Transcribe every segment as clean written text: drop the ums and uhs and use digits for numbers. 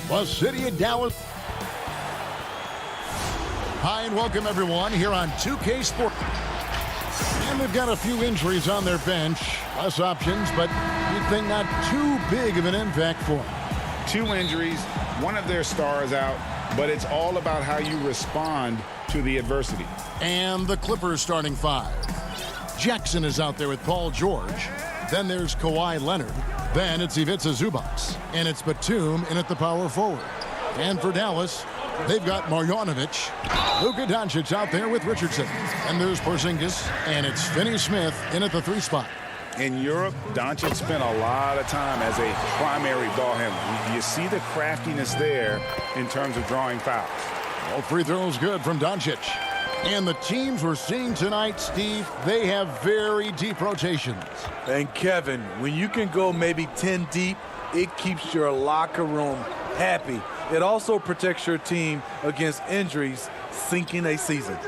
the city of Dallas. Hi, and welcome, everyone, here on 2K Sports. And they've got a few injuries on their bench. Less options, but you'd think not too big of an impact for them. 2 injuries, one of their stars out, but it's all about how you respond to the adversity. And the Clippers starting 5. Jackson is out there with Paul George. Then there's Kawhi Leonard. Then it's Ivica Zubac. And it's Batum in at the power forward. And for Dallas, they've got Marjanovic. Luka Doncic out there with Richardson. And there's Porzingis. And it's Finney-Smith in at the 3 spot. In Europe, Doncic spent a lot of time as a primary ball handler. You see the craftiness there in terms of drawing fouls. All free throws good from Doncic. And the teams we're seeing tonight, Steve, they have very deep rotations. And Kevin, when you can go maybe 10 deep, it keeps your locker room happy. It also protects your team against injuries sinking a season.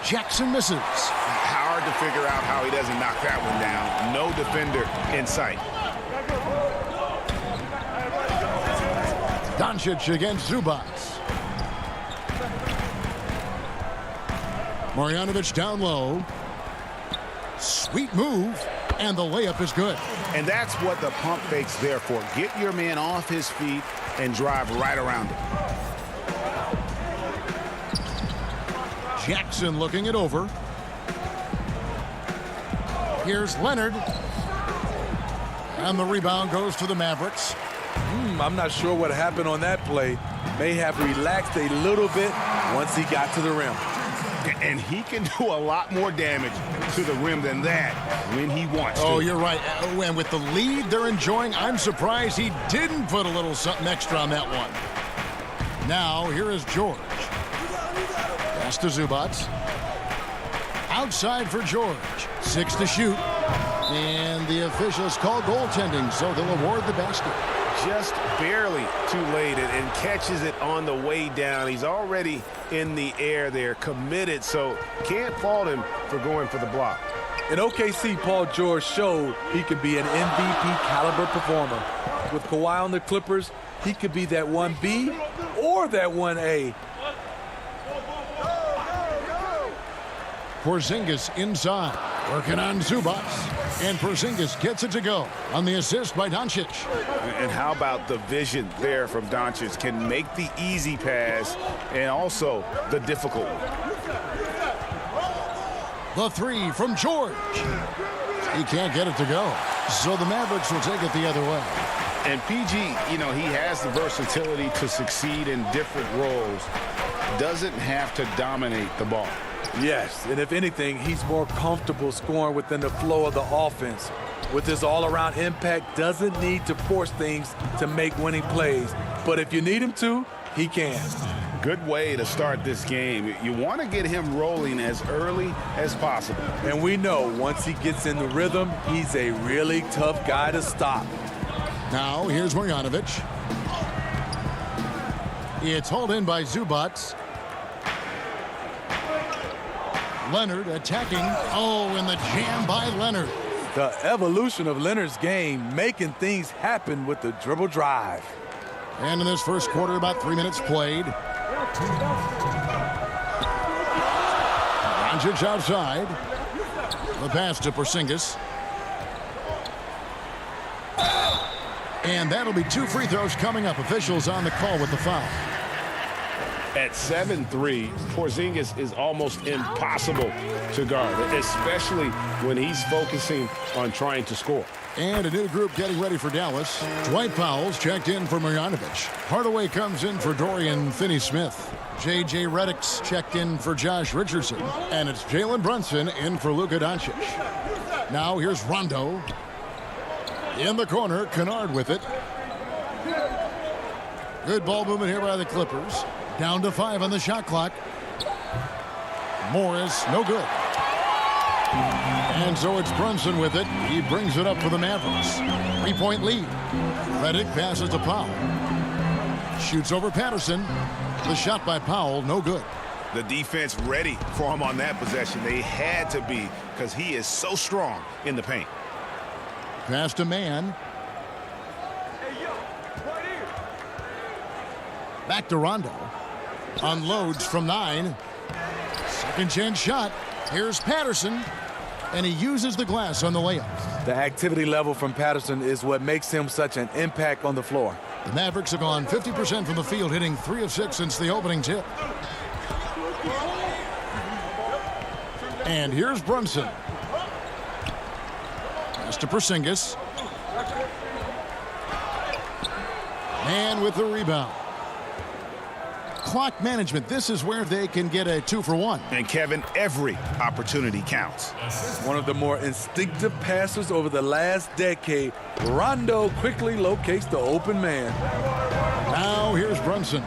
Jackson misses. Hard to figure out how he doesn't knock that one down. No defender in sight. Doncic against Zubac. Marjanovic down low. Sweet move, and the layup is good. And that's what the pump fake's there for. Get your man off his feet and drive right around him. Jackson looking it over. Here's Leonard. And the rebound goes to the Mavericks. I'm not sure what happened on that play. May have relaxed a little bit once he got to the rim. And he can do a lot more damage to the rim than that when he wants to. Oh, you're right. And with the lead they're enjoying, I'm surprised he didn't put a little something extra on that one. Now, here is George. Pass to Zubac. Outside for George. 6 to shoot. And the officials call goaltending, so they'll award the basket. Just barely too late and catches it on the way down. He's already in the air there, committed, so can't fault him for going for the block. In OKC, Paul George showed he could be an MVP caliber performer. With Kawhi on the Clippers, he could be that 1B or that 1A. Porzingis inside, working on Zubac. And Porzingis gets it to go on the assist by Doncic. And how about the vision there from Doncic? Can make the easy pass and also the difficult one. The 3 from George. He can't get it to go. So the Mavericks will take it the other way. And PG, you know, he has the versatility to succeed in different roles. Doesn't have to dominate the ball. Yes, and if anything, he's more comfortable scoring within the flow of the offense. With his all-around impact, doesn't need to force things to make winning plays. But if you need him to, he can. Good way to start this game. You want to get him rolling as early as possible. And we know once he gets in the rhythm, he's a really tough guy to stop. Now, here's Marjanovic. It's hauled in by Zubac. Leonard attacking. Oh, and the jam by Leonard. The evolution of Leonard's game, making things happen with the dribble drive. And in this first quarter, about 3 minutes played. Doncic outside. The pass to Porzingis. And that'll be 2 free throws coming up. Officials on the call with the foul. At 7'3", Porzingis is almost impossible to guard, especially when he's focusing on trying to score. And a new group getting ready for Dallas. Dwight Powell's checked in for Marjanovic. Hardaway comes in for Dorian Finney-Smith. J.J. Redick's checked in for Josh Richardson. And it's Jalen Brunson in for Luka Doncic. Now here's Rondo. In the corner, Kennard with it. Good ball movement here by the Clippers. Down to 5 on the shot clock. Morris, no good. And so it's Brunson with it. He brings it up for the Mavericks. 3-point lead. Redick passes to Powell. Shoots over Patterson. The shot by Powell, no good. The defense ready for him on that possession. They had to be because he is so strong in the paint. Pass to Mann. Back to Rondo. Unloads from 9. Second chance shot. Here's Patterson. And he uses the glass on the layup. The activity level from Patterson is what makes him such an impact on the floor. The Mavericks have gone 50% from the field, hitting 3 of 6 since the opening tip. And here's Brunson. Pass to Porzingis. And with the rebound. Clock management. This is where they can get a 2-for-1. And Kevin, every opportunity counts. One of the more instinctive passers over the last decade. Rondo quickly locates the open man. Now here's Brunson.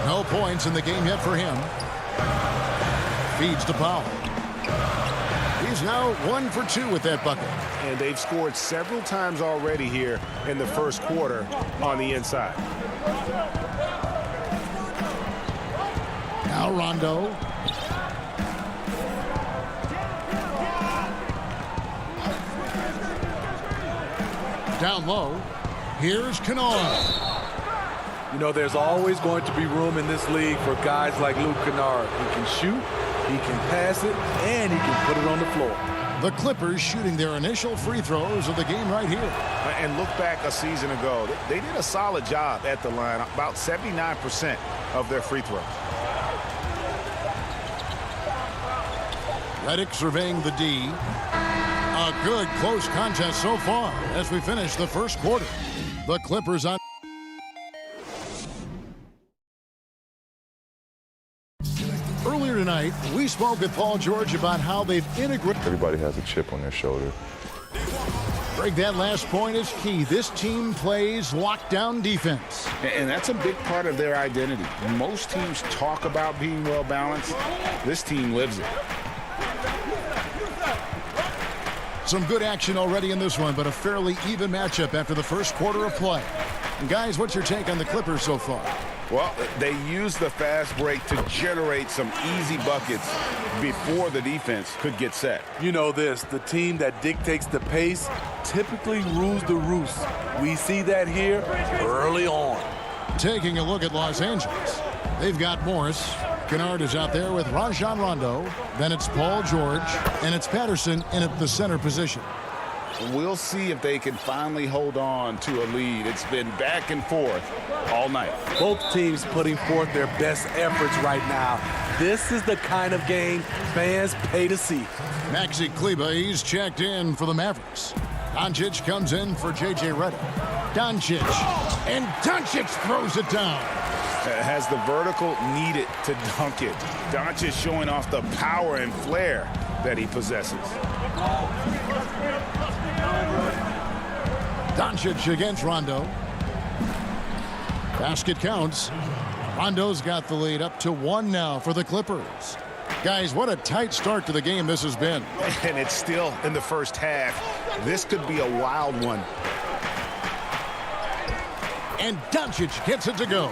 No points in the game yet for him. Feeds to Powell. He's now 1 for 2 with that bucket. And they've scored several times already here in the first quarter on the inside. Now Rondo. Down low. Here's Kennard. You know, there's always going to be room in this league for guys like Luke Kennard. He can shoot, he can pass it, and he can put it on the floor. The Clippers shooting their initial free throws of the game right here. And look back a season ago. They did a solid job at the line, about 79% of their free throws. Redick surveying the D. A good close contest so far as we finish the first quarter. The Clippers on. Earlier tonight, we spoke with Paul George about how they've integrated. Everybody has a chip on their shoulder. Greg, that last point is key. This team plays lockdown defense. And that's a big part of their identity. Most teams talk about being well balanced. This team lives it. Some good action already in this one, but a fairly even matchup after the first quarter of play. And guys, what's your take on the Clippers so far? Well, they use the fast break to generate some easy buckets before the defense could get set. You know this, the team that dictates the pace typically rules the roost. We see that here early on. Taking a look at Los Angeles. They've got Morris. Kennard is out there with Rajon Rondo. Then it's Paul George. And it's Patterson in at the center position. We'll see if they can finally hold on to a lead. It's been back and forth all night. Both teams putting forth their best efforts right now. This is the kind of game fans pay to see. Maxi Kleber, he's checked in for the Mavericks. Doncic comes in for J.J. Redick. Doncic. And Doncic throws it down. Has the vertical needed to dunk it. Doncic showing off the power and flair that he possesses. Doncic against Rondo. Basket counts. Rondo's got the lead up to 1 now for the Clippers. Guys, what a tight start to the game this has been. And it's still in the first half. This could be a wild one. And Doncic gets it to go.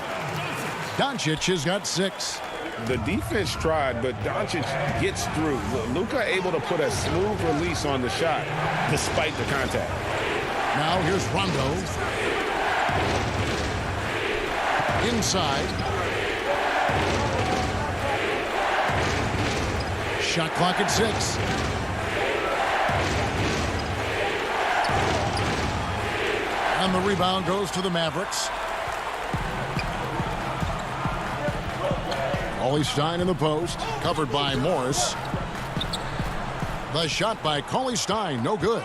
Doncic has got 6. The defense tried, but Doncic gets through. Luka able to put a smooth release on the shot despite the contact. Now here's Rondo. Inside. Shot clock at 6. And the rebound goes to the Mavericks. Cauley Stein in the post, covered by Morris. The shot by Cauley Stein, no good.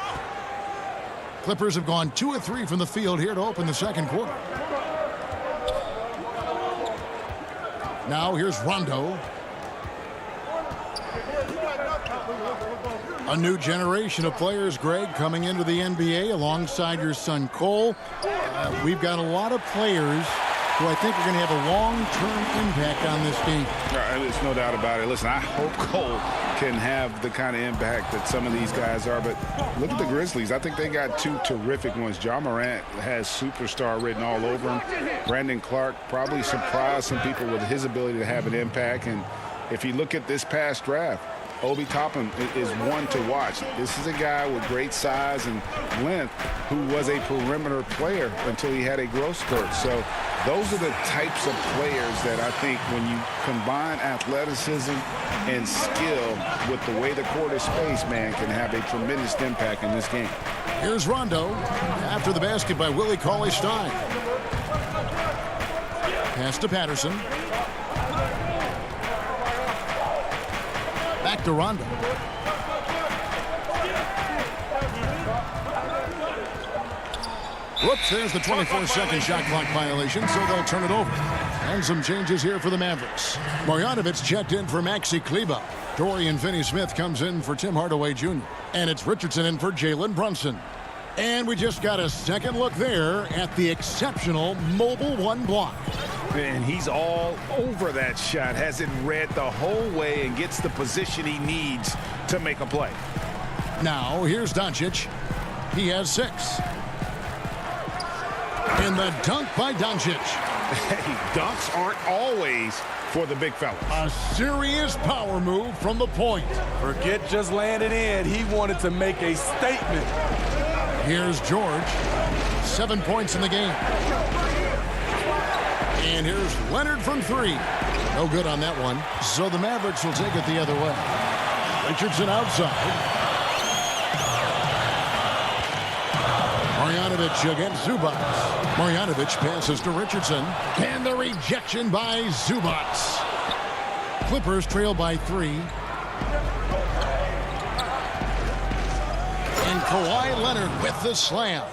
Clippers have gone 2 of 3 from the field here to open the second quarter. Now here's Rondo. A new generation of players, Greg, coming into the NBA alongside your son Cole. We've got a lot of players who I think are going to have a long-term impact on this team. There's no doubt about it. Listen, I hope Cole can have the kind of impact that some of these guys are. But look at the Grizzlies. I think they got 2 terrific ones. Ja Morant has superstar written all over him. Brandon Clark probably surprised some people with his ability to have an impact. And if you look at this past draft, Obi Toppin is one to watch. This is a guy with great size and length who was a perimeter player until he had a growth spurt. So Those are the types of players that I think when you combine athleticism and skill with the way the court is spaced, man, can have a tremendous impact in this game. Here's Rondo after the basket by Willie Cauley-Stein. Pass to Patterson. Back to Rondo. Whoops, there's the 24-second shot clock violation, so they'll turn it over. And some changes here for the Mavericks. Marjanovic checked in for Maxi Kleber. Dorian Finney-Smith comes in for Tim Hardaway Jr. And it's Richardson in for Jalen Brunson. And we just got a second look there at the exceptional mobile one block. And he's all over that shot, has it read the whole way and gets the position he needs to make a play. Now, here's Doncic. He has 6. In the dunk by Doncic. Hey, dunks aren't always for the big fellas. A serious power move from the point. Forget just laying it in. He wanted to make a statement. Here's George. 7 points in the game. And here's Leonard from 3. No good on that one. So the Mavericks will take it the other way. Richardson outside. Marjanovic against Zubac. Marjanovic passes to Richardson. And the rejection by Zubac. Clippers trail by 3. And Kawhi Leonard with the slam.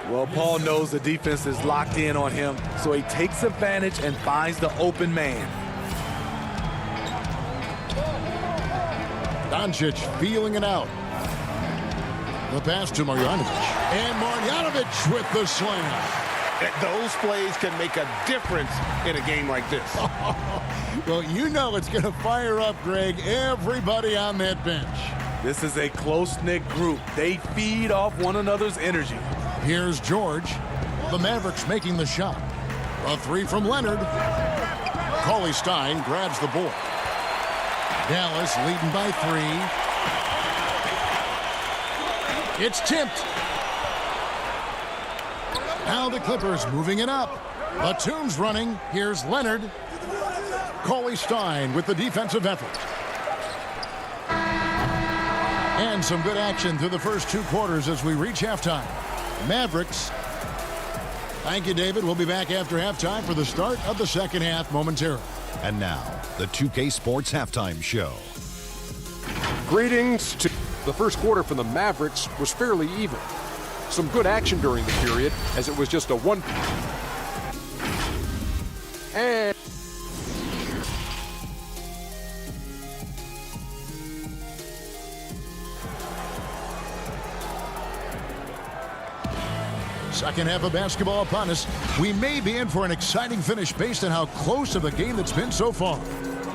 Well, Paul knows the defense is locked in on him, so he takes advantage and finds the open man. Doncic feeling it out. The pass to Marjanovic. And Marjanovic with the slam. Those plays can make a difference in a game like this. Well, you know it's going to fire up, Greg, everybody on that bench. This is a close-knit group. They feed off one another's energy. Here's George. The Mavericks making the shot. A 3 from Leonard. Cauley-Stein grabs the board. Dallas leading by 3. It's tipped. Now the Clippers moving it up. Batum's running. Here's Leonard. Cauley-Stein with the defensive effort. And some good action through the first 2 quarters as we reach halftime. Mavericks. Thank you, David. We'll be back after halftime for the start of the second half momentarily. And now, the 2K Sports Halftime Show. Greetings to the first quarter for the Mavericks was fairly even. Some good action during the period as it was just a 1. And second half of basketball upon us. We may be in for an exciting finish based on how close of a game it's been so far.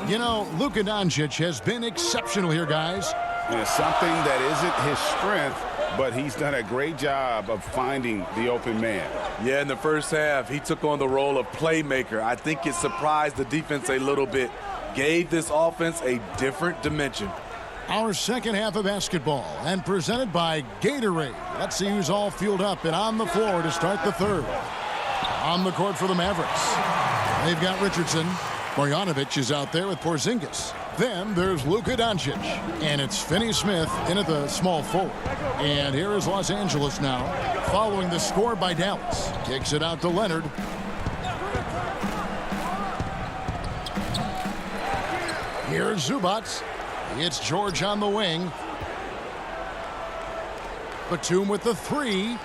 You know, Luka Doncic has been exceptional here, guys. Yeah, something that isn't his strength, but he's done a great job of finding the open man. Yeah, in the first half, he took on the role of playmaker. I think it surprised the defense a little bit. Gave this offense a different dimension. Our second half of basketball and presented by Gatorade. Let's see who's all fueled up and on the floor to start the third. On the court for the Mavericks. They've got Richardson. Marjanovic is out there with Porzingis. Then there's Luka Doncic. And it's Finney-Smith in at the small forward. And here is Los Angeles now, following the score by Dallas. Kicks it out to Leonard. Here's Zubac. It's George on the wing. Batum with the 3.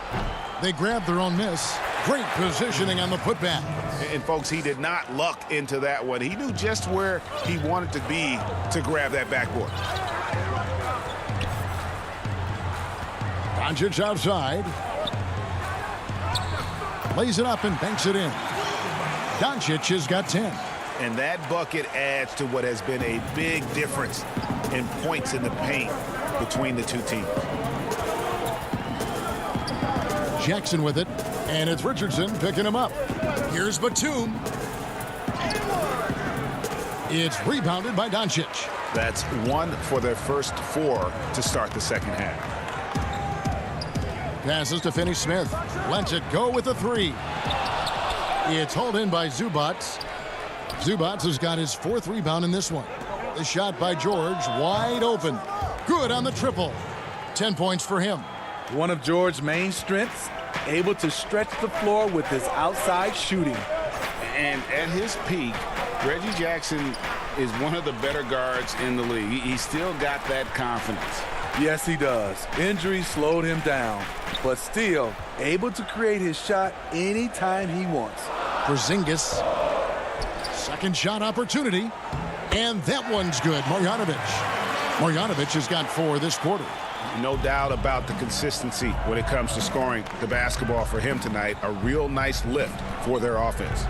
They grab their own miss. Great positioning on the putback. And, folks, he did not luck into that one. He knew just where he wanted to be to grab that backboard. Doncic outside. Lays it up and banks it in. Doncic has got 10. And that bucket adds to what has been a big difference in points in the paint between the two teams. Jackson with it, and it's Richardson picking him up. Here's Batum. It's rebounded by Doncic. That's 1 for their first 4 to start the second half. Passes to Finney-Smith. Lets it go with the 3. It's hauled in by Zubats. Zubats has got his 4th rebound in this one. The shot by George, wide open. Good on the triple. 10 points for him. One of George's main strengths, able to stretch the floor with his outside shooting. And at his peak, Reggie Jackson is one of the better guards in the league. He's still got that confidence. Yes, he does. Injury slowed him down, but still able to create his shot anytime he wants. Porzingis. Second shot opportunity. And that one's good. Marjanovic has got 4 this quarter. No doubt about the consistency when it comes to scoring the basketball for him tonight. A real nice lift for their offense.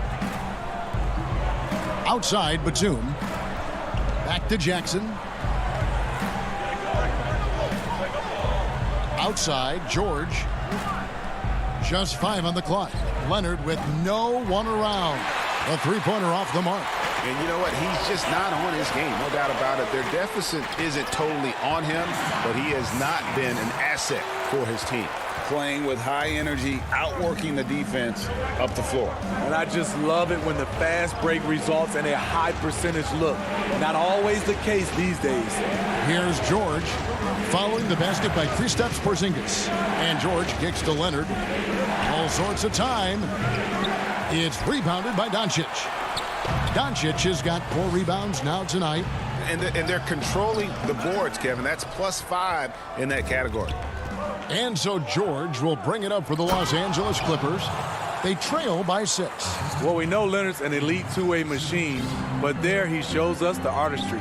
Outside, Batum. Back to Jackson. Outside, George. Just 5 on the clock. Leonard with no one around. A 3-pointer off the mark. And you know what? He's just not on his game. No doubt about it. Their deficit isn't totally on him, but he has not been an asset for his team. Playing with high energy, outworking the defense up the floor. And I just love it when the fast break results in a high percentage look. Not always the case these days. Here's George following the basket by Kristaps Porzingis. And George kicks to Leonard. All sorts of time. It's rebounded by Doncic. Doncic has got 4 rebounds now tonight. And they're controlling the boards, Kevin. That's +5 in that category. And so George will bring it up for the Los Angeles Clippers. They trail by 6. Well, we know Leonard's an elite two-way machine, but there he shows us the artistry.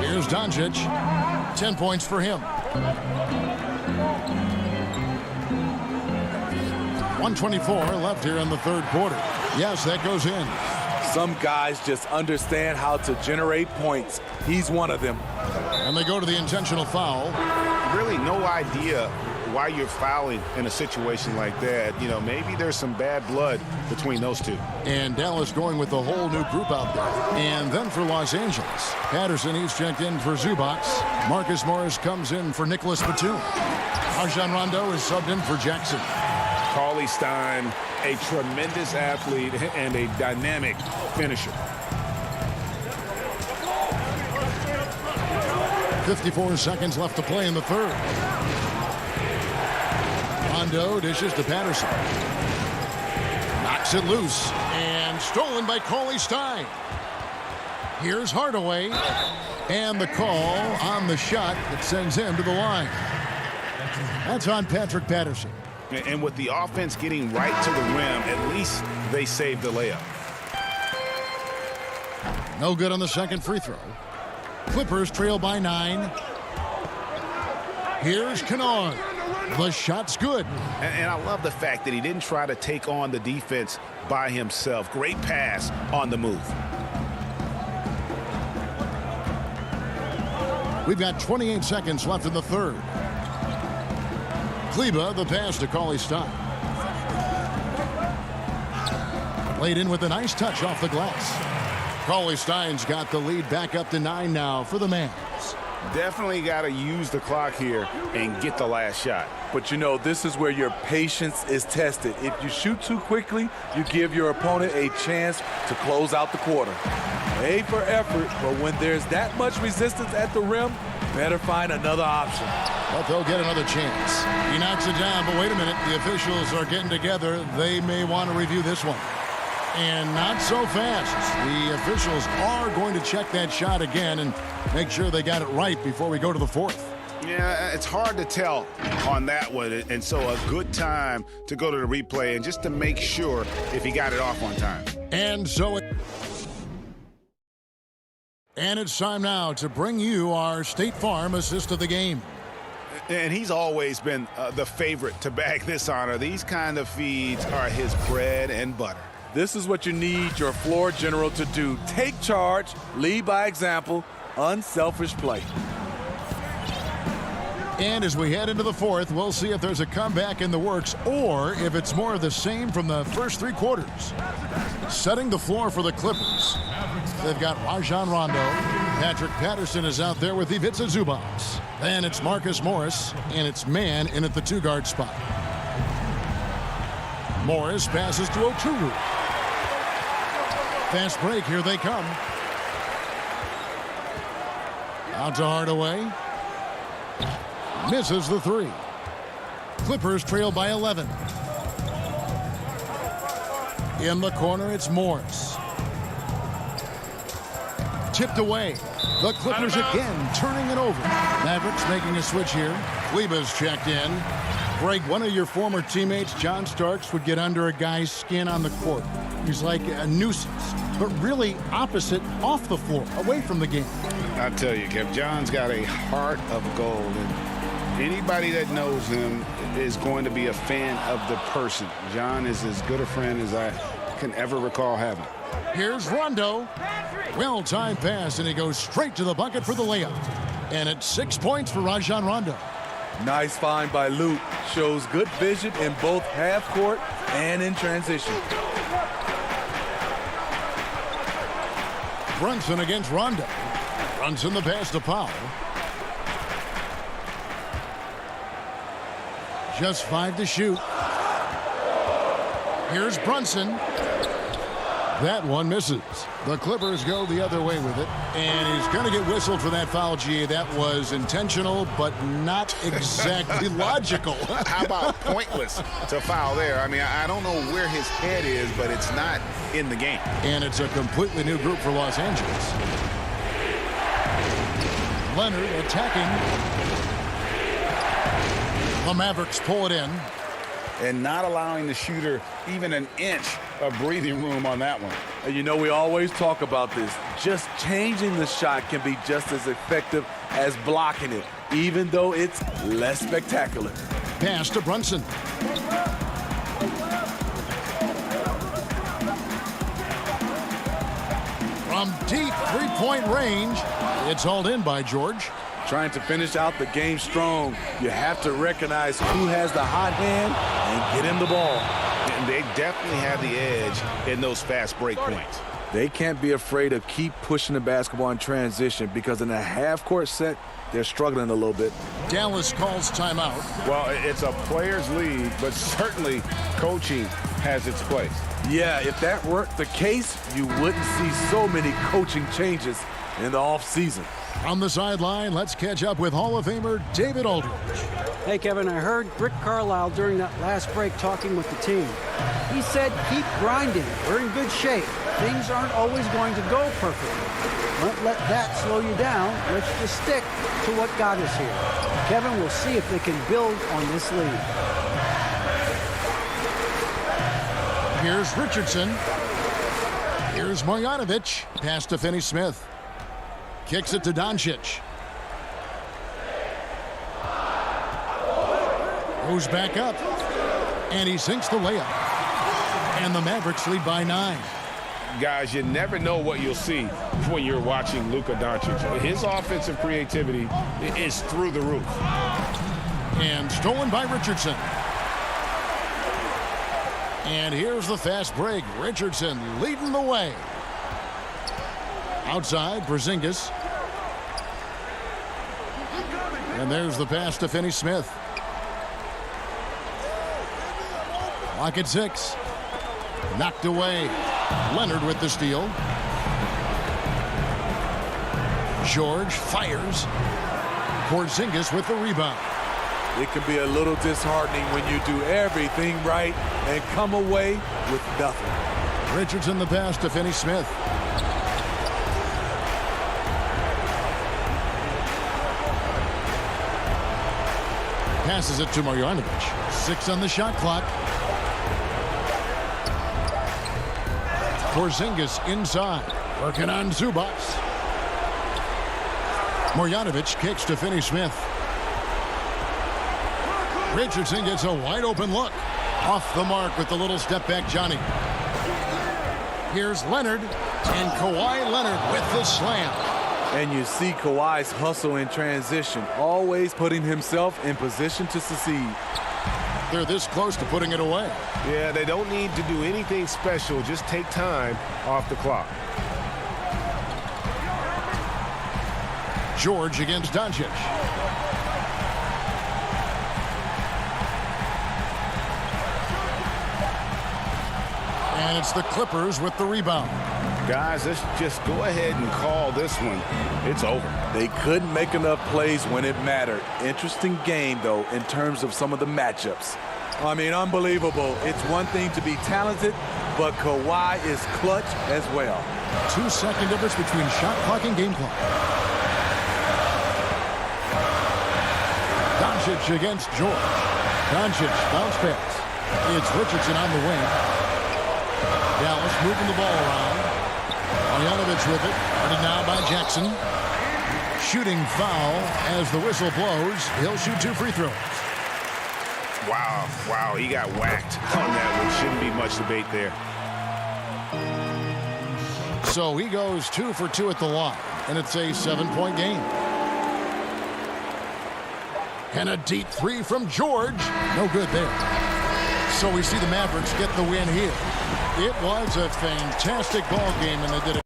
Here's Doncic. 10 points for him. 1:24 left here in the 3rd quarter. Yes, that goes in. Some guys just understand how to generate points. He's one of them. And they go to the intentional foul. Really no idea why you're fouling in a situation like that. You know, maybe there's some bad blood between those two. And Dallas going with a whole new group out there. And then for Los Angeles, Patterson, he's checked in for Zubats. Marcus Morris comes in for Nicholas Batum. Rajon Rondo is subbed in for Jackson. Cauley Stein, a tremendous athlete and a dynamic finisher. 54 seconds left to play in the 3rd. Rondo dishes to Patterson. Knocks it loose. And stolen by Cauley Stein. Here's Hardaway. And the call on the shot that sends him to the line. That's on Patrick Patterson. And with the offense getting right to the rim, at least they saved the layup. No good on the second free throw. Clippers trail by 9. Here's Kennard. The shot's good. And I love the fact that he didn't try to take on the defense by himself. Great pass on the move. We've got 28 seconds left in the 3rd. Kleba, the pass to Cauley Stein. Played in with a nice touch off the glass. Cauley Stein's got the lead back up to 9 now for the Mavs. Definitely got to use the clock here and get the last shot. But you know, this is where your patience is tested. If you shoot too quickly, you give your opponent a chance to close out the quarter. A for effort, but when there's that much resistance at the rim, better find another option. But they'll get another chance. He knocks it down, but wait a minute. The officials are getting together. They may want to review this one. And not so fast. The officials are going to check that shot again and make sure they got it right before we go to the 4th. Yeah, it's hard to tell on that one. And so a good time to go to the replay and just to make sure if he got it off on time. And so it's time now to bring you our State Farm assist of the game. And he's always been the favorite to bag this honor. These kind of feeds are his bread and butter. This is what you need your floor general to do. Take charge, lead by example, unselfish play. And as we head into the 4th, we'll see if there's a comeback in the works or if it's more of the same from the first 3 quarters. Setting the floor for the Clippers. They've got Rajon Rondo. Patrick Patterson is out there with Ivica Zubac. Then it's Marcus Morris, and it's man in at the 2-guard spot. Morris passes to Oturu. Fast break, here they come. Out to Hardaway. Misses the three. Clippers trail by 11. In the corner, it's Morris. Tipped away. The Clippers again turning it over. Mavericks making a switch here. Kleba's checked in. Greg, one of your former teammates, John Starks, would get under a guy's skin on the court. He's like a nuisance, but really opposite off the floor, away from the game. I tell you, Kev, John's got a heart of gold, and anybody that knows him is going to be a fan of the person. John is as good a friend as I can ever recall having. Here's Rondo. Well-timed pass, and he goes straight to the bucket for the layup. And it's 6 points for Rajon Rondo. Nice find by Luke. Shows good vision in both half court and in transition. Brunson against Rondo. Brunson the pass to Powell. Just 5 to shoot. Here's Brunson. That one misses. The Clippers go the other way with it. And he's going to get whistled for that foul, GA. That was intentional, but not exactly logical. How about pointless to foul there? I mean, I don't know where his head is, but it's not in the game. And it's a completely new group for Los Angeles. Leonard attacking. The Mavericks pull it in. And not allowing the shooter even an inch of breathing room on that one. And you know, we always talk about this. Just changing the shot can be just as effective as blocking it, even though it's less spectacular. Pass to Brunson. From deep three-point range, it's hauled in by George. Trying to finish out the game strong, you have to recognize who has the hot hand and get him the ball. And they definitely have the edge in those fast break points. They can't be afraid of keep pushing the basketball in transition, because in a half-court set, they're struggling a little bit. Dallas calls timeout. Well, it's a players' league, but certainly coaching has its place. Yeah, if that weren't the case, you wouldn't see so many coaching changes in the offseason. On the sideline, let's catch up with Hall of Famer David Aldridge. Hey, Kevin, I heard Rick Carlisle during that last break talking with the team. He said, keep grinding. We're in good shape. Things aren't always going to go perfectly. Don't let that slow you down. Let's just stick to what got us here. Kevin, we'll see if they can build on this lead. Here's Richardson. Here's Marjanovic. Pass to Finney-Smith. Kicks it to Doncic. Goes back up. And he sinks the layup. And the Mavericks lead by 9. Guys, you never know what you'll see when you're watching Luka Doncic. His offensive creativity is through the roof. And stolen by Richardson. And here's the fast break. Richardson leading the way. Outside, Porzingis. And there's the pass to Finney-Smith. Clock at 6. Knocked away. Leonard with the steal. George fires. Porzingis with the rebound. It can be a little disheartening when you do everything right and come away with nothing. Richardson the pass to Finney-Smith. Passes it to Marjanovic. 6 on the shot clock. Porzingis inside. Working on Zubac. Marjanovic kicks to Finney-Smith. Richardson gets a wide open look. Off the mark with the little step back Johnny. Here's Leonard. And Kawhi Leonard with the slam. And you see Kawhi's hustle in transition, always putting himself in position to succeed. They're this close to putting it away. Yeah, they don't need to do anything special. Just take time off the clock. George against Doncic. And it's the Clippers with the rebound. Guys, let's just go ahead and call this one. It's over. They couldn't make enough plays when it mattered. Interesting game, though, in terms of some of the matchups. I mean, unbelievable. It's one thing to be talented, but Kawhi is clutch as well. 2-second difference between shot clock and game clock. Doncic against George. Doncic bounce pass. It's Richardson on the wing. Dallas moving the ball around. Marjanovic with it. Guarded now by Jackson. Shooting foul as the whistle blows. He'll shoot 2 free throws. Wow, he got whacked on that one. Shouldn't be much debate there. So he goes 2 for 2 at the line, and it's a 7-point game. And a deep 3 from George. No good there. So we see the Mavericks get the win here. It was a fantastic ball game, and they did it.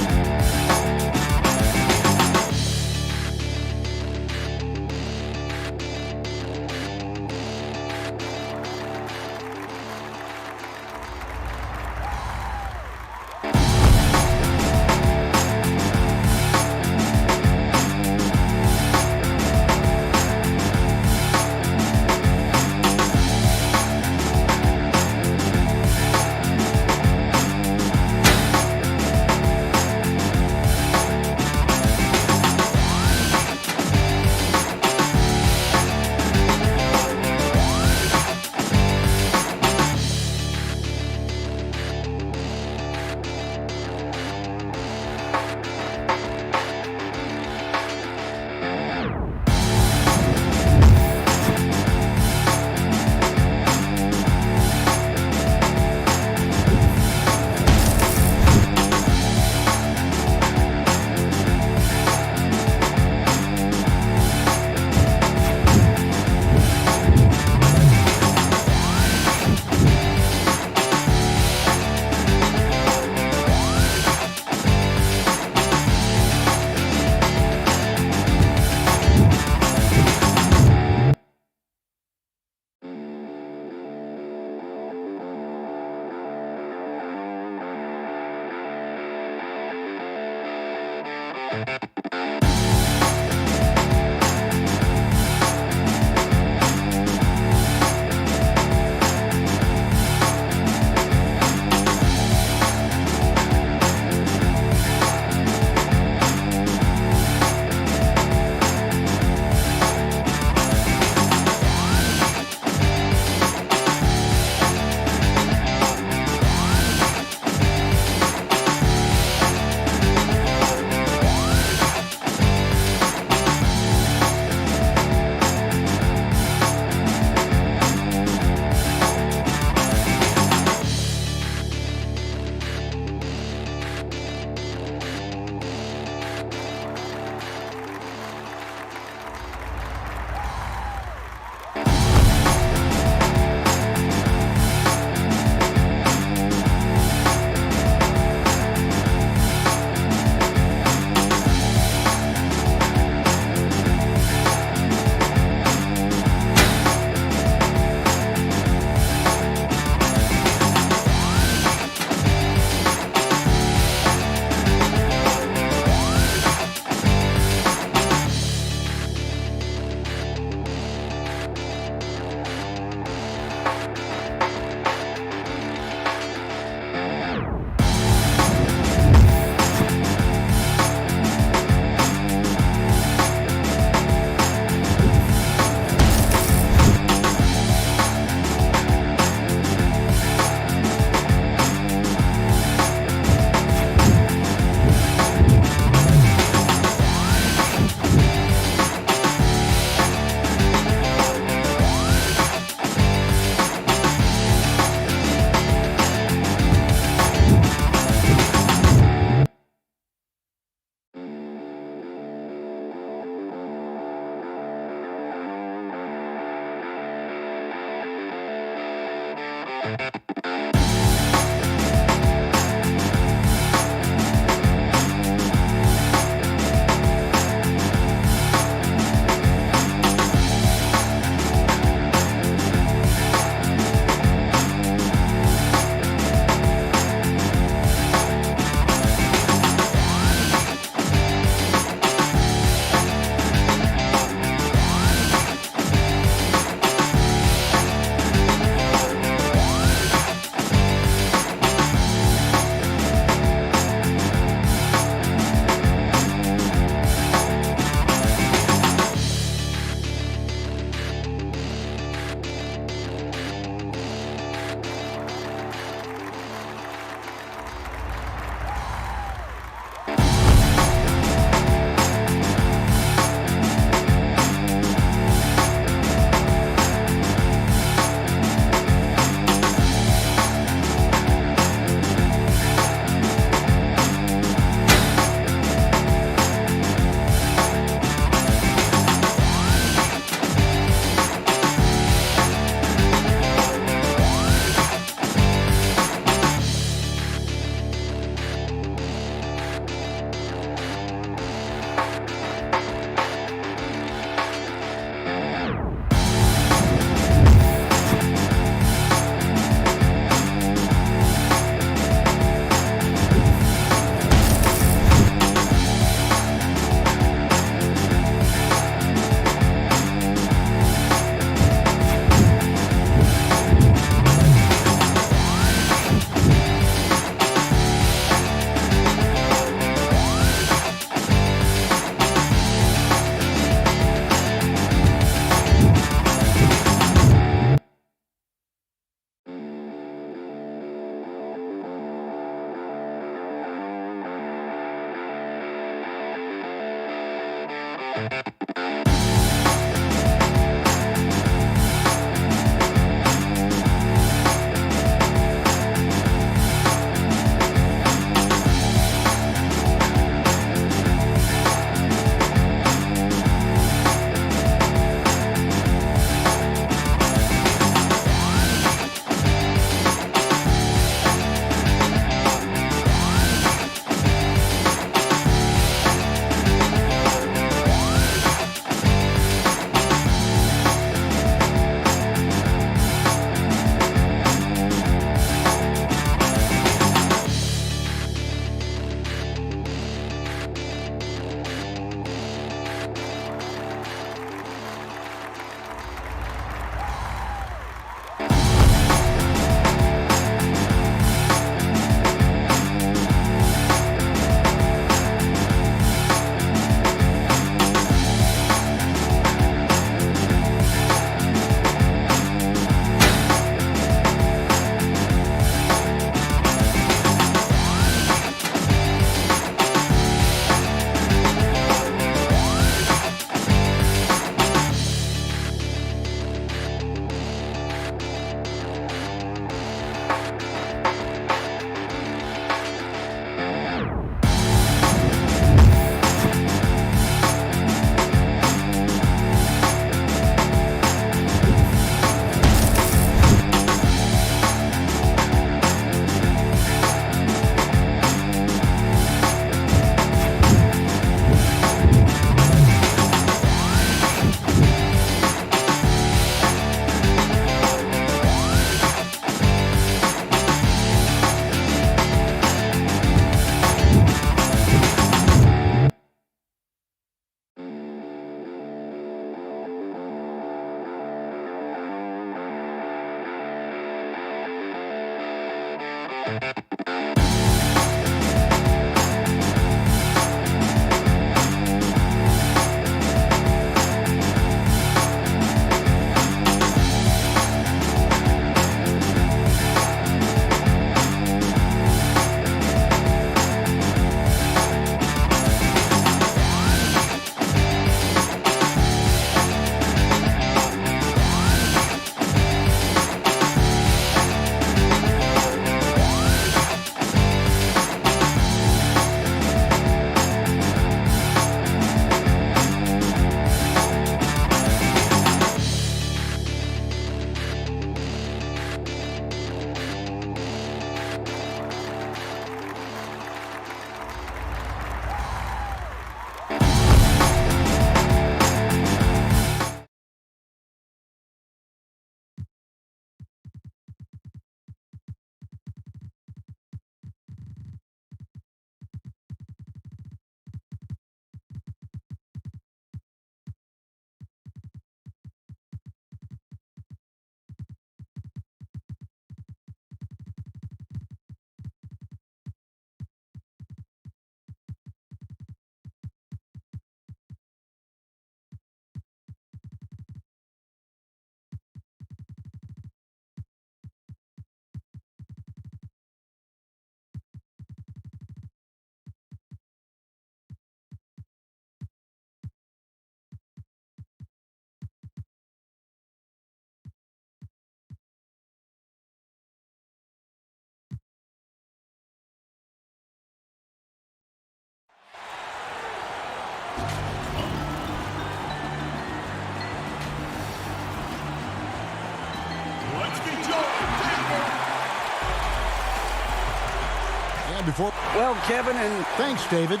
Before. Well, Kevin, and thanks, David.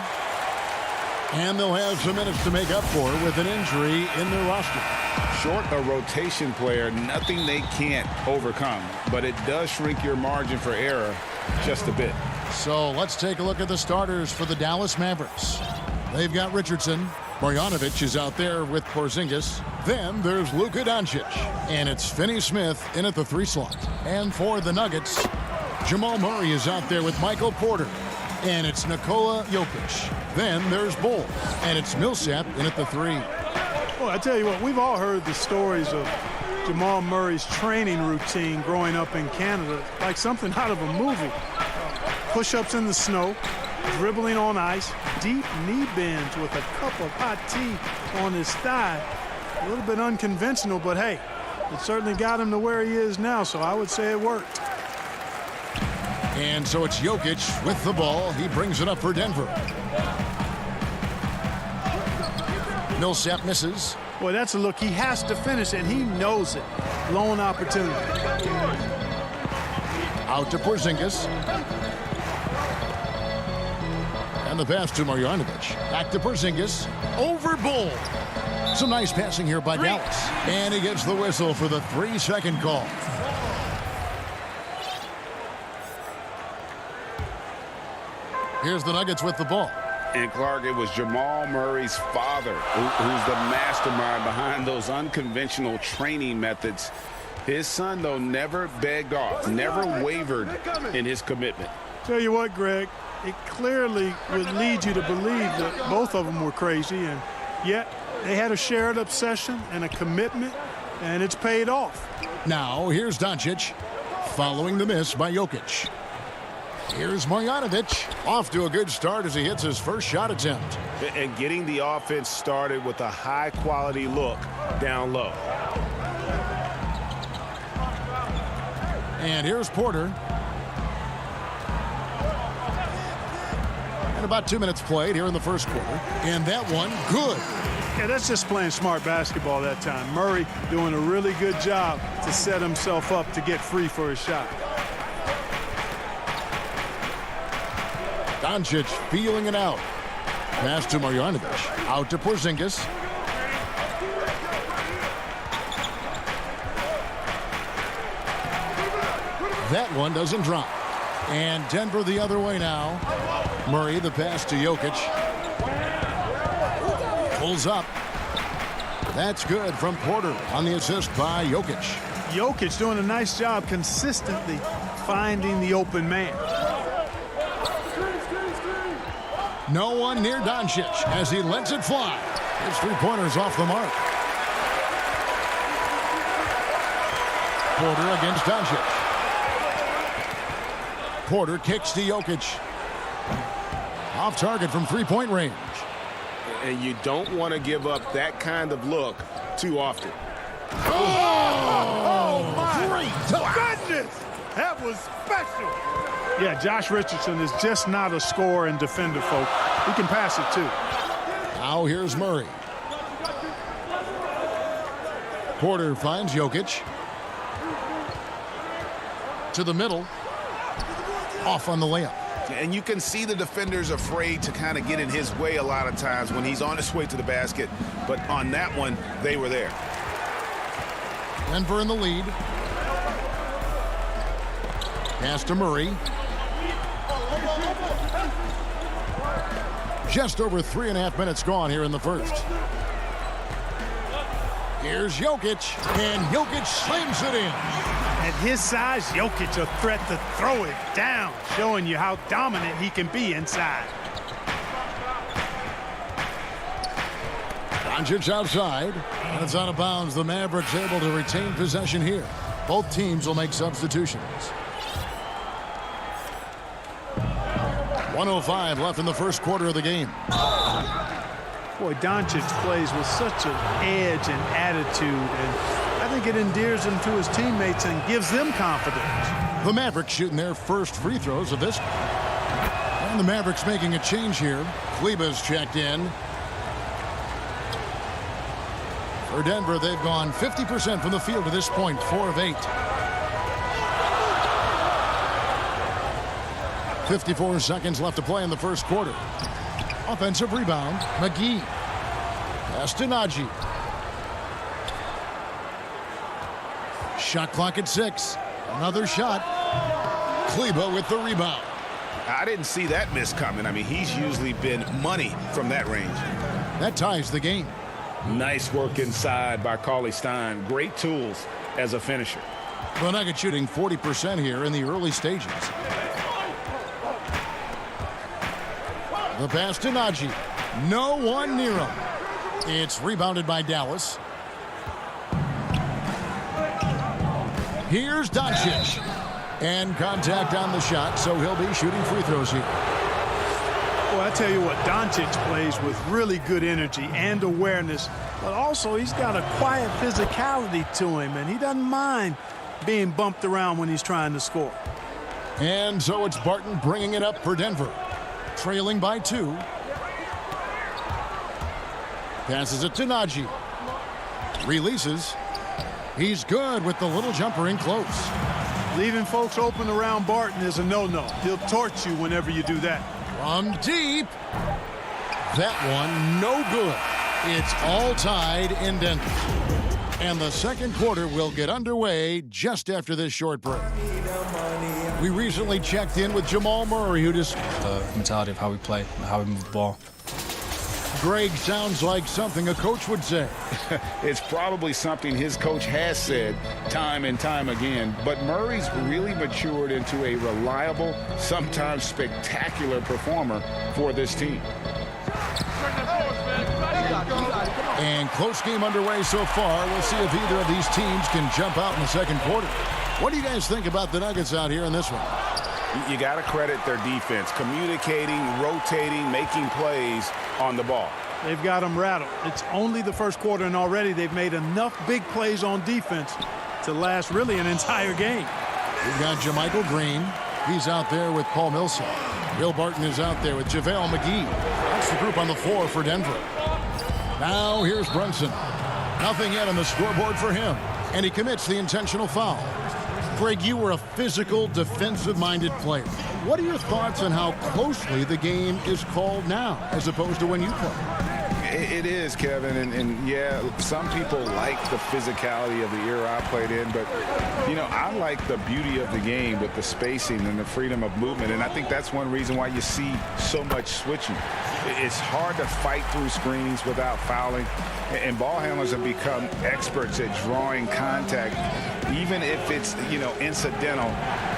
And they'll have some minutes to make up for with an injury in their roster. Short a rotation player, nothing they can't overcome, but it does shrink your margin for error just a bit. So let's take a look at the starters for the Dallas Mavericks. They've got Richardson. Marjanovic is out there with Porzingis. Then there's Luka Doncic. And it's Finney-Smith in at the 3 slot. And for the Nuggets, Jamal Murray is out there with Michael Porter. And it's Nikola Jokic. Then there's Bull. And it's Millsap in at the 3. Well, I tell you what, we've all heard the stories of Jamal Murray's training routine growing up in Canada, like something out of a movie. Push-ups in the snow, dribbling on ice, deep knee bends with a cup of hot tea on his thigh. A little bit unconventional, but hey, it certainly got him to where he is now, so I would say it worked. And so it's Jokic with the ball. He brings it up for Denver. Millsap misses. Boy, that's a look he has to finish, and he knows it. Lone opportunity. Out to Porzingis. And the pass to Marjanovic. Back to Porzingis. Over Bull. Some nice passing here by Dallas. And he gets the whistle for the 3-second call. Here's the Nuggets with the ball. And Clark, it was Jamal Murray's father who's the mastermind behind those unconventional training methods. His son, though, never begged off, never wavered in his commitment. Tell you what, Greg, it clearly would lead you to believe that both of them were crazy, and yet they had a shared obsession and a commitment, and it's paid off. Now, here's Doncic following the miss by Jokic. Here's Marjanovic, off to a good start as he hits his first shot attempt. And getting the offense started with a high-quality look down low. And here's Porter. And about 2 minutes played here in the first quarter. And that one, good. Yeah, that's just playing smart basketball that time. Murray doing a really good job to set himself up to get free for his shot. Doncic feeling it out. Pass to Marjanovic. Out to Porzingis. That one doesn't drop. And Denver the other way now. Murray, the pass to Jokic. Pulls up. That's good from Porter on the assist by Jokic. Jokic doing a nice job consistently finding the open man. No one near Doncic as he lets it fly. His three-pointer's off the mark. Porter against Doncic. Porter kicks to Jokic. Off target from three-point range. And you don't want to give up that kind of look too often. Oh my goodness! That was special. Yeah, Josh Richardson is just not a scorer and defender, folk. He can pass it, too. Now here's Murray. Porter finds Jokic. To the middle. Off on the layup. And you can see the defenders afraid to kind of get in his way a lot of times when he's on his way to the basket. But on that one, they were there. Denver in the lead. Pass to Murray. Just over 3.5 minutes gone here in the first. Here's Jokic, and Jokic slams it in. At his size, Jokic a threat to throw it down, showing you how dominant he can be inside. Doncic outside, and it's out of bounds. The Mavericks able to retain possession here. Both teams will make substitutions. 1:05 left in the first quarter of the game. Boy, Doncic plays with such an edge and attitude, and I think it endears him to his teammates and gives them confidence. The Mavericks shooting their first free throws of this. And the Mavericks making a change here. Kleba's checked in. For Denver, they've gone 50% from the field to this point, 4 of 8. 54 seconds left to play in the first quarter. Offensive rebound, McGee. Pass to Nagy. Shot clock at 6. Another shot. Kleba with the rebound. I didn't see that miss coming. I mean, he's usually been money from that range. That ties the game. Nice work inside by Cauley-Stein. Great tools as a finisher. The Nuggets shooting 40% here in the early stages. The pass to Nagy. No one near him. It's rebounded by Dallas. Here's Doncic. And contact on the shot, so he'll be shooting free throws here. Well, I tell you what, Doncic plays with really good energy and awareness, but also he's got a quiet physicality to him, and he doesn't mind being bumped around when he's trying to score. And so it's Barton bringing it up for Denver, trailing by 2. Passes it to Najee. Releases. He's good with the little jumper in close. Leaving folks open around Barton is a no-no. He'll torch you whenever you do that. From deep. That one no good. It's all tied in Denver. And the second quarter will get underway just after this short break. We recently checked in with Jamal Murray, who just... The mentality of how we play, how we move the ball. Greg, sounds like something a coach would say. It's probably something his coach has said time and time again, but Murray's really matured into a reliable, sometimes spectacular performer for this team. And close game underway so far. We'll see if either of these teams can jump out in the second quarter. What do you guys think about the Nuggets out here in this one? You got to credit their defense, communicating, rotating, making plays on the ball. They've got them rattled. It's only the first quarter, and already they've made enough big plays on defense to last really an entire game. We've got JaMychal Green. He's out there with Paul Millsap. Will Barton is out there with JaVale McGee. That's the group on the floor for Denver. Now here's Brunson. Nothing yet on the scoreboard for him, and he commits the intentional foul. Greg, you were a physical, defensive-minded player. What are your thoughts on how closely the game is called now as opposed to when you played? It is, Kevin, and yeah, some people like the physicality of the era I played in, but, you know, I like the beauty of the game with the spacing and the freedom of movement, and I think that's one reason why you see so much switching. It's hard to fight through screens without fouling, and ball handlers have become experts at drawing contact, even if it's, you know, incidental,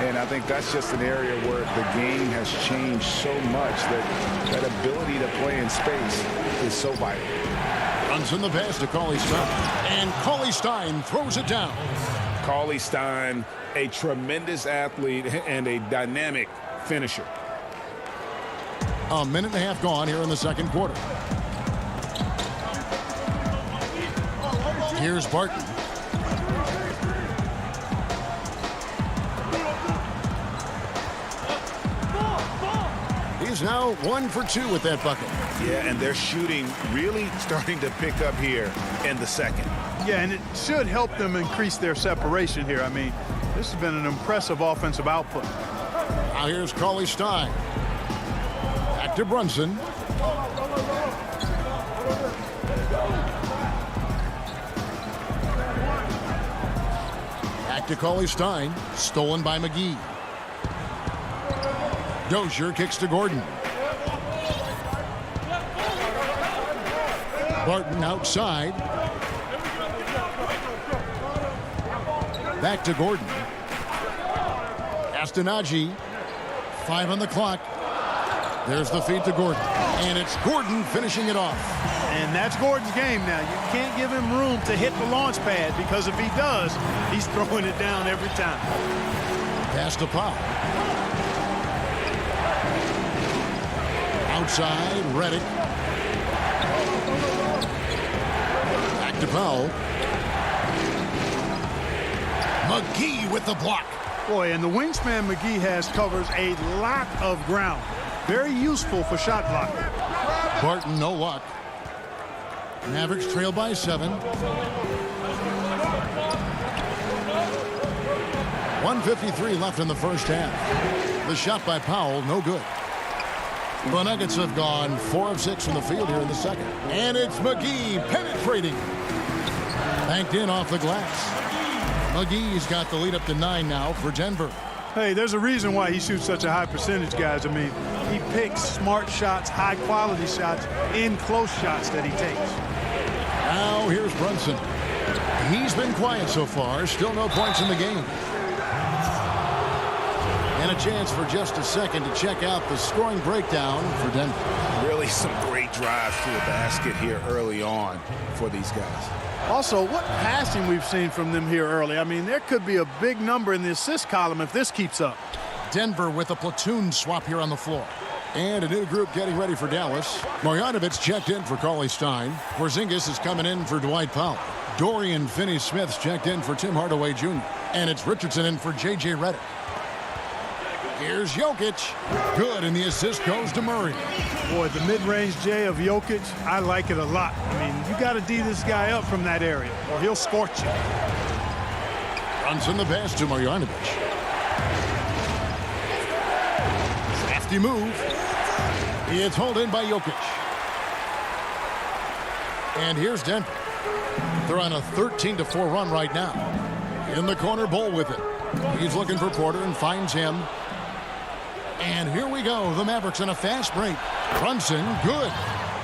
and I think that's just an area where the game has changed so much that that ability to play in space is so vital. Runs in the pass to Cauley Stein, and Cauley Stein throws it down. Cauley Stein, a tremendous athlete and a dynamic finisher. A minute and a half gone here in the second quarter. Here's Barton. He's now 1 for 2 with that bucket. Yeah, and their shooting really starting to pick up here in the second. Yeah, and it should help them increase their separation here. I mean, this has been an impressive offensive output. Now here's Cauley Stein. Back to Brunson. Back to Cauley Stein. Stolen by McGee. Dozier kicks to Gordon. Barton outside. Back to Gordon. Pass to Najee. 5 on the clock. There's the feed to Gordon. And it's Gordon finishing it off. And that's Gordon's game now. You can't give him room to hit the launch pad, because if he does, he's throwing it down every time. Pass to Powell. Outside, Reddick. Back to Powell. McGee with the block. Boy, and the wingspan McGee has covers a lot of ground. Very useful for shot blocking. Barton, no luck. Mavericks trail by 7. 1:53 left in the first half. The shot by Powell, no good. The Nuggets have gone 4 of 6 from the field here in the second. And it's McGee penetrating. Banked in off the glass. McGee's got the lead up to 9 now for Denver. Hey, there's a reason why he shoots such a high percentage, guys. I mean, he picks smart shots, high-quality shots, in close shots that he takes. Now here's Brunson. He's been quiet so far. Still no points in the game. And a chance for just a second to check out the scoring breakdown for Denver. Really some great drives to the basket here early on for these guys. Also, what passing we've seen from them here early. I mean, there could be a big number in the assist column if this keeps up. Denver with a platoon swap here on the floor. And a new group getting ready for Dallas. Marjanovic checked in for Cauley Stein. Porzingis is coming in for Dwight Powell. Dorian Finney-Smith's checked in for Tim Hardaway Jr. And it's Richardson in for J.J. Redick. Here's Jokic. Good, and the assist goes to Murray. Boy, the mid-range J of Jokic, I like it a lot. I mean, you got to D this guy up from that area, or he'll scorch you. Runs in the pass to Marjanovic. Crafty move. It's hauled in by Jokic. And here's Denver. They're on a 13-4 run right now. In the corner, Bol with it. He's looking for Porter and finds him. And here we go. The Mavericks on a fast break. Brunson, good.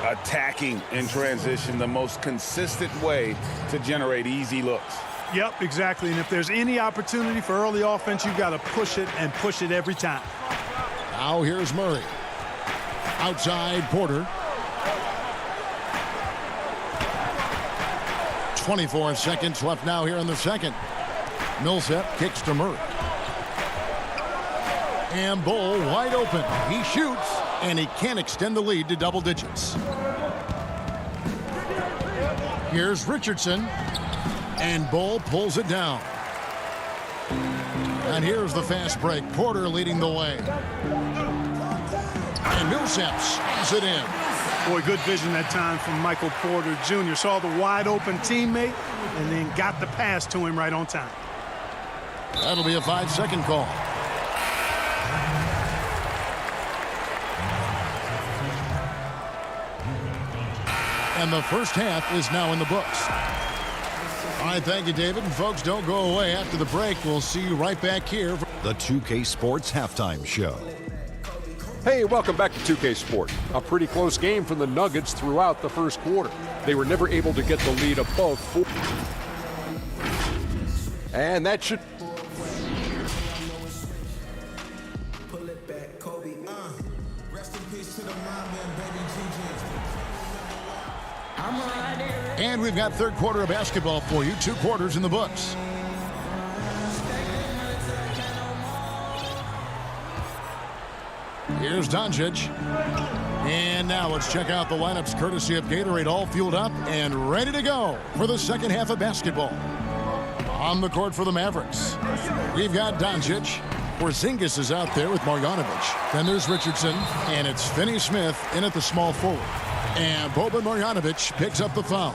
Attacking in transition, the most consistent way to generate easy looks. Yep, exactly. And if there's any opportunity for early offense, you've got to push it and push it every time. Now here's Murray. Outside, Porter. 24 seconds left now here in the second. Millsap kicks to Murray. And Bol wide open. He shoots, and he can't extend the lead to double digits. Here's Richardson, and Bol pulls it down. And here's the fast break. Porter leading the way. And Millsap slams it in. Boy, good vision that time from Michael Porter Jr. Saw the wide open teammate and then got the pass to him right on time. That'll be a 5-second call. And the first half is now in the books. All right, thank you, David. And folks, don't go away after the break. We'll see you right back here. The 2K Sports Halftime Show. Hey, welcome back to 2K Sport. A pretty close game for the Nuggets throughout the first quarter. They were never able to get the lead above 4. And that should... And we've got third quarter of basketball for you. 2 quarters in the books. Here's Doncic. And now let's check out the lineups courtesy of Gatorade, all fueled up and ready to go for the second half of basketball. On the court for the Mavericks, we've got Doncic. Porzingis is out there with Marjanovic. Then there's Richardson, and it's Finney-Smith in at the small forward. And Boban Marjanovic picks up the foul.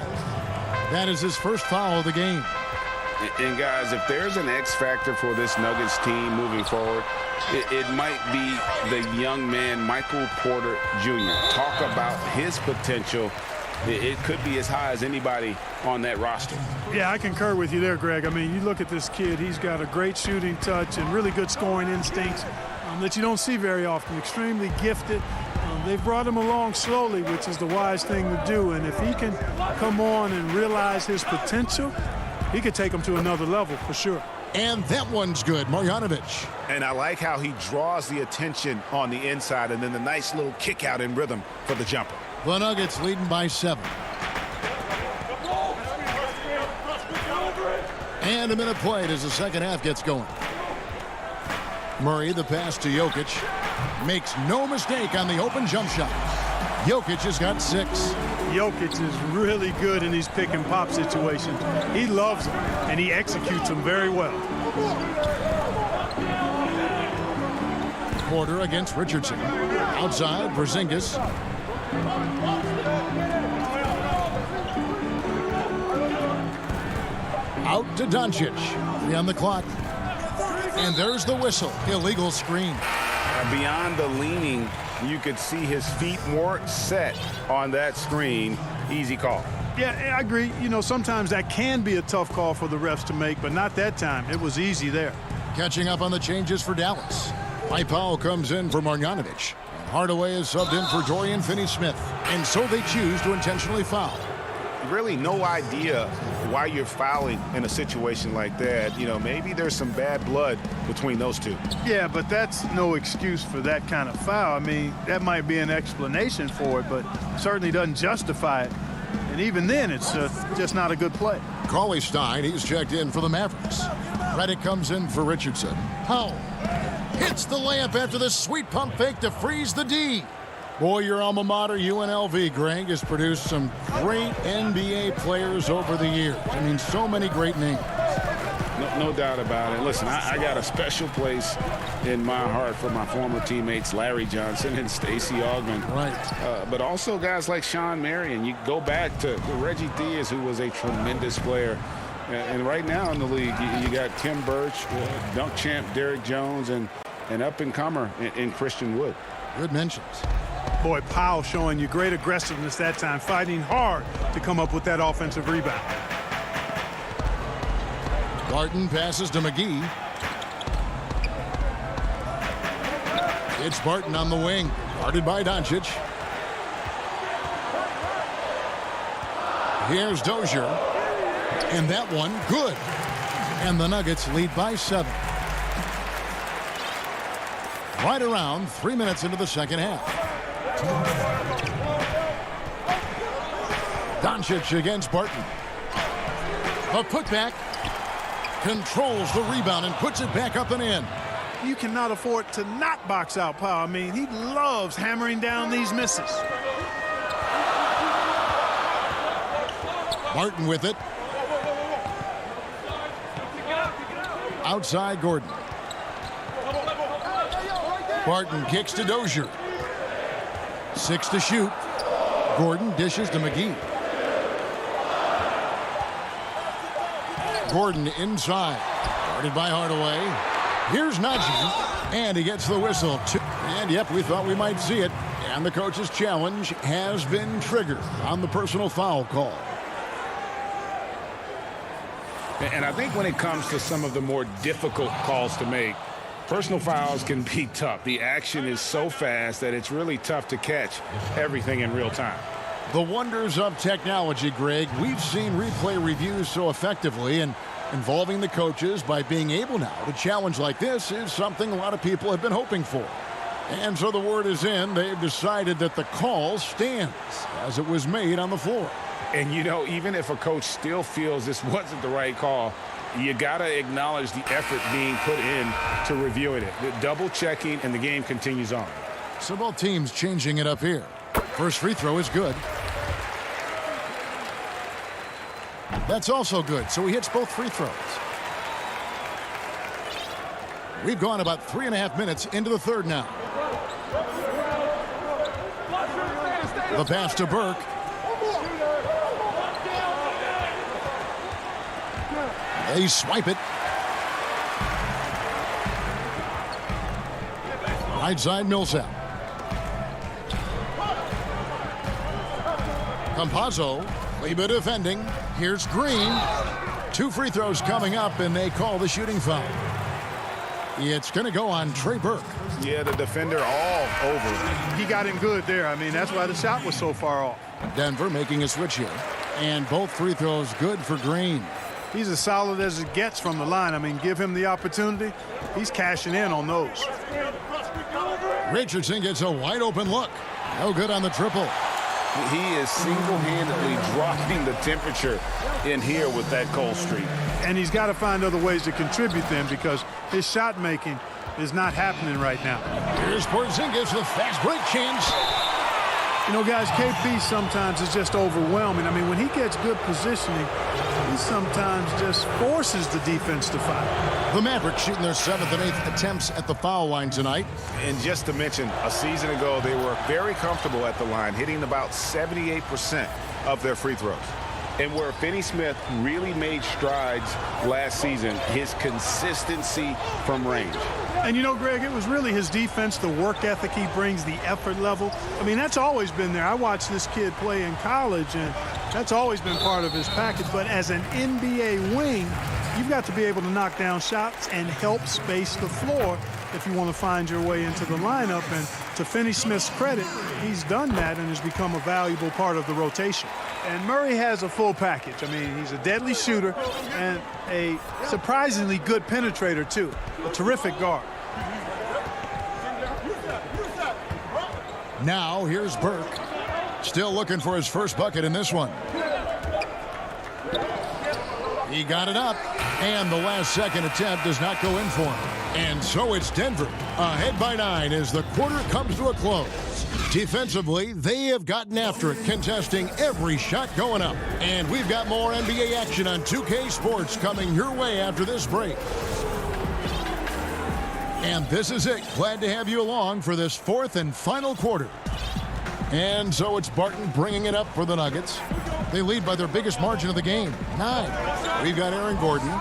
That is his first foul of the game. And guys, if there's an X factor for this Nuggets team moving forward, it might be the young man, Michael Porter Jr. Talk about his potential. It could be as high as anybody on that roster. Yeah, I concur with you there, Greg. I mean, you look at this kid, he's got a great shooting touch and really good scoring instincts that you don't see very often. Extremely gifted. They've brought him along slowly, which is the wise thing to do. And if he can come on and realize his potential, he could take him to another level for sure. And that one's good, Marjanovic. And I like how he draws the attention on the inside and then the nice little kick out in rhythm for the jumper. The Nuggets leading by 7. And a minute played as the second half gets going. Murray, the pass to Jokic. Makes no mistake on the open jump shot. Jokic has got 6. Jokic is really good in these pick and pop situations. He loves them, and he executes them very well. Porter against Richardson. Outside, Porzingis. Out to Doncic. 3 on the clock. And there's the whistle. Illegal screen. Beyond the leaning, you could see his feet weren't set on that screen. Easy call. Yeah, I agree. You know, sometimes that can be a tough call for the refs to make, but not that time. It was easy there. Catching up on the changes for Dallas. Dwight Powell comes in for Marjanovic. Hardaway is subbed in for Dorian Finney-Smith. And so they choose to intentionally foul. Really no idea why you're fouling in a situation like that. You know, maybe there's some bad blood between those two. Yeah, but that's no excuse for that kind of foul. I mean, that might be an explanation for it, but certainly doesn't justify it. And even then, it's just not a good play. Cauley Stein, he's checked in for the Mavericks. Redick comes in for Richardson. Powell. Hits the layup after the sweet pump fake to freeze the D. Boy, your alma mater, UNLV, Greg, has produced some great NBA players over the years. I mean, so many great names. No doubt about it. Listen, I got a special place in my heart for my former teammates Larry Johnson and Stacey Augmon. Right. But also guys like Sean Marion. You go back to Reggie Diaz, who was a tremendous player. And right now in the league, you got Tim Birch, dunk champ Derrick Jones, and an up-and-comer in Christian Wood. Good mentions. Boy, Powell showing you great aggressiveness that time, fighting hard to come up with that offensive rebound. Barton passes to McGee. It's Barton on the wing, guarded by Doncic. Here's Dozier. And that one, good. And the Nuggets lead by 7. Right around 3 minutes into the second half. Doncic against Barton. A putback. Controls the rebound and puts it back up and in. You cannot afford to not box out Powell. I mean, he loves hammering down these misses. Barton with it. Outside Gordon. Barton kicks to Dozier. 6 to shoot. Gordon dishes to McGee. Gordon inside. Guarded by Hardaway. Here's Najee. And he gets the whistle. And yep, we thought we might see it. And the coach's challenge has been triggered on the personal foul call. And I think when it comes to some of the more difficult calls to make, personal fouls can be tough. The action is so fast that it's really tough to catch everything in real time. The wonders of technology, Greg. We've seen replay reviews so effectively, and involving the coaches by being able now to challenge like this is something a lot of people have been hoping for. And so the word is in. They've decided that the call stands as it was made on the floor. And, you know, even if a coach still feels this wasn't the right call, you got to acknowledge the effort being put in to reviewing it. The double checking, and the game continues on. So both teams changing it up here. First free throw is good. That's also good, so he hits both free throws. We've gone about 3.5 minutes into the third now. The pass to Burke. They swipe it. Right side Millsap. Campazzo. Leba defending. Here's Green. 2 free throws coming up, and they call the shooting foul. It's going to go on Trey Burke. Yeah, the defender all over him. He got him good there. I mean, that's why the shot was so far off. Denver making a switch here. And both free throws good for Green. He's as solid as it gets from the line. I mean, give him the opportunity. He's cashing in on those. Richardson gets a wide open look. No good on the triple. He is single-handedly dropping the temperature in here with that cold streak. And he's got to find other ways to contribute them because his shot making is not happening right now. Here's Porzingis with fast break chance. You know, guys, KP sometimes is just overwhelming. I mean, when he gets good positioning, he sometimes just forces the defense to foul. The Mavericks shooting their 7th and 8th attempts at the foul line tonight. And just to mention, a season ago, they were very comfortable at the line, hitting about 78% of their free throws. And where Finney Smith really made strides last season, his consistency from range. And, you know, Greg, it was really his defense, the work ethic he brings, the effort level. I mean, that's always been there. I watched this kid play in college, and that's always been part of his package. But as an NBA wing, you've got to be able to knock down shots and help space the floor if you want to find your way into the lineup. And to Finney Smith's credit, he's done that and has become a valuable part of the rotation. And Murray has a full package. I mean, he's a deadly shooter and a surprisingly good penetrator, too. A terrific guard. Now, here's Burke. Still looking for his first bucket in this one. He got it up, and the last second attempt does not go in for him. And so it's Denver, ahead by 9 as the quarter comes to a close. Defensively, they have gotten after it, contesting every shot going up. And we've got more NBA action on 2K Sports coming your way after this break. And this is it. Glad to have you along for this fourth and final quarter. And so it's Barton bringing it up for the Nuggets. They lead by their biggest margin of the game, 9. We've got Aaron Gordon.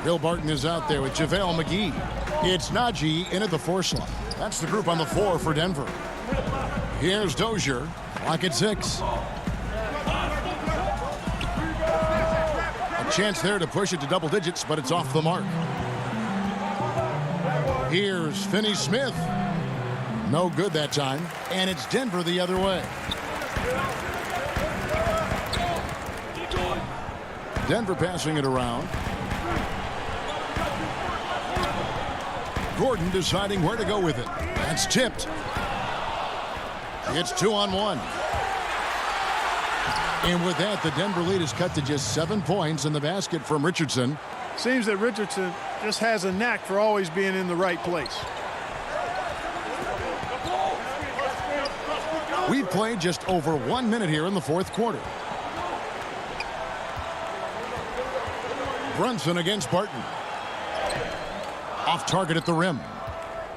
Bill Barton is out there with JaVale McGee. It's Najee in at the 4 slot. That's the group on the floor for Denver. Here's Dozier. Clock at 6. A chance there to push it to double digits, but it's off the mark. Here's Finney-Smith. No good that time. And it's Denver the other way. Denver passing it around. Gordon deciding where to go with it. That's tipped. It's 2-on-1. And with that, the Denver lead is cut to just 7 points in the basket from Richardson. Seems that Richardson just has a knack for always being in the right place. We've played just over 1 minute here in the fourth quarter. Brunson against Barton. Off target at the rim.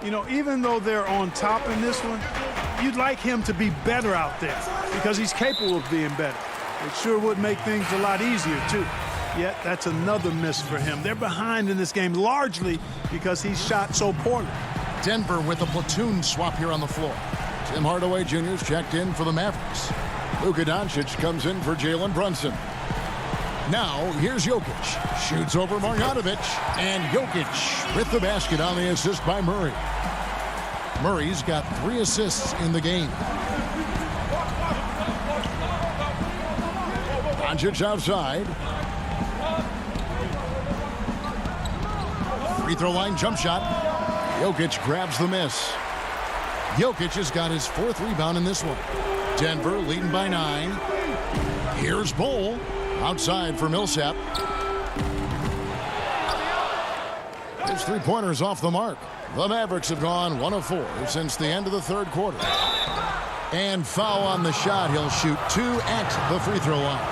You know, even though they're on top in this one, you'd like him to be better out there because he's capable of being better. It sure would make things a lot easier, too. Yet that's another miss for him. They're behind in this game largely because he shot so poorly. Denver with a platoon swap here on the floor. Tim Hardaway Jr. is checked in for the Mavericks. Luka Doncic comes in for Jalen Brunson. Now, here's Jokic. Shoots over Marjanovic. And Jokic with the basket on the assist by Murray. Murray's got 3 assists in the game. Doncic outside. Free throw line jump shot. Jokic grabs the miss. Jokic has got his 4th rebound in this one. Denver leading by 9. Here's Bol. Outside for Millsap. His 3-pointers off the mark. The Mavericks have gone 1 of 4 since the end of the third quarter. And foul on the shot. He'll shoot 2 at the free throw line.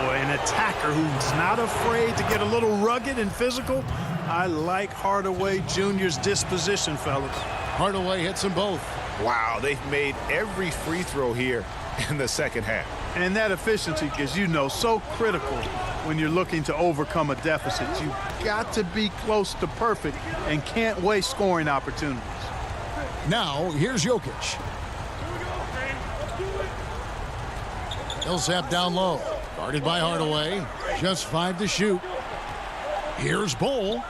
Boy, an attacker who's not afraid to get a little rugged and physical. I like Hardaway Jr.'s disposition, fellas. Hardaway hits them both. Wow, they've made every free throw here in the second half. And that efficiency is, you know, so critical when you're looking to overcome a deficit. You've got to be close to perfect and can't waste scoring opportunities. Now, here's Jokic. Millsap down low. Guarded by Hardaway. Just 5 to shoot. Here's Bol.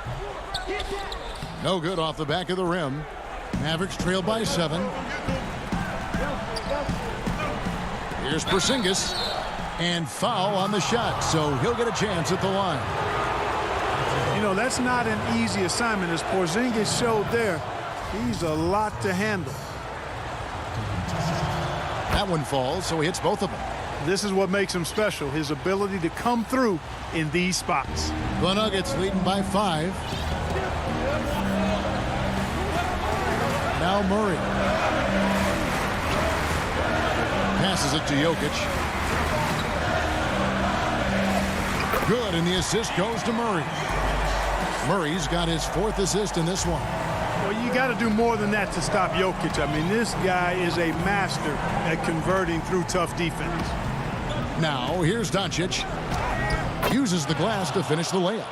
No good off the back of the rim. Mavericks trail by 7. Here's Porzingis. And foul on the shot, so he'll get a chance at the line. You know, that's not an easy assignment, as Porzingis showed there. He's a lot to handle. That one falls, so he hits both of them. This is what makes him special, his ability to come through in these spots. The Nuggets leading by 5. Now Murray. Passes it to Jokic. Good, and the assist goes to Murray. Murray's got his 4th assist in this one. Well, you got to do more than that to stop Jokic. I mean, this guy is a master at converting through tough defense. Now, here's Doncic. Uses the glass to finish the layup.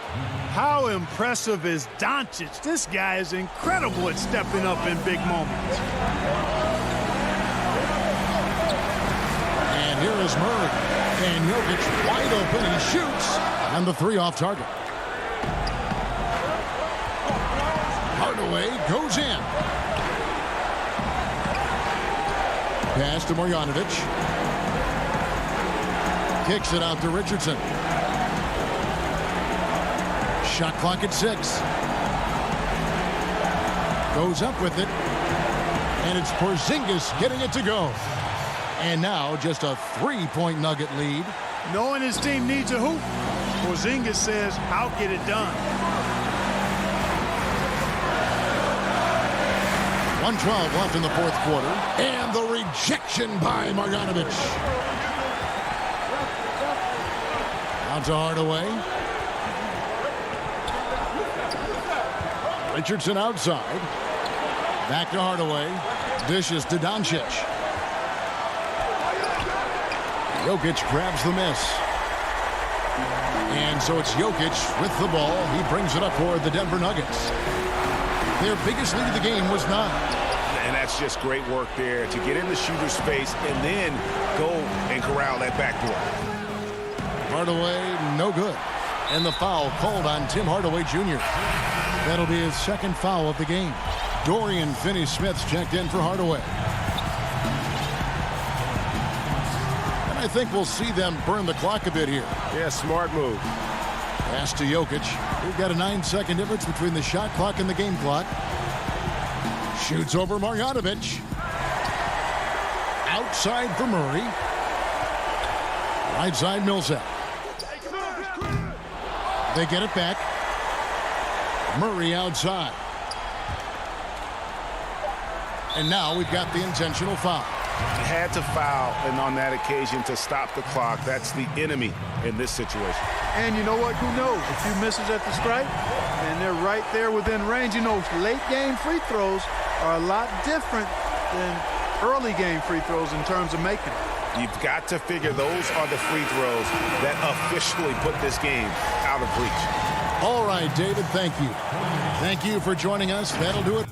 How impressive is Doncic? This guy is incredible at stepping up in big moments. And here is Murray. And Jokic wide open. He shoots. And the 3 off target. Hardaway goes in. Pass to Marjanovic. Kicks it out to Richardson. Shot clock at 6. Goes up with it. And it's Porzingis getting it to go. And now just a 3-point Nugget lead. Knowing his team needs a hoop, Porzingis says, I'll get it done. 1:12 left in the fourth quarter. And the rejection by Marjanovic. Out to Hardaway. Richardson outside. Back to Hardaway. Dishes to Doncic. Jokic grabs the miss. And so it's Jokic with the ball. He brings it up for the Denver Nuggets. Their biggest lead of the game was 9. And that's just great work there to get in the shooter's space and then go and corral that backdoor. Hardaway, no good. And the foul called on Tim Hardaway Jr. That'll be his second foul of the game. Dorian Finney-Smith's checked in for Hardaway. And I think we'll see them burn the clock a bit here. Yeah, smart move. Pass to Jokic. We've got a 9-second difference between the shot clock and the game clock. Shoots over Marjanovic. Outside for Murray. Right side Millsap. They get it back. Murray outside. And now we've got the intentional foul. Had to foul, and on that occasion to stop the clock. That's the enemy in this situation. And you know what? Who knows? A few misses at the stripe, and they're right there within range. You know, late game free throws are a lot different than early game free throws in terms of making it. You've got to figure those are the free throws that officially put this game out of reach. All right, David, thank you. Thank you for joining us. That'll do it.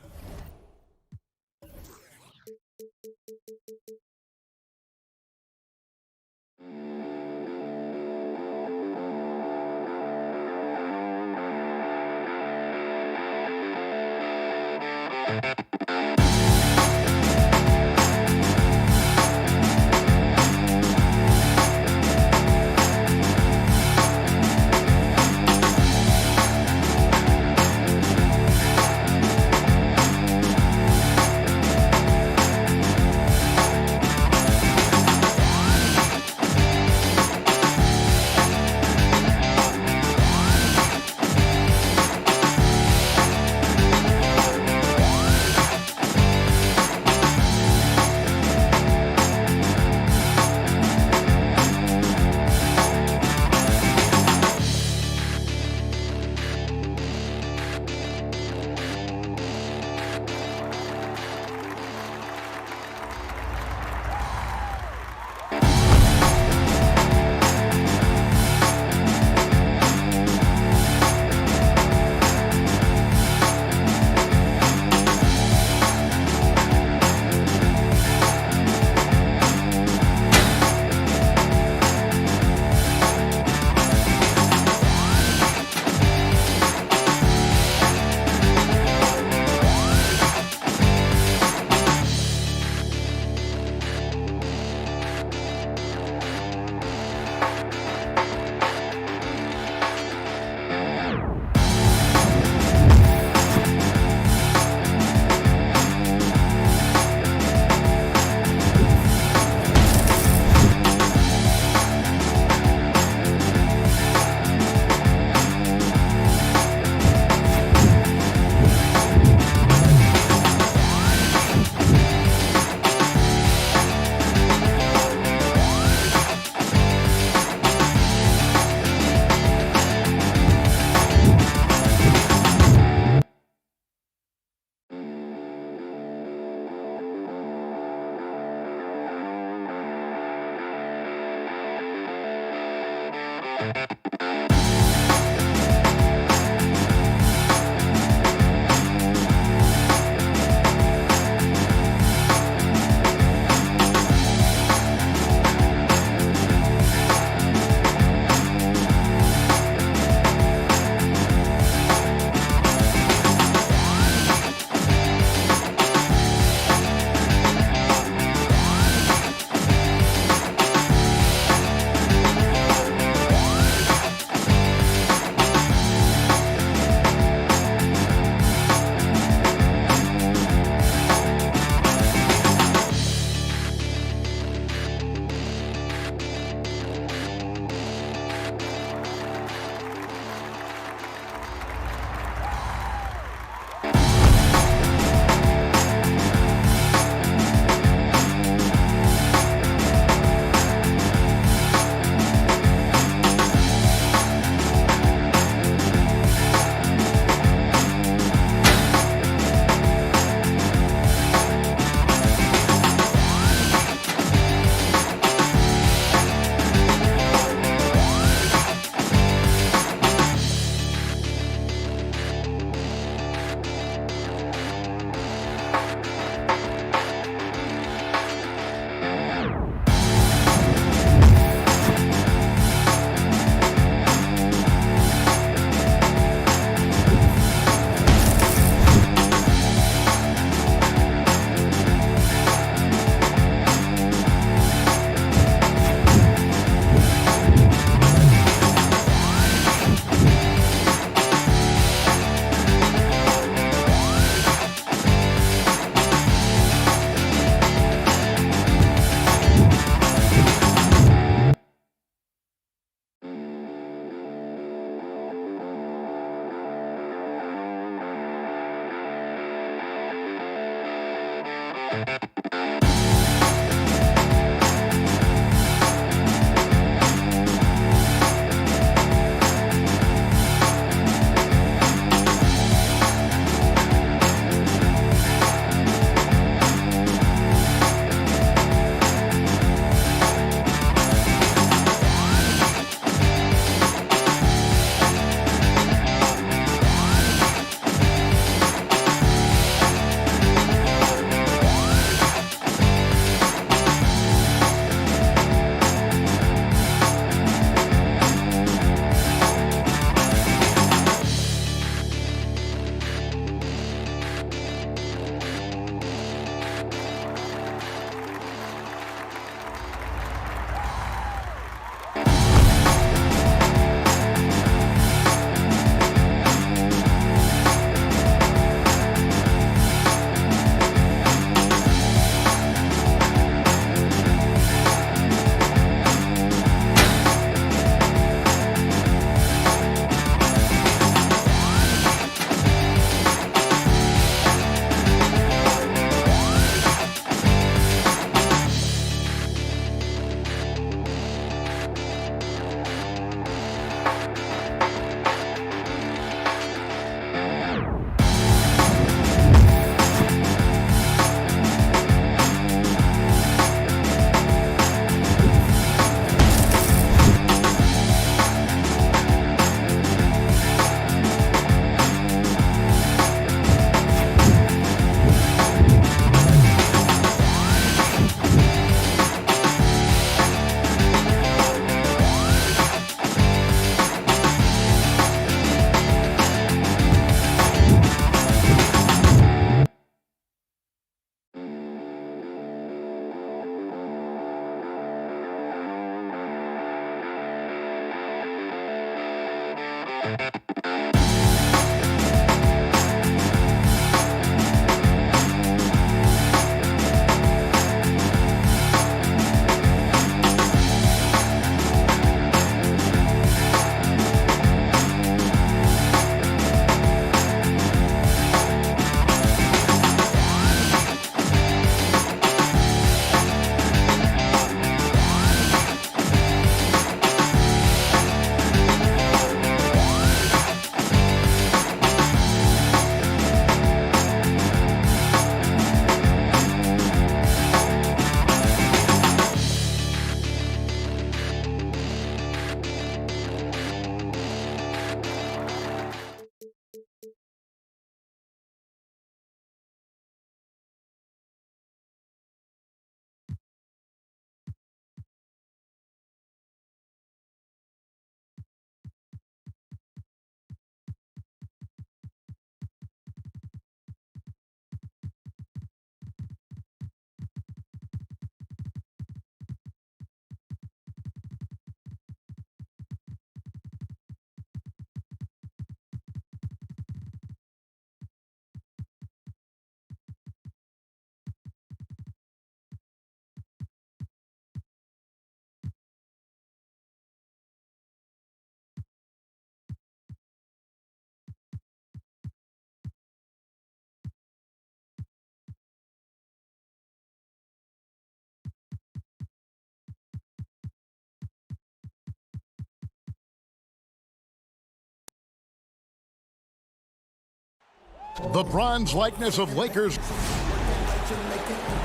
The bronze likeness of Lakers.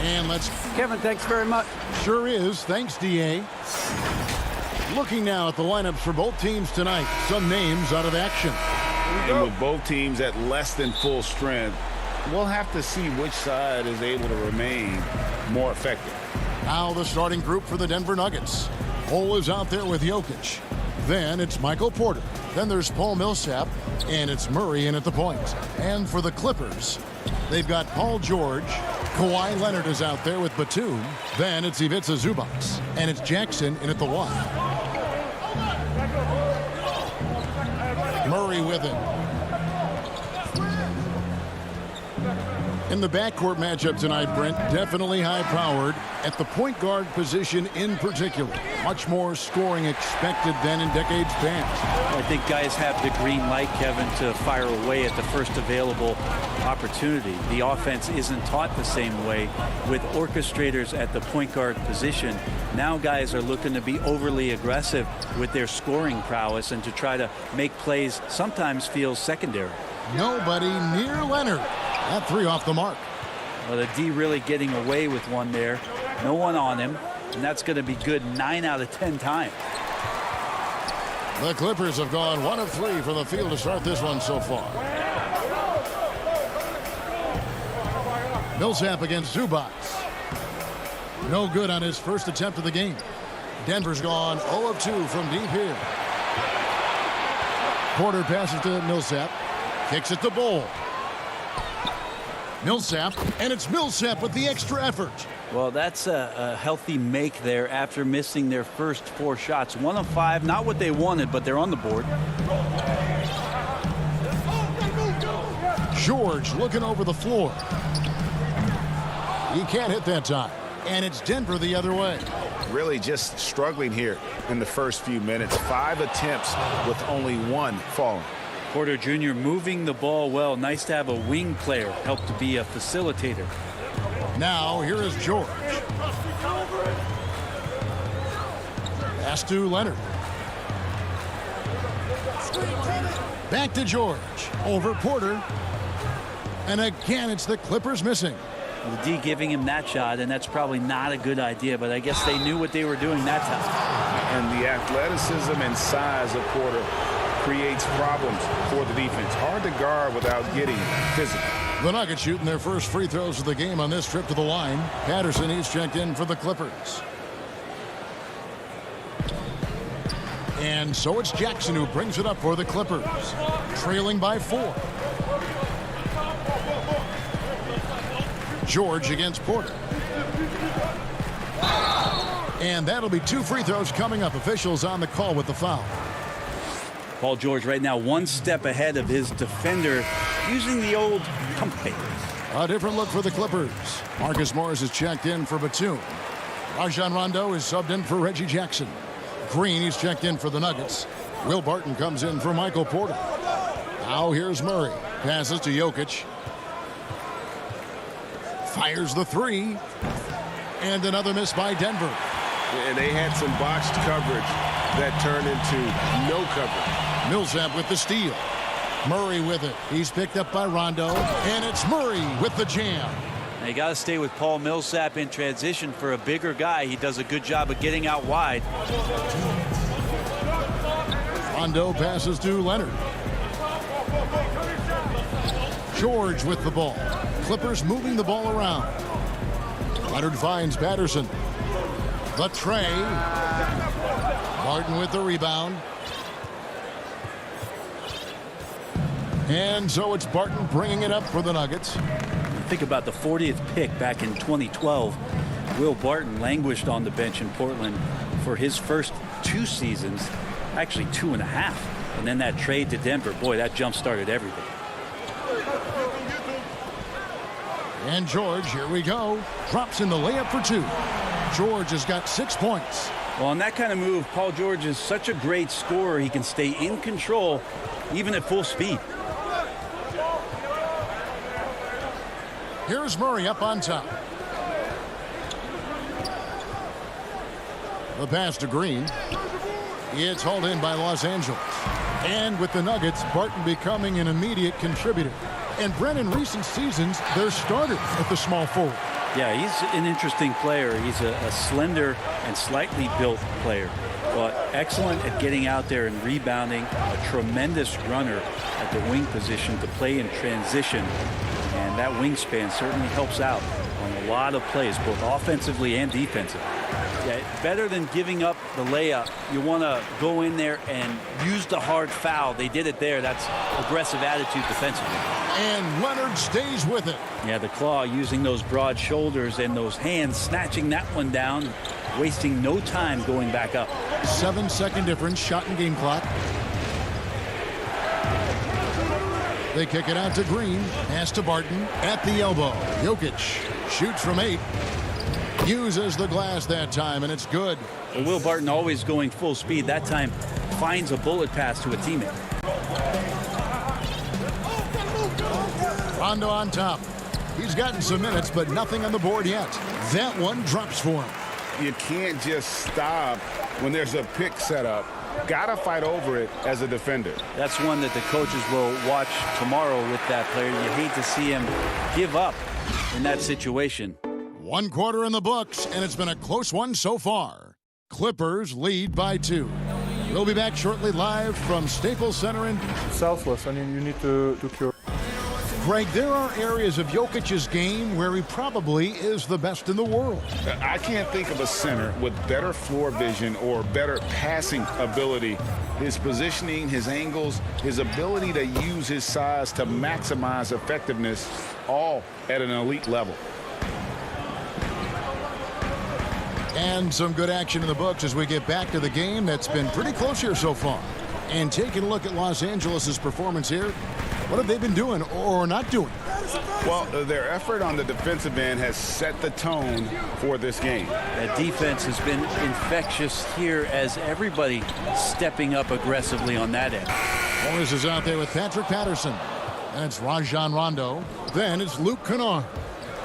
And let's... Kevin, thanks very much. Sure is. Thanks, D.A. Looking now at the lineups for both teams tonight. Some names out of action. And with both teams at less than full strength, we'll have to see which side is able to remain more effective. Now the starting group for the Denver Nuggets. Cole is out there with Jokic. Then it's Michael Porter. Then there's Paul Millsap. And it's Murray in at the point. And for the Clippers, they've got Paul George. Kawhi Leonard is out there with Batum. Then it's Ivica Zubac. And it's Jackson in at the 1. Murray with it. In the backcourt matchup tonight, Brent, definitely high-powered at the point guard position in particular. Much more scoring expected than in decades past. I think guys have the green light, Kevin, to fire away at the first available opportunity. The offense isn't taught the same way with orchestrators at the point guard position. Now guys are looking to be overly aggressive with their scoring prowess and to try to make plays sometimes feels secondary. Nobody near Leonard. That 3 off the mark. Well, the D really getting away with one there. No one on him. And that's going to be good 9 out of 10 times. The Clippers have gone 1 of 3 from the field to start this one so far. Millsap against Zubac. No good on his first attempt of the game. Denver's gone 0 of 2 from deep here. Porter passes to Millsap. Kicks it to Bol. Millsap, and it's Millsap with the extra effort. Well, that's a healthy make there after missing their first 4 shots. 1 of 5, not what they wanted, but they're on the board. George looking over the floor. He can't hit that time. And it's Denver the other way. Really just struggling here in the first few minutes. 5 attempts with only 1 falling. Porter Jr. moving the ball well. Nice to have a wing player help to be a facilitator. Now here is George. Pass to Leonard. Back to George. Over Porter. And again, it's the Clippers missing. The D giving him that shot, and that's probably not a good idea, but I guess they knew what they were doing that time. And the athleticism and size of Porter creates problems for the defense. Hard to guard without getting physical. The Nuggets shooting their first free throws of the game on this trip to the line. Patterson, he's checked in for the Clippers. And so it's Jackson who brings it up for the Clippers. Trailing by 4. George against Porter. And that'll be 2 free throws coming up. Officials on the call with the foul. Paul George right now 1 step ahead of his defender using the old pump fake. A different look for the Clippers. Marcus Morris is checked in for Batum. Rajon Rondo is subbed in for Reggie Jackson. Green is checked in for the Nuggets. Will Barton comes in for Michael Porter. Now here's Murray. Passes to Jokic. Fires the 3. And another miss by Denver. And they had some boxed coverage that turned into no coverage. Millsap with the steal. Murray with it. He's picked up by Rondo. And it's Murray with the jam. Now you got to stay with Paul Millsap in transition. For a bigger guy, he does a good job of getting out wide. Rondo passes to Leonard. George with the ball. Clippers moving the ball around. Leonard finds Patterson. The tray. Martin with the rebound. And so it's Barton bringing it up for the Nuggets. Think about the 40th pick back in 2012. Will Barton languished on the bench in Portland for his first 2 seasons, actually 2.5. And then that trade to Denver, boy, that jump-started everything. And George, here we go, drops in the layup for 2. George has got 6 points. Well, on that kind of move, Paul George is such a great scorer. He can stay in control, even at full speed. Here's Murray up on top. The pass to Green. It's hauled in by Los Angeles. And with the Nuggets, Barton becoming an immediate contributor. And Brent, in recent seasons, they're started at the small forward. Yeah, he's an interesting player. He's a slender and slightly built player, but excellent at getting out there and rebounding, a tremendous runner at the wing position to play in transition. And that wingspan certainly helps out on a lot of plays, both offensively and defensively. Yeah, better than giving up the layup, you want to go in there and use the hard foul. They did it there. That's aggressive attitude defensively. And Leonard stays with it. Yeah, the claw using those broad shoulders and those hands, snatching that one down, wasting no time going back up. 7-second difference, shot and game clock. They kick it out to Green. Pass to Barton at the elbow. Jokic shoots from 8. Uses the glass that time, and it's good. Well, Will Barton always going full speed. That time finds a bullet pass to a teammate. Rondo on top. He's gotten some minutes, but nothing on the board yet. That one drops for him. You can't just stop when there's a pick set up. Gotta fight over it as a defender. That's one that the coaches will watch tomorrow with that player. You hate to see him give up in that situation. 1 quarter in the books, and it's been a close one so far. Clippers lead by 2. We'll be back shortly live from Staples Center in Selfless. I mean, you need to cure. Greg, there are areas of Jokic's game where he probably is the best in the world. I can't think of a center with better floor vision or better passing ability. His positioning, his angles, his ability to use his size to maximize effectiveness, all at an elite level. And some good action in the books as we get back to the game that's been pretty close here so far. And taking a look at Los Angeles' performance here, what have they been doing or not doing? Well, their effort on the defensive end has set the tone for this game. That defense has been infectious here as everybody stepping up aggressively on that end. Morris is out there with Patrick Patterson. And it's Rajon Rondo. Then it's Luke Kennard.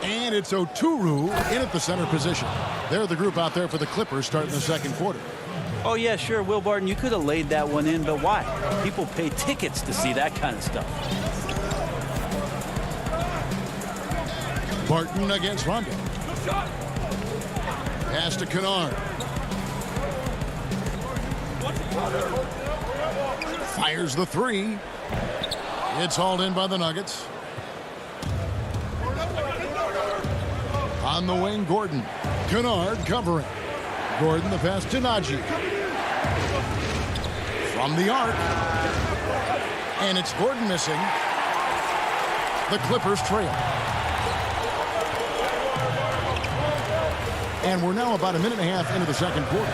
And it's Oturu in at the center position. They're the group out there for the Clippers starting the second quarter. Oh, yeah, sure, Will Barton, you could have laid that one in, but why? People pay tickets to see that kind of stuff. Barton against Rondo. Pass to Kennard. Fires the 3. It's hauled in by the Nuggets. On the wing, Gordon. Kennard covering. Gordon, the pass to Najee. From the arc. And it's Gordon missing. The Clippers trail. And we're now about a minute and a half into the second quarter.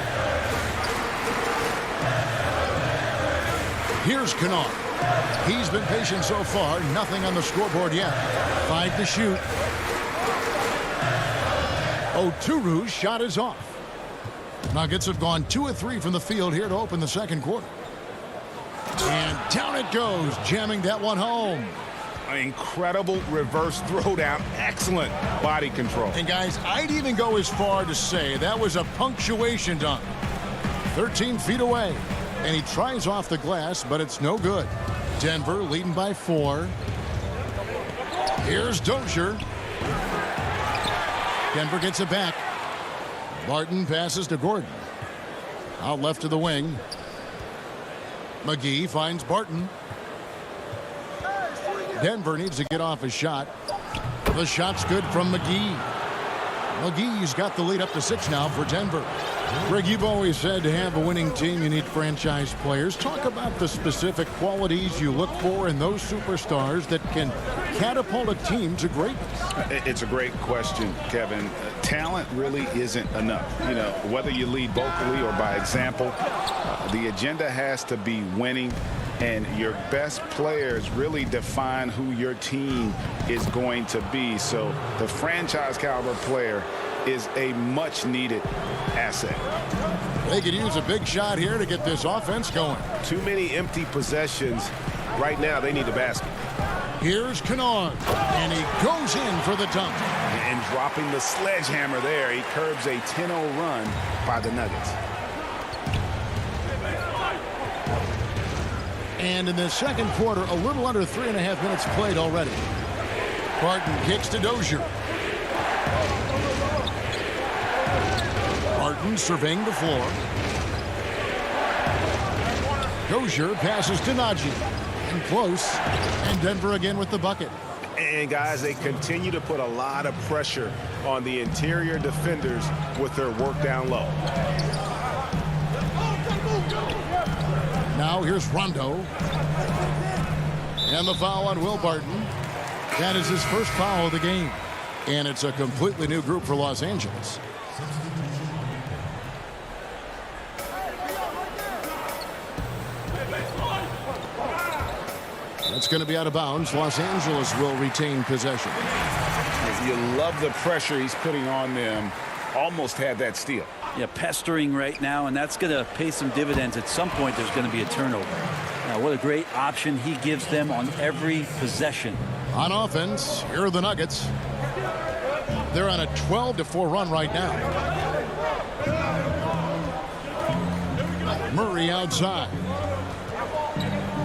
Here's Kennard. He's been patient so far. Nothing on the scoreboard yet. 5 to shoot. Oturu's shot is off. Nuggets have gone 2 of 3 from the field here to open the second quarter. And down it goes, jamming that one home. An incredible reverse throwdown. Excellent body control. And guys, I'd even go as far to say that was a punctuation dunk. 13 feet away. And he tries off the glass, but it's no good. Denver leading by 4. Here's Dozier. Denver gets it back. Barton passes to Gordon. Out left to the wing. McGee finds Barton. Denver needs to get off his shot. The shot's good from McGee. McGee's got the lead up to 6 now for Denver. Greg, you've always said to have a winning team, you need franchise players. Talk about the specific qualities you look for in those superstars that can catapult a team to greatness. It's a great question, Kevin. Talent really isn't enough. You know, whether you lead vocally or by example, the agenda has to be winning, and your best players really define who your team is going to be. So the franchise caliber player is a much needed asset. They could use a big shot here to get this offense going. Too many empty possessions. Right now, they need a basket. Here's Kennard, and he goes in for the dunk. And dropping the sledgehammer there, he curbs a 10-0 run by the Nuggets. And in the second quarter, a little under 3.5 minutes played already. Barton kicks to Dozier. Barton surveying the floor. Dozier passes to Najee. And close. And Denver again with the bucket. And guys, they continue to put a lot of pressure on the interior defenders with their work down low. Now here's Rondo. And the foul on Will Barton. That is his first foul of the game. And it's a completely new group for Los Angeles. That's going to be out of bounds. Los Angeles will retain possession. You love the pressure he's putting on them. Almost had that steal. Yeah, pestering right now, and that's going to pay some dividends. At some point, there's going to be a turnover. Now, what a great option he gives them on every possession. On offense, here are the Nuggets. They're on a 12-4 run right now. Murray outside.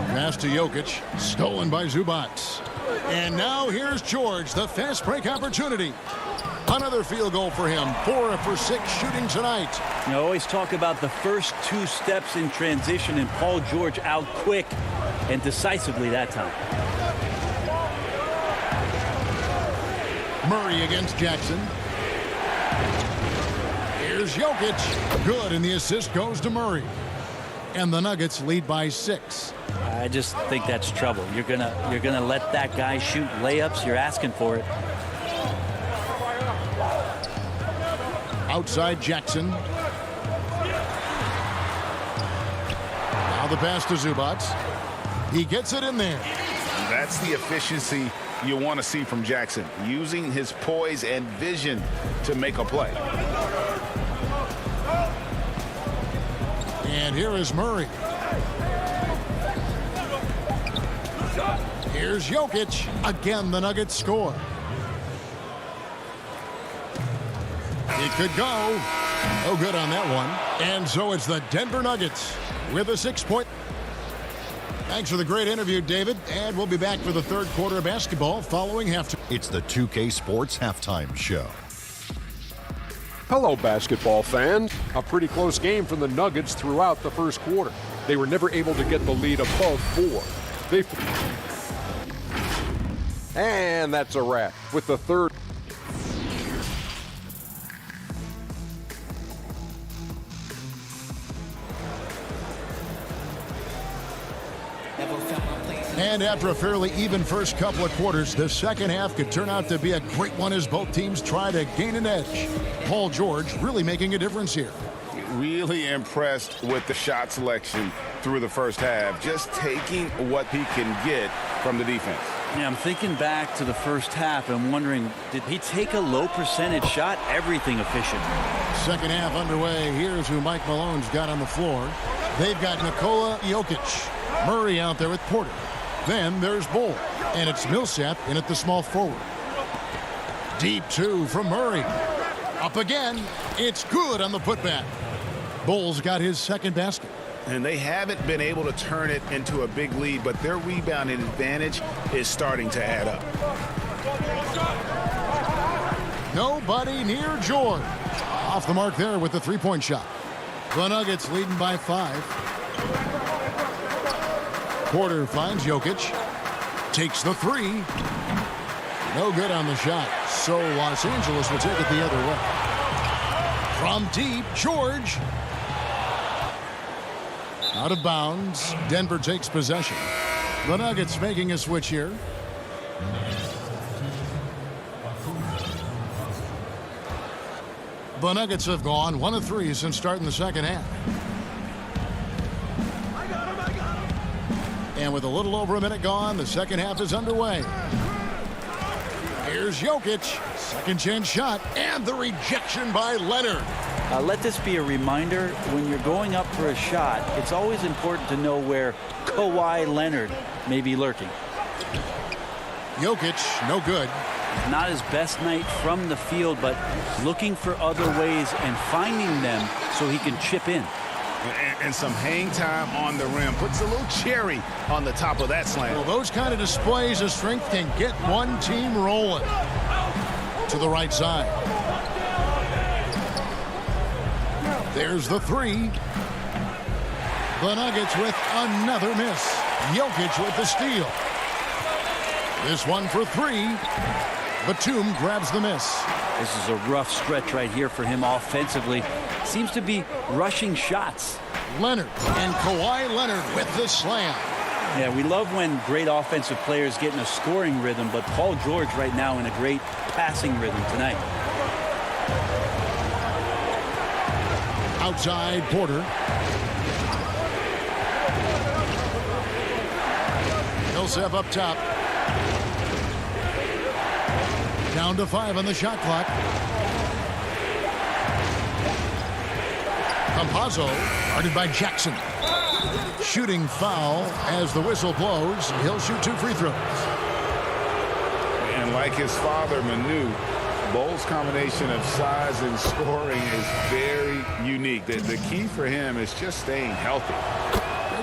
Pass to Jokic, stolen by Zubac. And now here's George, the fast break opportunity. Another field goal for him. 4 for 6 shooting tonight. You always talk about the first 2 steps in transition, and Paul George out quick and decisively that time. Murray against Jackson. Here's Jokic. Good, and the assist goes to Murray. And the Nuggets lead by 6. I just think that's trouble. You're gonna let that guy shoot layups. You're asking for it. Outside Jackson. Now the pass to Zubac. He gets it in there. That's the efficiency you want to see from Jackson, using his poise and vision to make a play. And here is Murray. Here's Jokic. Again, the Nuggets score. It could go. No good on that one. And so it's the Denver Nuggets with a 6-point. Thanks for the great interview, David. And we'll be back for the third quarter of basketball following halftime. It's the 2K Sports Halftime Show. Hello, basketball fans. A pretty close game for the Nuggets throughout the first quarter. They were never able to get the lead above 4. And that's a wrap with the third. And after a fairly even first couple of quarters, the second half could turn out to be a great one as both teams try to gain an edge. Paul George really making a difference here. Really impressed with the shot selection through the first half, just taking what he can get from the defense. Yeah, I'm thinking back to the first half and wondering, did he take a low percentage shot? Everything efficient. Second half underway. Here's who Mike Malone's got on the floor. They've got Nikola Jokic. Murray out there with Porter. Then there's Bull. And it's Millsap in at the small forward. Deep 2 from Murray. Up again. It's good on the putback. Bull's got his second basket. And they haven't been able to turn it into a big lead, but their rebounding advantage is starting to add up. Nobody near George. Off the mark there with the three-point shot. The Nuggets leading by 5. Porter finds Jokic. Takes the 3. No good on the shot. So Los Angeles will take it the other way. From deep, George. Out of bounds. Denver takes possession. The Nuggets making a switch here. The Nuggets have gone 1 of 3 since starting the second half. And with a little over a minute gone, the second half is underway. Here's Jokic. Second chance shot. And the rejection by Leonard. Let this be a reminder, when you're going up for a shot, it's always important to know where Kawhi Leonard may be lurking. Jokic, no good. Not his best night from the field, but looking for other ways and finding them so he can chip in. And some hang time on the rim. Puts a little cherry on the top of that slam. Well, those kind of displays of strength can get one team rolling. To the right side. There's the three. The Nuggets with another miss. Jokic with the steal. This one for three. Batum grabs the miss. This is a rough stretch right here for him offensively. Seems to be rushing shots. Leonard and Kawhi Leonard with the slam. Yeah, we love when great offensive players get in a scoring rhythm, but Paul George right now in a great passing rhythm tonight. Outside Porter. Millsap up top. Down to 5 on the shot clock. Campazzo guarded by Jackson. Shooting foul as the whistle blows. He'll shoot 2 free throws. And like his father, Manu, Bole's combination of size and scoring is very unique. The key for him is just staying healthy.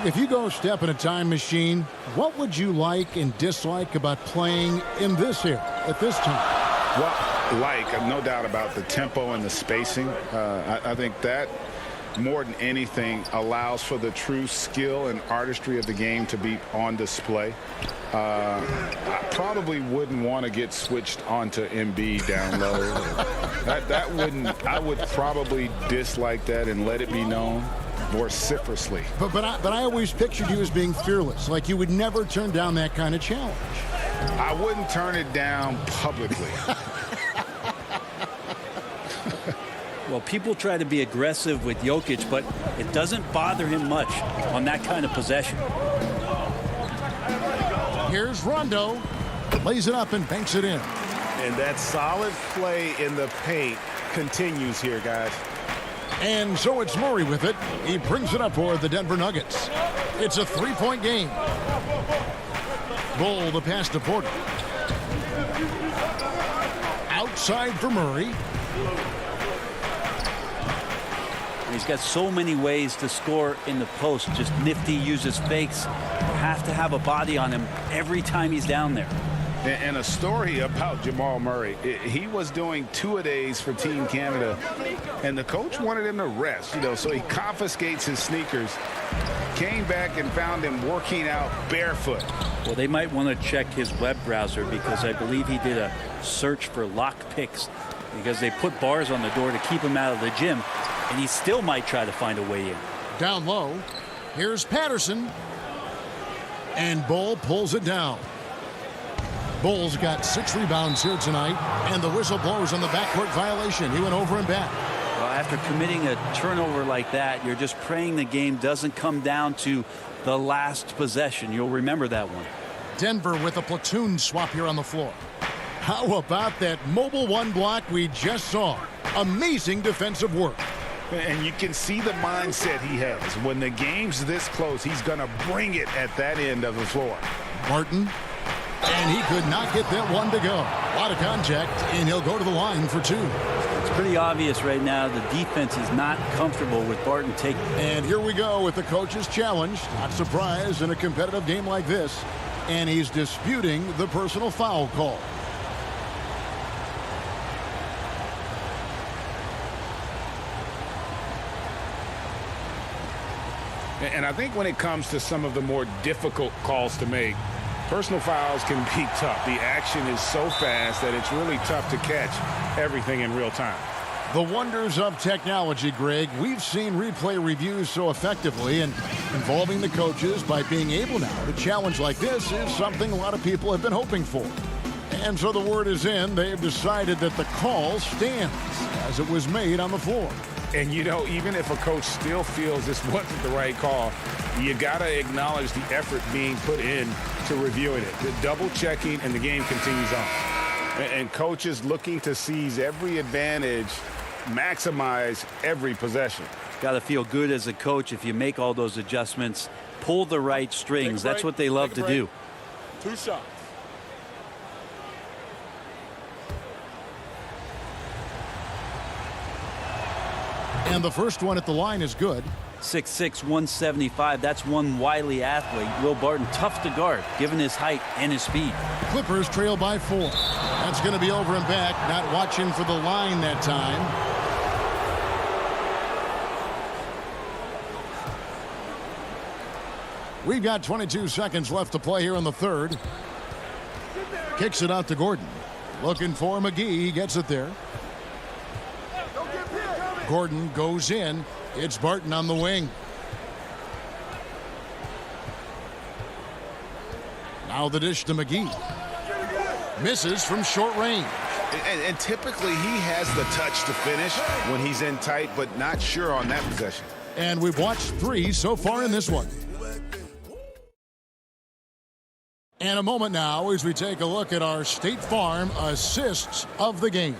If you go step in a time machine, what would you like and dislike about playing in this era at this time? Well, no doubt about the tempo and the spacing. I think that more than anything allows for the true skill and artistry of the game to be on display. I probably wouldn't want to get switched onto Embiid down low. that wouldn't. I would probably dislike that and let it be known vociferously. But I always pictured you as being fearless, like you would never turn down that kind of challenge. I wouldn't turn it down publicly. Well, people try to be aggressive with Jokic, but it doesn't bother him much on that kind of possession. Here's Rondo. Lays it up and banks it in. And that solid play in the paint continues here, guys. And so it's Murray with it. He brings it up for the Denver Nuggets. It's a 3-point game. Bull the pass to Porter. Outside for Murray. He's got so many ways to score in the post. Just nifty, uses fakes. You have to have a body on him every time he's down there. And a story about Jamal Murray. He was doing 2-a-days for Team Canada, and the coach wanted him to rest, so he confiscates his sneakers, came back and found him working out barefoot. Well, they might want to check his web browser because I believe he did a search for lock picks because they put bars on the door to keep him out of the gym, and he still might try to find a way in. Down low. Here's Patterson. And Bull pulls it down. Bull's got 6 rebounds here tonight, and the whistle blows on the backcourt violation. He went over and back. Well, after committing a turnover like that, you're just praying the game doesn't come down to the last possession. You'll remember that one. Denver with a platoon swap here on the floor. How about that mobile 1 block we just saw? Amazing defensive work. And you can see the mindset he has. When the game's this close, he's going to bring it at that end of the floor. Martin. And he could not get that one to go. A lot of contact, and he'll go to the line for 2. It's pretty obvious right now the defense is not comfortable with Barton taking. And here we go with the coach's challenge. Not surprised in a competitive game like this. And he's disputing the personal foul call. And I think when it comes to some of the more difficult calls to make, personal fouls can be tough. The action is so fast that it's really tough to catch everything in real time. The wonders of technology, Greg. We've seen replay reviews so effectively, and involving the coaches by being able now to challenge like this is something a lot of people have been hoping for. And so the word is in. They've decided that the call stands as it was made on the floor. And, even if a coach still feels this wasn't the right call, you got to acknowledge the effort being put in to reviewing it. The double checking, and the game continues on. And coaches looking to seize every advantage, maximize every possession. Got to feel good as a coach if you make all those adjustments, pull the right strings. That's what they love to do. 2 shots. And the first one at the line is good. 6'6", 175. That's one wily athlete. Will Barton, tough to guard, given his height and his speed. Clippers trail by 4. That's going to be over and back. Not watching for the line that time. We've got 22 seconds left to play here in the third. Kicks it out to Gordon. Looking for McGee. He gets it there. Gordon goes in. It's Barton on the wing. Now the dish to McGee. Misses from short range. And typically he has the touch to finish when he's in tight, but not sure on that possession. And we've watched 3 so far in this one. And a moment now as we take a look at our State Farm assists of the game.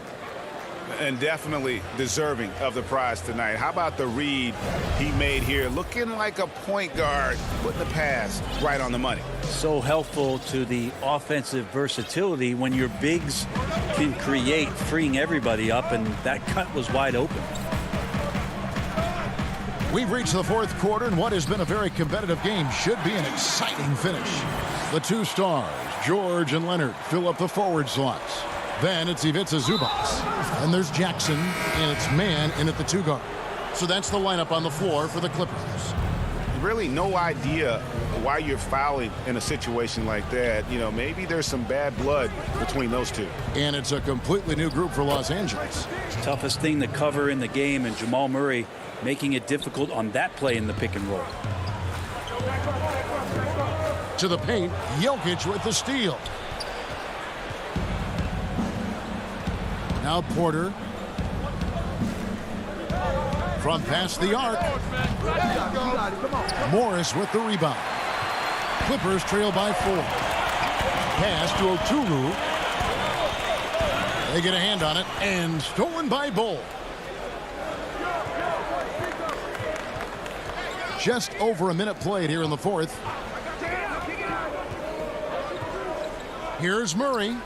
And definitely deserving of the prize tonight. How about the read he made here? Looking like a point guard, putting the pass right on the money. So helpful to the offensive versatility when your bigs can create, freeing everybody up, and that cut was wide open. We've reached the fourth quarter, and what has been a very competitive game should be an exciting finish. The 2 stars, George and Leonard, fill up the forward slots. Then it's Ivica Zubac. And there's Jackson, and it's man in at the 2 guard. So that's the lineup on the floor for the Clippers. Really no idea why you're fouling in a situation like that. You know, maybe there's some bad blood between those two. And it's a completely new group for Los Angeles. Toughest thing to cover in the game, and Jamal Murray making it difficult on that play in the pick and roll. To the paint, Jokic with the steal. Now Porter. From past the arc. Morris with the rebound. Clippers trail by 4. Pass to Oturu. They get a hand on it, and stolen by Bull. Just over a minute played here in the fourth. Here's Murray.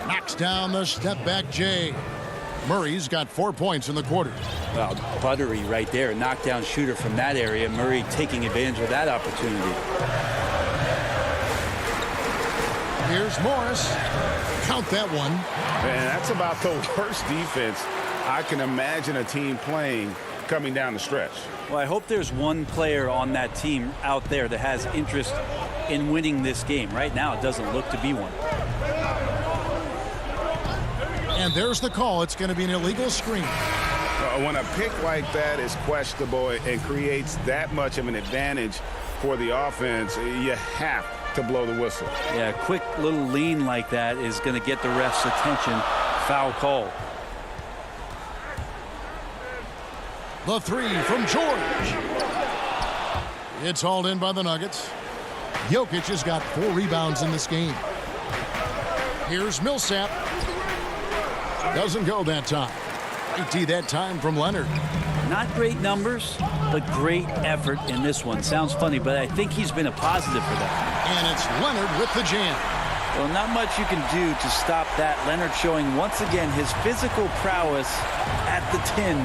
Knocks down the step-back J. Murray's got 4 points in the quarter. Well, buttery right there. Knockdown shooter from that area. Murray taking advantage of that opportunity. Here's Morris. Count that one. And that's about the worst defense I can imagine a team playing coming down the stretch. Well, I hope there's one player on that team out there that has interest in winning this game. Right now, it doesn't look to be one. And there's the call. It's going to be an illegal screen. When a pick like that is questionable and creates that much of an advantage for the offense, you have to blow the whistle. Yeah, a quick little lean like that is going to get the ref's attention. Foul call. The 3 from George. It's hauled in by the Nuggets. Jokic has got 4 rebounds in this game. Here's Millsap. Doesn't go that time. 80 that time from Leonard. Not great numbers, but great effort in this one. Sounds funny, but I think he's been a positive for that. And it's Leonard with the jam. Well, not much you can do to stop that. Leonard showing once again his physical prowess at the 10.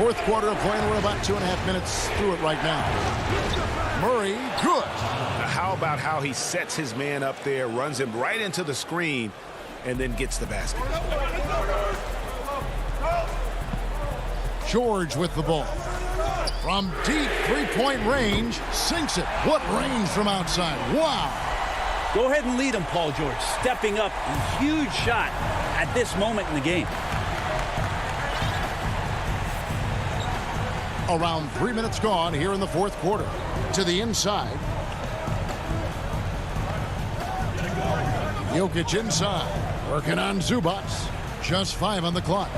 Fourth quarter of play, and we're about 2.5 minutes through it right now. Murray, good. How about how he sets his man up there, runs him right into the screen, and then gets the basket. George with the ball. From deep three-point range, sinks it. What range from outside. Wow. Go ahead and lead him, Paul George. Stepping up, a huge shot at this moment in the game. Around 3 minutes gone here in the fourth quarter. To the inside. Jokic inside. Working on Zubac. Just 5 on the clock.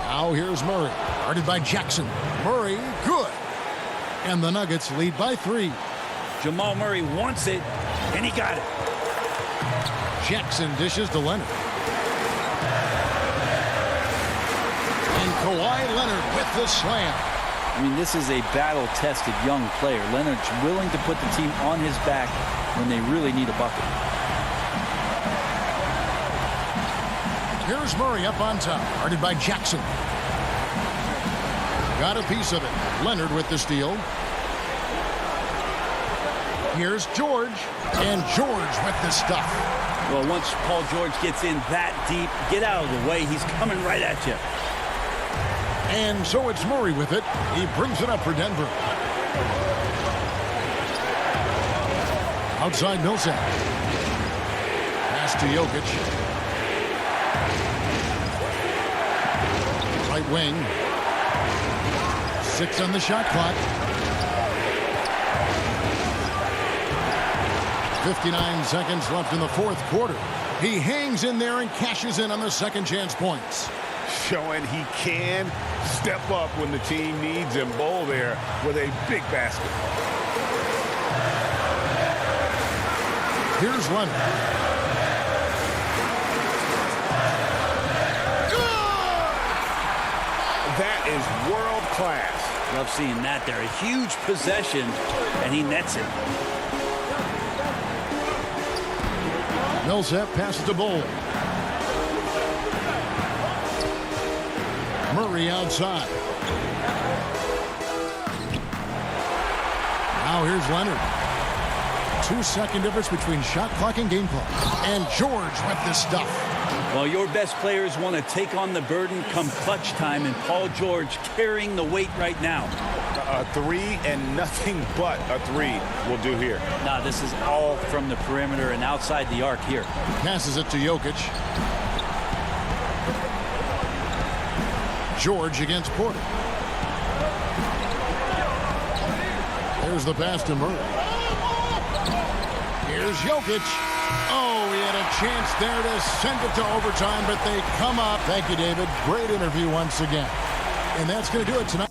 Now here's Murray. Guarded by Jackson. Murray, good. And the Nuggets lead by 3. Jamal Murray wants it, and he got it. Jackson dishes to Leonard. And Kawhi Leonard with the slam. I mean, this is a battle-tested young player. Leonard's willing to put the team on his back when they really need a bucket. Here's Murray up on top, guarded by Jackson. Got a piece of it. Leonard with the steal. Here's George, and George with the stuff. Well, once Paul George gets in that deep, get out of the way. He's coming right at you. And so it's Murray with it. He brings it up for Denver. Outside Millsap. Pass to Jokic. Right wing. 6 on the shot clock. 59 seconds left in the fourth quarter. He hangs in there and cashes in on the second chance points. Showing he can step up when the team needs him. Bowl there with a big basket. Here's Leonard. That is world class. Love seeing that there. A huge possession, and he nets it. Millsap passes to Bowl. Murray outside. Now here's Leonard. 2-second difference between shot clock and game clock. And George with the stuff. Well, your best players want to take on the burden come clutch time, and Paul George carrying the weight right now. A three and nothing but a three will do here. Nah, this is all from the perimeter and outside the arc here. Passes it to Jokic. George against Porter. There's the pass to Murray. Here's Jokic. Oh, he had a chance there to send it to overtime, but they come up. Thank you, David. Great interview once again. And that's going to do it tonight.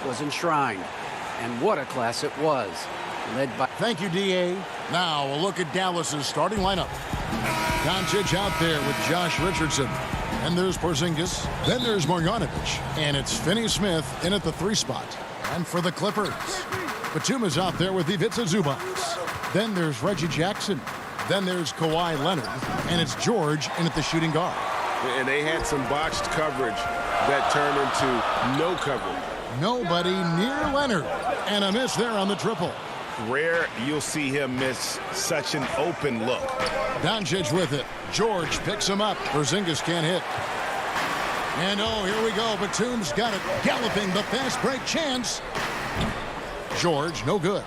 Was enshrined, and what a class it was, led by... Thank you, D.A. Now a look at Dallas's starting lineup. Doncic out there with Josh Richardson. Then there's Porzingis. Then there's Marjanovic. And it's Finney-Smith in at the 3 spot. And for the Clippers, Batum is out there with Ivica Zubac. Then there's Reggie Jackson. Then there's Kawhi Leonard. And it's George in at the shooting guard. And they had some botched coverage that turned into no coverage. Nobody near Leonard. And a miss there on the triple. Rare you'll see him miss such an open look. Doncic with it. George picks him up. Porzingis can't hit. And oh, here we go. Batum's got it. Galloping the fast break chance. George, no good.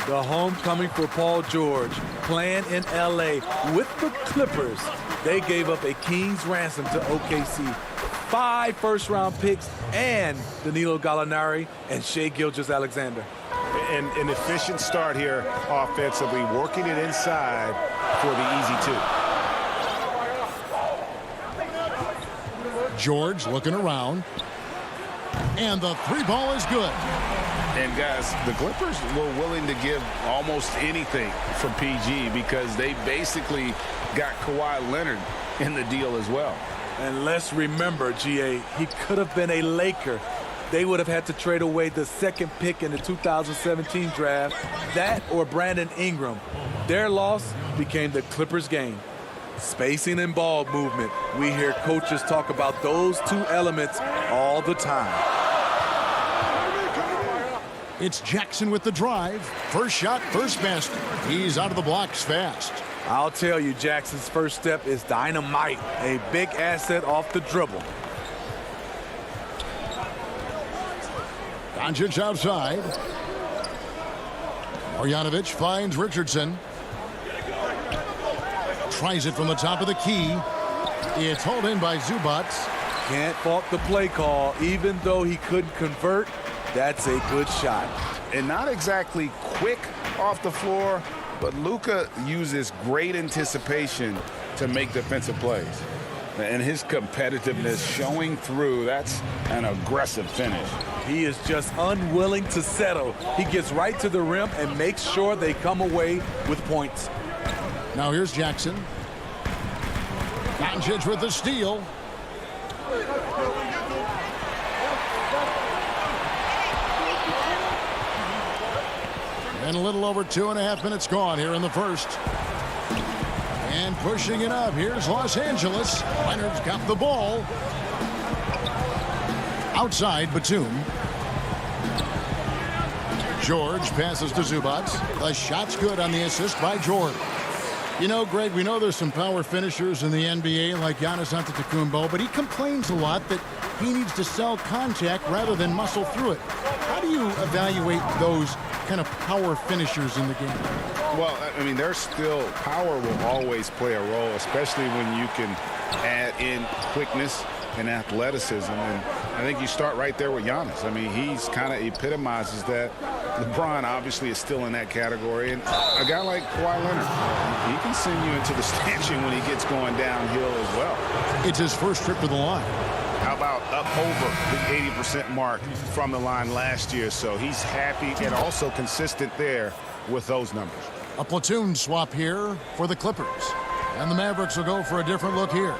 The homecoming for Paul George, playing in L.A. with the Clippers. They gave up a king's ransom to OKC. 5 first-round picks and Danilo Gallinari and Shai Gilgeous-Alexander. An efficient start here offensively, working it inside for the easy 2. George looking around. And the 3 ball is good. And guys, the Clippers were willing to give almost anything for PG because they basically got Kawhi Leonard in the deal as well. And let's remember, GA, he could have been a Laker they would have had to trade away the second pick in the 2017 draft, that or Brandon Ingram. Their loss became the Clippers' gain. Spacing and ball movement. We hear coaches talk about those two elements all the time. It's Jackson with the drive. First shot, first basket. He's out of the blocks fast. I'll tell you, Jackson's first step is dynamite. A big asset off the dribble. Doncic outside. Marjanovic finds Richardson. Tries it from the top of the key. It's hauled in by Zubac. Can't fault the play call. Even though he couldn't convert, that's a good shot. And not exactly quick off the floor, but Luka uses great anticipation to make defensive plays. And his competitiveness showing through. That's an aggressive finish. He is just unwilling to settle. He gets right to the rim and makes sure they come away with points. Now here's Jackson. Doncic with the steal. And a little over 2.5 minutes gone here in the first. And pushing it up. Here's Los Angeles. Leonard's got the ball. Outside, Batum. George passes to Zubac. The shot's good on the assist by George. You know, Greg, we know there's some power finishers in the NBA like Giannis Antetokounmpo, but he complains a lot that he needs to sell contact rather than muscle through it. How do you evaluate those kind of power finishers in the game? Well, I mean, there's still power will always play a role, especially when you can add in quickness and athleticism. And I think you start right there with Giannis. I mean, he's kind of epitomizes that. LeBron obviously is still in that category. And a guy like Kawhi Leonard, he can send you into the stanchion when he gets going downhill as well. It's his first trip to the line. How about up over the 80% mark from the line last year? So he's happy and also consistent there with those numbers. A platoon swap here for the Clippers. And the Mavericks will go for a different look here.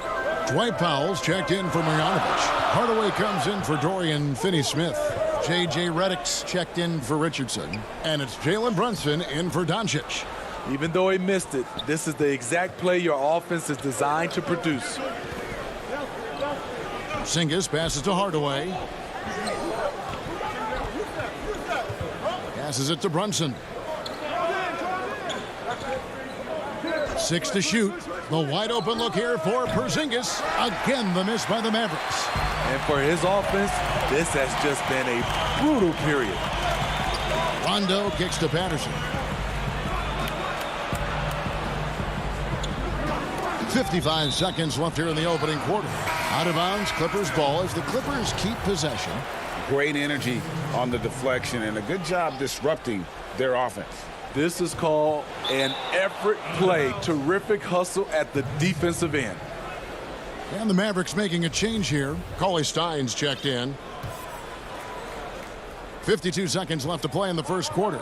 Dwight Powell's checked in for Marjanovic. Hardaway comes in for Dorian Finney-Smith. J.J. Redick's checked in for Richardson. And it's Jalen Brunson in for Doncic. Even though he missed it, this is the exact play your offense is designed to produce. Porzingis passes to Hardaway. Passes it to Brunson. 6 to shoot. The wide open look here for Porzingis. Again, the miss by the Mavericks. And for his offense, this has just been a brutal period. Rondo kicks to Patterson. 55 seconds left here in the opening quarter. Out of bounds, Clippers ball as the Clippers keep possession. Great energy on the deflection and a good job disrupting their offense. This is called an effort play. Terrific hustle at the defensive end. And the Mavericks making a change here. Cauley Stein's checked in. 52 seconds left to play in the first quarter.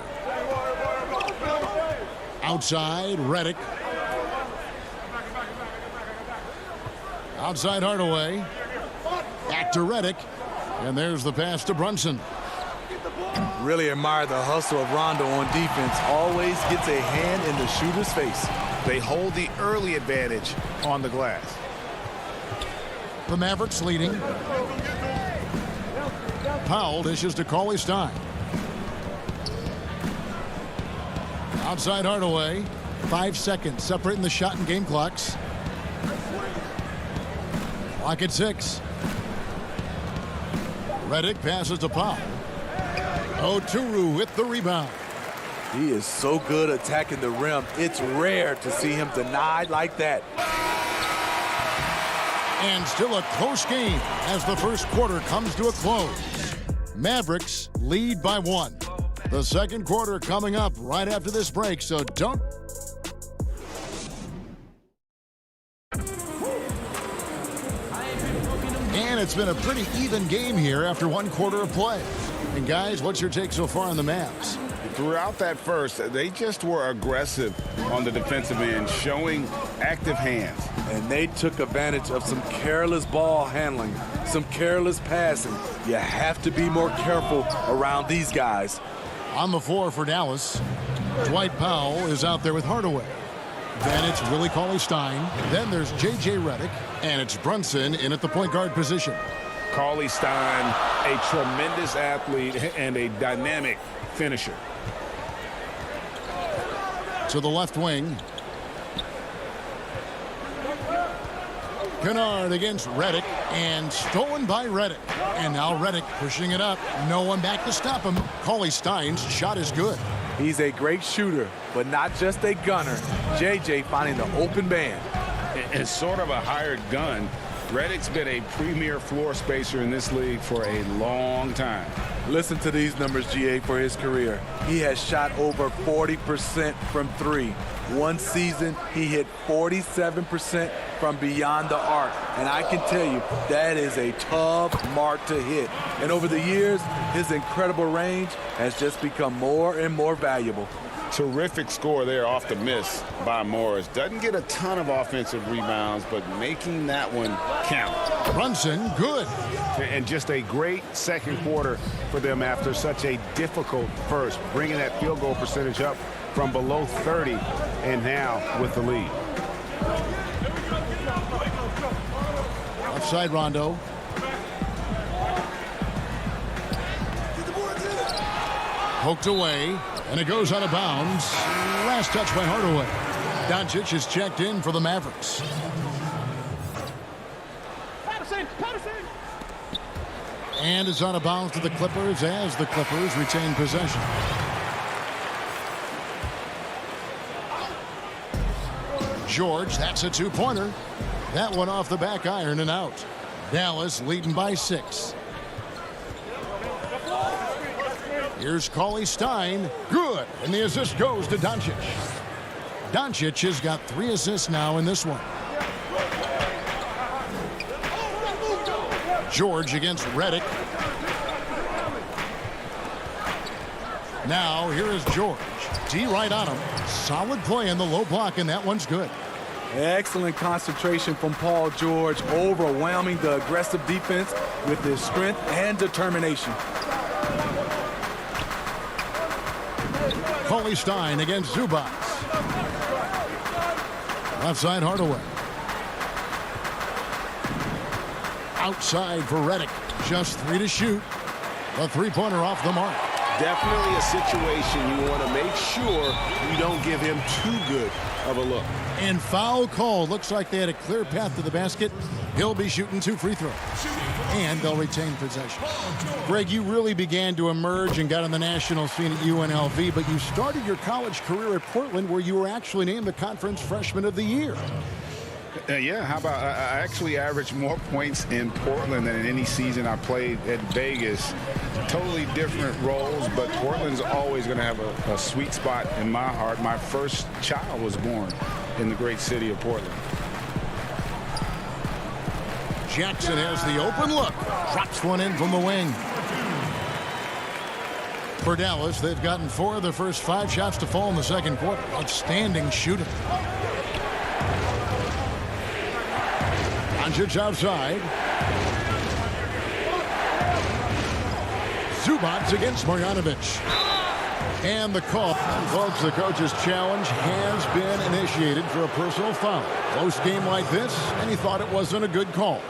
Outside, Redick. Outside Hardaway. Back to Redick. And there's the pass to Brunson. Really admire the hustle of Rondo on defense. Always gets a hand in the shooter's face. They hold the early advantage on the glass. The Mavericks leading. Powell dishes to Cauley Stein. Outside Hardaway. 5 seconds separating the shot and game clocks. Clock at 6. Redick passes to Powell. Oturu with the rebound. He is so good attacking the rim. It's rare to see him denied like that. And still a close game as the first quarter comes to a close. Mavericks lead by 1. The second quarter coming up right after this break, so don't. And it's been a pretty even game here after 1 quarter of play. And guys, what's your take so far on the Mavs? The throughout that first, they just were aggressive on the defensive end, showing active hands. And they took advantage of some careless ball handling, some careless passing. You have to be more careful around these guys. On the floor for Dallas, Dwight Powell is out there with Hardaway. Then it's Willie Cauley-Stein. Then there's J.J. Redick. And it's Brunson in at the point guard position. Cauley-Stein, a tremendous athlete and a dynamic finisher. To the left wing. Kennard against Redick, and stolen by Redick. And now Redick pushing it up. No one back to stop him. Cauley-Stein's shot is good. He's a great shooter, but not just a gunner. JJ finding the open man. It's sort of a hired gun. Redick's been a premier floor spacer in this league for a long time. Listen to these numbers, GA, for his career. He has shot over 40% from three. One season, he hit 47% from beyond the arc. And I can tell you, that is a tough mark to hit. And over the years, his incredible range has just become more and more valuable. Terrific score there off the miss by Morris. Doesn't get a ton of offensive rebounds, but making that one count. Brunson, good. And just a great second quarter for them after such a difficult first, bringing that field goal percentage up from below 30 and now with the lead. Offside Rondo. Poked away, and it goes out of bounds. Last touch by Hardaway. Doncic is checked in for the Mavericks. And it's out of bounds to the Clippers as the Clippers retain possession. George, that's a two-pointer. That one off the back iron and out. Dallas leading by 6. Here's Cauley-Stein. Good. And the assist goes to Doncic. Doncic has got 3 assists now in this one. George against Redick. Now here is George. D right on him. Solid play in the low block, and that one's good. Excellent concentration from Paul George, overwhelming the aggressive defense with his strength and determination. Cauley-Stein against Zubac. Left side Hardaway. Outside for Redick. Just 3 to shoot. A three-pointer off the mark. Definitely a situation you want to make sure you don't give him too good of a look. And foul call. Looks like they had a clear path to the basket. He'll be shooting 2 free throws. And they'll retain possession. Greg, you really began to emerge and got on the national scene at UNLV, but you started your college career at Portland, where you were actually named the Conference Freshman of the Year. Yeah, how about I actually averaged more points in Portland than in any season I played at Vegas. Totally different roles, but Portland's always going to have a sweet spot in my heart. My first child was born in the great city of Portland. Jackson has the open look. Drops one in from the wing. For Dallas, they've gotten 4 of their first 5 shots to fall in the second quarter. Outstanding shooting. Doncic outside. Zubac against Marjanovic. And the call. Folks, the coach's challenge has been initiated for a personal foul. Close game like this, and he thought it wasn't a good call.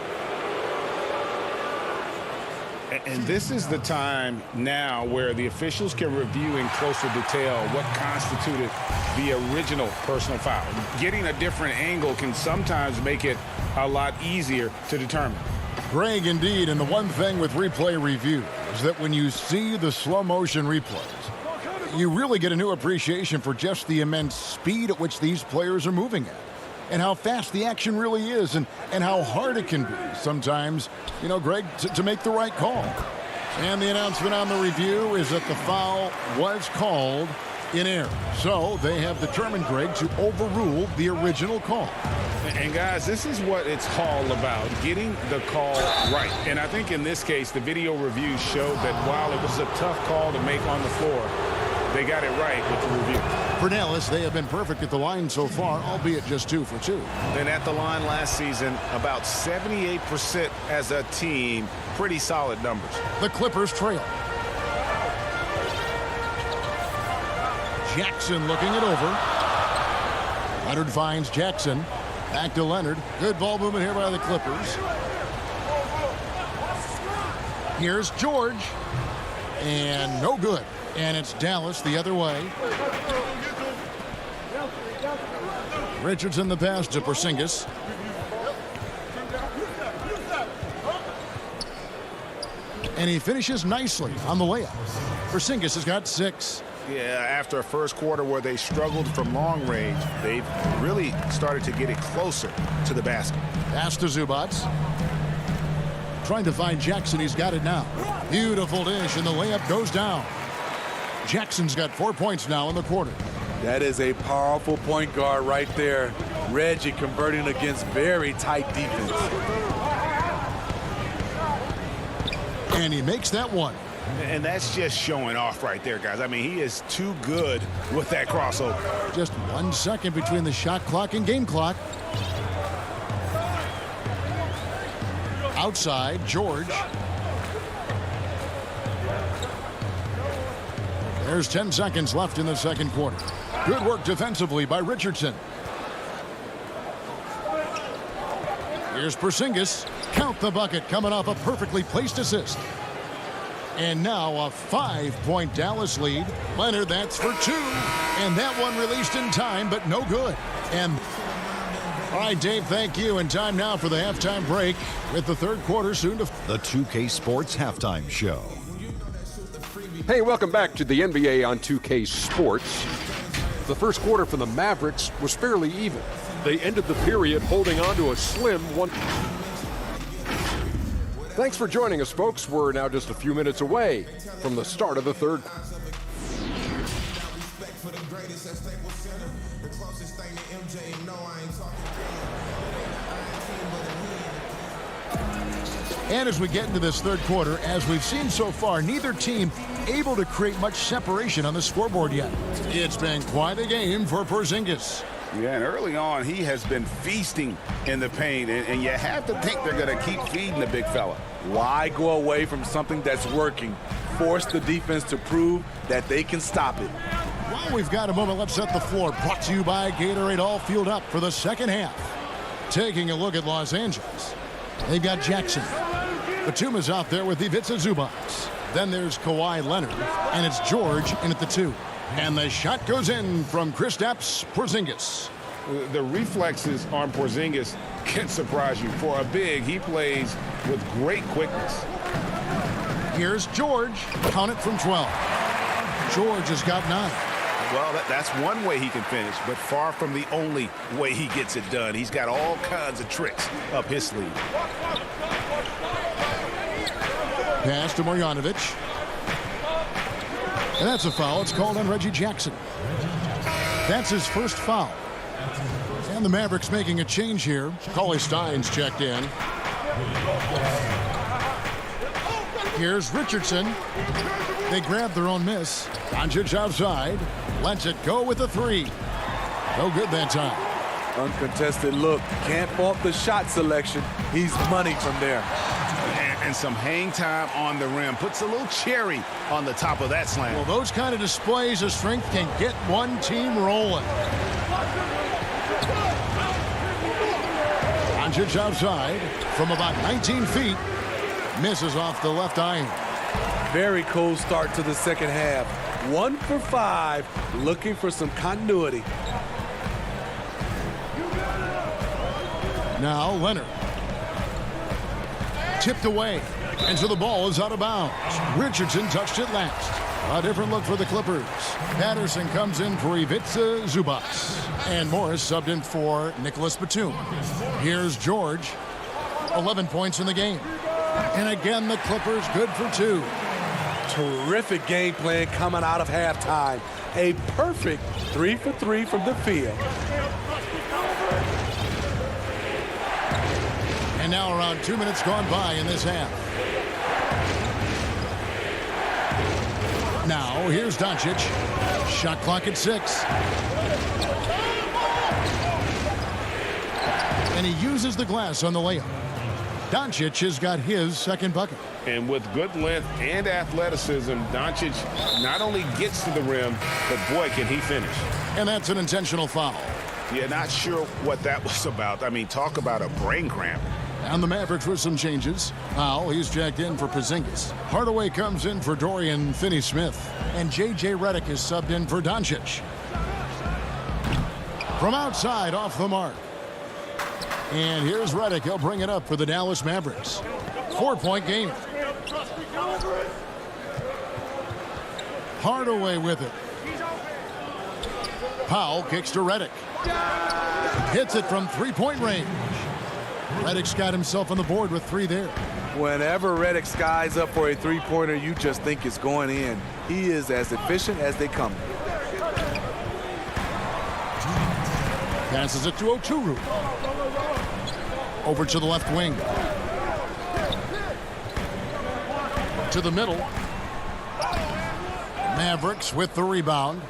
And this is the time now where the officials can review in closer detail what constituted the original personal foul. Getting a different angle can sometimes make it a lot easier to determine. Greg, indeed, and the one thing with replay review is that when you see the slow motion replays, you really get a new appreciation for just the immense speed at which these players are moving at, and how fast the action really is, and how hard it can be sometimes, you know, Greg, to make the right call. And the announcement on the review is that the foul was called in error. So they have determined, Greg, to overrule the original call. And guys, this is what it's all about, getting the call right. And I think in this case, the video review showed that while it was a tough call to make on the floor, they got it right with the review. For Dallas, they have been perfect at the line so far, albeit just 2 for 2. And at the line last season, about 78% as a team. Pretty solid numbers. The Clippers trail. Jackson looking it over. Leonard finds Jackson. Back to Leonard. Good ball movement here by the Clippers. Here's George. And no good. And it's Dallas the other way. Richardson the pass to Porzingis. And he finishes nicely on the layup. Porzingis has got 6. Yeah, after a first quarter where they struggled from long range, they've really started to get it closer to the basket. Pass to Zubac. Trying to find Jackson. He's got it now. Beautiful dish, and the layup goes down. Jackson's got 4 points now in the quarter. That is a powerful point guard right there. Reggie converting against very tight defense. And he makes that one. And that's just showing off right there, guys. I mean, he is too good with that crossover. Just 1 second between the shot clock and game clock. Outside, George. There's 10 seconds left in the second quarter. Good work defensively by Richardson. Here's Porzingis. Count the bucket coming off a perfectly placed assist. And now a 5-point Dallas lead. Leonard, that's for 2. And that one released in time, but no good. And all right, Dave, thank you. And time now for the halftime break with the third quarter soon to... The 2K Sports Halftime Show. Hey, welcome back to the NBA on 2K Sports. The first quarter for the Mavericks was fairly even. They ended the period holding on to a slim 1. Thanks for joining us, folks. We're now just a few minutes away from the start of the third. And as we get into this third quarter, as we've seen so far, neither team able to create much separation on the scoreboard yet. It's been quite a game for Porzingis. Yeah, and early on, he has been feasting in the paint, and you have to think they're going to keep feeding the big fella. Why go away from something that's working? Force the defense to prove that they can stop it. Well, we've got a moment. Let's set the floor. Brought to you by Gatorade, all fueled up for the second half. Taking a look at Los Angeles. They've got Jackson. Batum is out there with Ivica Zubac. Then there's Kawhi Leonard, and it's George in at the 2. And the shot goes in from Kristaps Porzingis. The reflexes on Porzingis can surprise you. For a big, he plays with great quickness. Here's George. Count it from 12. George has got 9. Well, that's one way he can finish, but far from the only way he gets it done. He's got all kinds of tricks up his sleeve. Pass to Marjanovic. And that's a foul. It's called on Reggie Jackson. That's his first foul. And the Mavericks making a change here. Cauley Stein's checked in. Here's Richardson. They grab their own miss. Doncic outside. Lets it go with a 3. No good that time. Uncontested look. Can't fault the shot selection. He's money from there. And some hang time on the rim. Puts a little cherry on the top of that slam. Well, those kind of displays of strength can get one team rolling. Doncic outside from about 19 feet. Misses off the left iron. Very cold start to the second half. 1 for 5. Looking for some continuity. Now Leonard. Tipped away, and so the ball is out of bounds. Richardson touched it last. A different look for the Clippers. Patterson comes in for Ivica Zubac. And Morris subbed in for Nicholas Batum. Here's George. 11 points in the game. And again, the Clippers good for 2. Terrific game plan coming out of halftime. A perfect 3 for 3 from the field. And now around 2 minutes gone by in this half. Now here's Doncic. Shot clock at 6. And he uses the glass on the layup. Doncic has got his second bucket. And with good length and athleticism, Doncic not only gets to the rim, but boy, can he finish. And that's an intentional foul. Yeah, not sure what that was about. I mean, talk about a brain cramp. And the Mavericks with some changes. Powell, he's jacked in for Porzingis. Hardaway comes in for Dorian Finney-Smith. And J.J. Redick is subbed in for Doncic. From outside, off the mark. And here's Redick. He'll bring it up for the Dallas Mavericks. 4-point game. Hardaway with it. Powell kicks to Redick. Hits it from three-point range. Redick's got himself on the board with 3 there. Whenever Redick skies up for a three-pointer, you just think it's going in. He is as efficient as they come. Passes it to Oturu. Over to the left wing. To the middle. Mavericks with the rebound.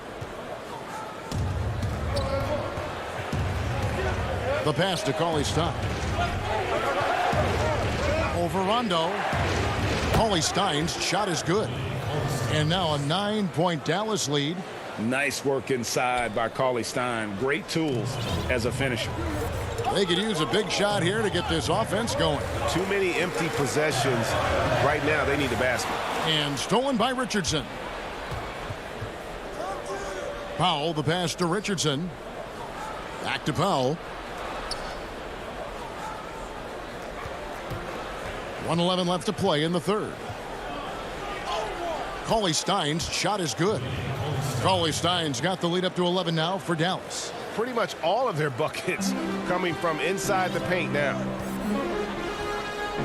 The pass to Cauley-Stein. Over Rondo. Cauley-Stein's shot is good. And now a 9-point Dallas lead. Nice work inside by Cauley-Stein. Great tools as a finisher. They could use a big shot here to get this offense going. Too many empty possessions. Right now, they need a basket. And stolen by Richardson. Powell, the pass to Richardson. Back to Powell. 1:11 left to play in the third. Cauley-Stein's shot is good. Cauley-Stein's got the lead up to 11 now for Dallas. Pretty much all of their buckets coming from inside the paint now.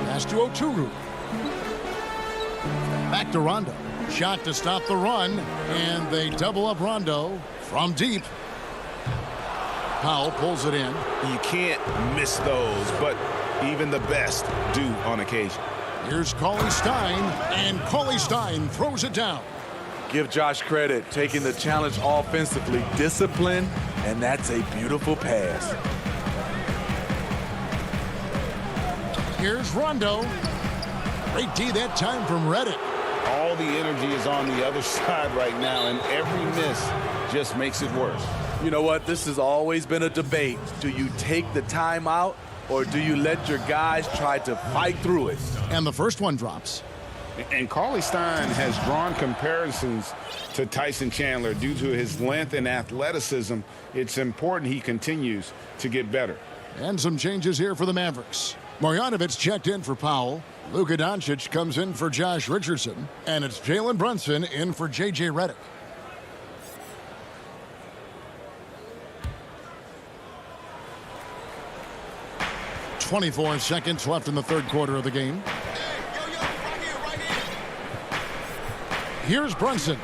Pass to Oturu. Back to Rondo. Shot to stop the run, and they double up Rondo from deep. Powell pulls it in. You can't miss those, but even the best do on occasion. Here's Cauley-Stein, and Cauley-Stein throws it down. Give Josh credit, taking the challenge offensively, discipline, and that's a beautiful pass. Here's Rondo. Great D that time from Redick. All the energy is on the other side right now, and every miss just makes it worse. You know what? This has always been a debate. Do you take the timeout, or do you let your guys try to fight through it? And the first one drops. And Cauley-Stein has drawn comparisons to Tyson Chandler due to his length and athleticism. It's important he continues to get better. And some changes here for the Mavericks. Marjanovic checked in for Powell. Luka Doncic comes in for Josh Richardson. And it's Jalen Brunson in for J.J. Redick. .24 seconds left in the third quarter of the game. Here's Brunson.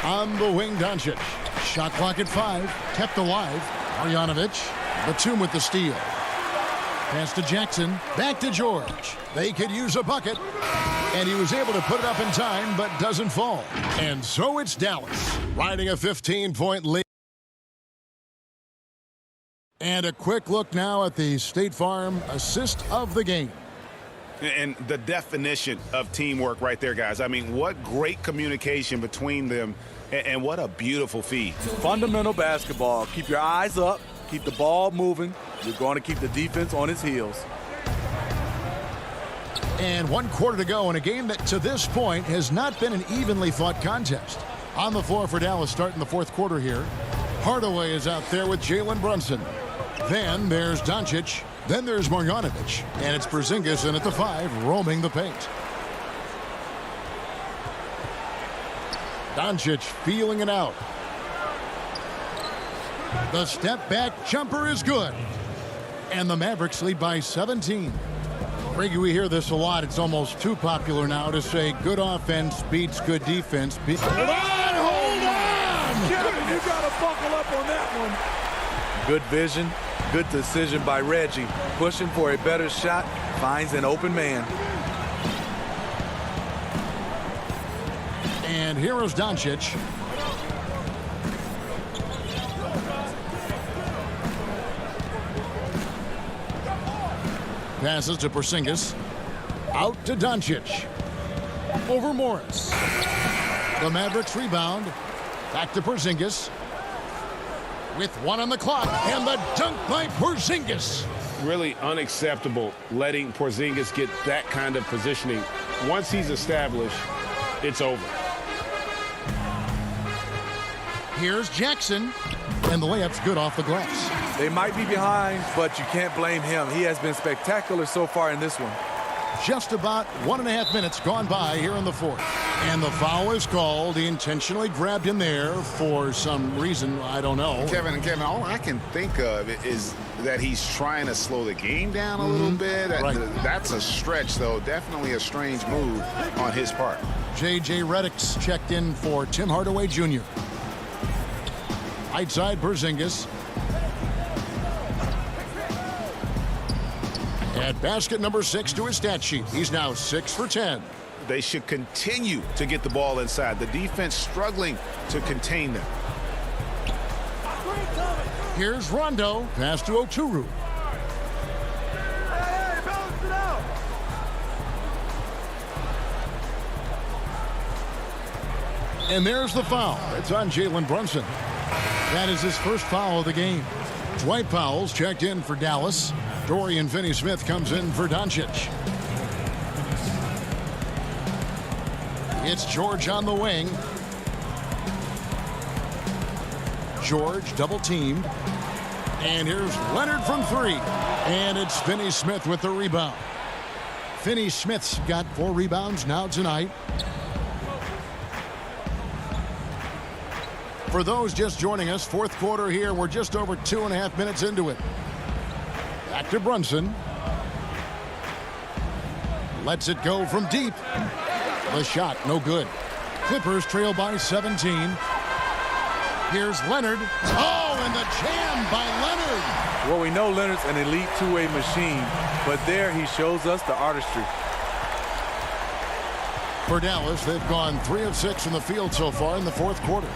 On the wing, Doncic. Shot clock at 5. Kept alive. Marjanovic. Batum with the steal. Pass to Jackson. Back to George. They could use a bucket. And he was able to put it up in time, but doesn't fall. And so it's Dallas, riding a 15-point lead. And a quick look now at the State Farm assist of the game. And the definition of teamwork right there, guys. I mean, what great communication between them, and what a beautiful feed. Fundamental basketball. Keep your eyes up. Keep the ball moving. You're going to keep the defense on its heels. And 1 quarter to go in a game that to this point has not been an evenly fought contest. On the floor for Dallas starting the fourth quarter here. Hardaway is out there with Jalen Brunson. Then there's Doncic. Then there's Marjanovic. And it's Porzingis in at the 5, roaming the paint. Doncic feeling it out. The step back jumper is good. And the Mavericks lead by 17. Greg, we hear this a lot. It's almost too popular now to say good offense beats good defense. Hold on! Kevin, you got to buckle up on that one. Good vision, good decision by Reggie. Pushing for a better shot, finds an open man. And here is Doncic. Passes to Porzingis. Out to Doncic. Over Morris. The Mavericks rebound. Back to Porzingis. With 1 on the clock. And the dunk by Porzingis. Really unacceptable letting Porzingis get that kind of positioning. Once he's established, it's over. Here's Jackson. And the layup's good off the glass. They might be behind, but you can't blame him. He has been spectacular so far in this one. Just about 1.5 minutes gone by here in the fourth. And the foul is called. He intentionally grabbed him there for some reason. I don't know. Kevin, all I can think of is that he's trying to slow the game down a little bit. Right. That's a stretch, though. Definitely a strange move on his part. J.J. Redick's checked in for Tim Hardaway Jr. Right side, Porzingis. At basket number 6 to his stat sheet. He's now 6 for 10. They should continue to get the ball inside. The defense struggling to contain them. Here's Rondo. Pass to Oturu. And there's the foul. It's on Jalen Brunson. That is his first foul of the game. Dwight Powell's checked in for Dallas. Dorian Finney-Smith comes in for Doncic. It's George on the wing. George double-teamed. And here's Leonard from 3. And it's Finney-Smith with the rebound. Finney-Smith's got 4 rebounds now tonight. For those just joining us, fourth quarter here. We're just over 2.5 minutes into it. Back to Brunson. Lets it go from deep. The shot, no good. Clippers trail by 17. Here's Leonard. Oh, and the jam by Leonard. Well, we know Leonard's an elite two-way machine, but there he shows us the artistry. For Dallas, they've gone 3 of 6 from the field so far in the fourth quarter.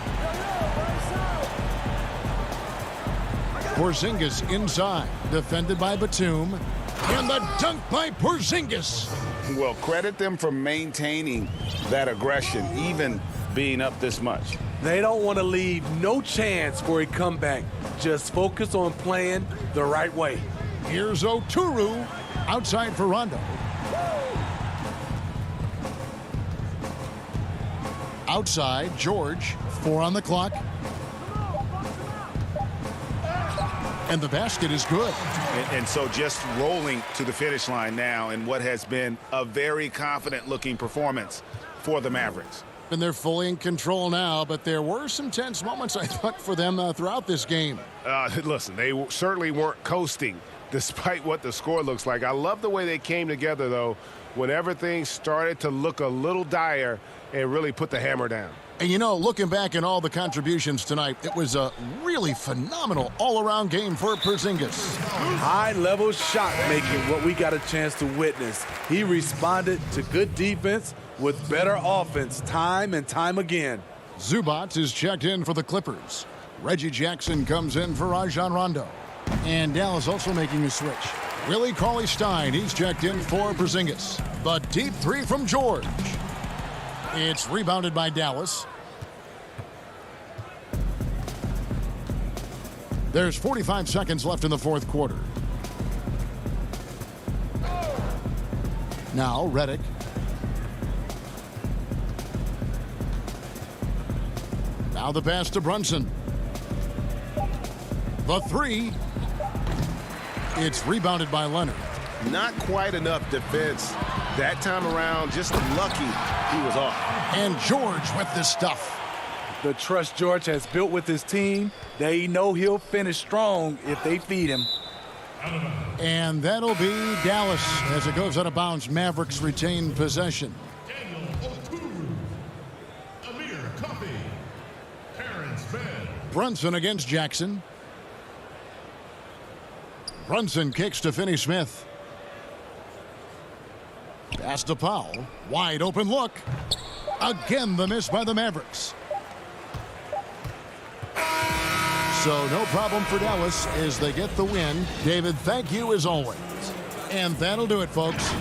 Porzingis inside, defended by Batum, and the dunk by Porzingis. Well, credit them for maintaining that aggression, even being up this much. They don't want to leave no chance for a comeback. Just focus on playing the right way. Here's Oturu outside for Rondo. Outside, George, 4 on the clock. And the basket is good. And so just rolling to the finish line now in what has been a very confident-looking performance for the Mavericks. And they're fully in control now, but there were some tense moments, I thought, for them throughout this game. Listen, they certainly weren't coasting despite what the score looks like. I love the way they came together, though, when everything started to look a little dire and really put the hammer down. And, you know, looking back at all the contributions tonight, it was a really phenomenal all-around game for Porzingis. High-level shot making, what we got a chance to witness. He responded to good defense with better offense time and time again. Zubac is checked in for the Clippers. Reggie Jackson comes in for Rajon Rondo. And Dallas also making a switch. Willie Cauley-Stein, he's checked in for Porzingis. The deep 3 from George. It's rebounded by Dallas. There's 45 seconds left in the fourth quarter. Now Redick. Now the pass to Brunson. The 3. It's rebounded by Leonard. Not quite enough defense that time around. Just lucky he was off. And George with this stuff. The trust George has built with his team, they know he'll finish strong if they feed him. And that'll be Dallas as it goes out of bounds. Mavericks retain possession. Brunson against Jackson. Brunson kicks to Finney-Smith. Pass to Powell. Wide open look. Again, the miss by the Mavericks. So no problem for Dallas as they get the win. David, thank you as always. And that'll do it, folks.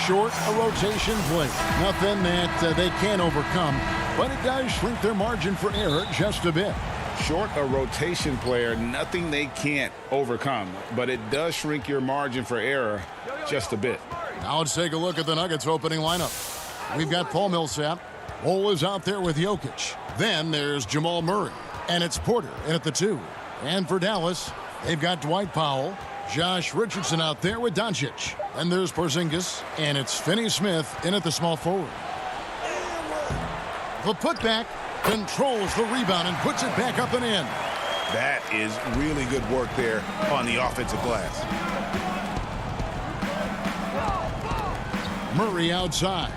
Short a rotation play. Nothing that they can't overcome, but it does shrink their margin for error just a bit. Short a rotation player, nothing they can't overcome, but it does shrink your margin for error just a bit. Now let's take a look at the Nuggets opening lineup. We've got Paul Millsap. Cole is out there with Jokic. Then there's Jamal Murray. And it's Porter in at the 2. And for Dallas, they've got Dwight Powell. Josh Richardson out there with Doncic. And there's Porzingis. And it's Finney-Smith in at the small forward. The putback controls the rebound and puts it back up and in. That is really good work there on the offensive glass. Murray outside.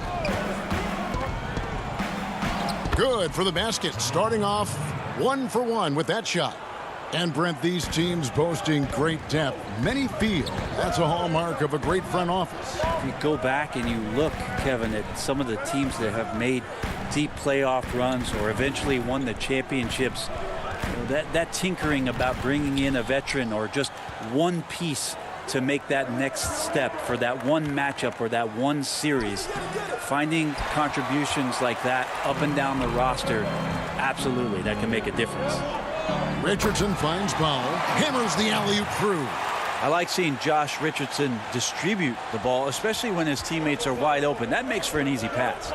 Good for the basket. Starting off 1 for 1 with that shot. And Brent, these teams boasting great depth. Many feel that's a hallmark of a great front office. If you go back and you look, Kevin, at some of the teams that have made deep playoff runs or eventually won the championships, that tinkering about bringing in a veteran or just one piece to make that next step for that one matchup or that one series, finding contributions like that up and down the roster, absolutely, that can make a difference. Richardson finds Powell, hammers the alley-oop through. I like seeing Josh Richardson distribute the ball, especially when his teammates are wide open. That makes for an easy pass.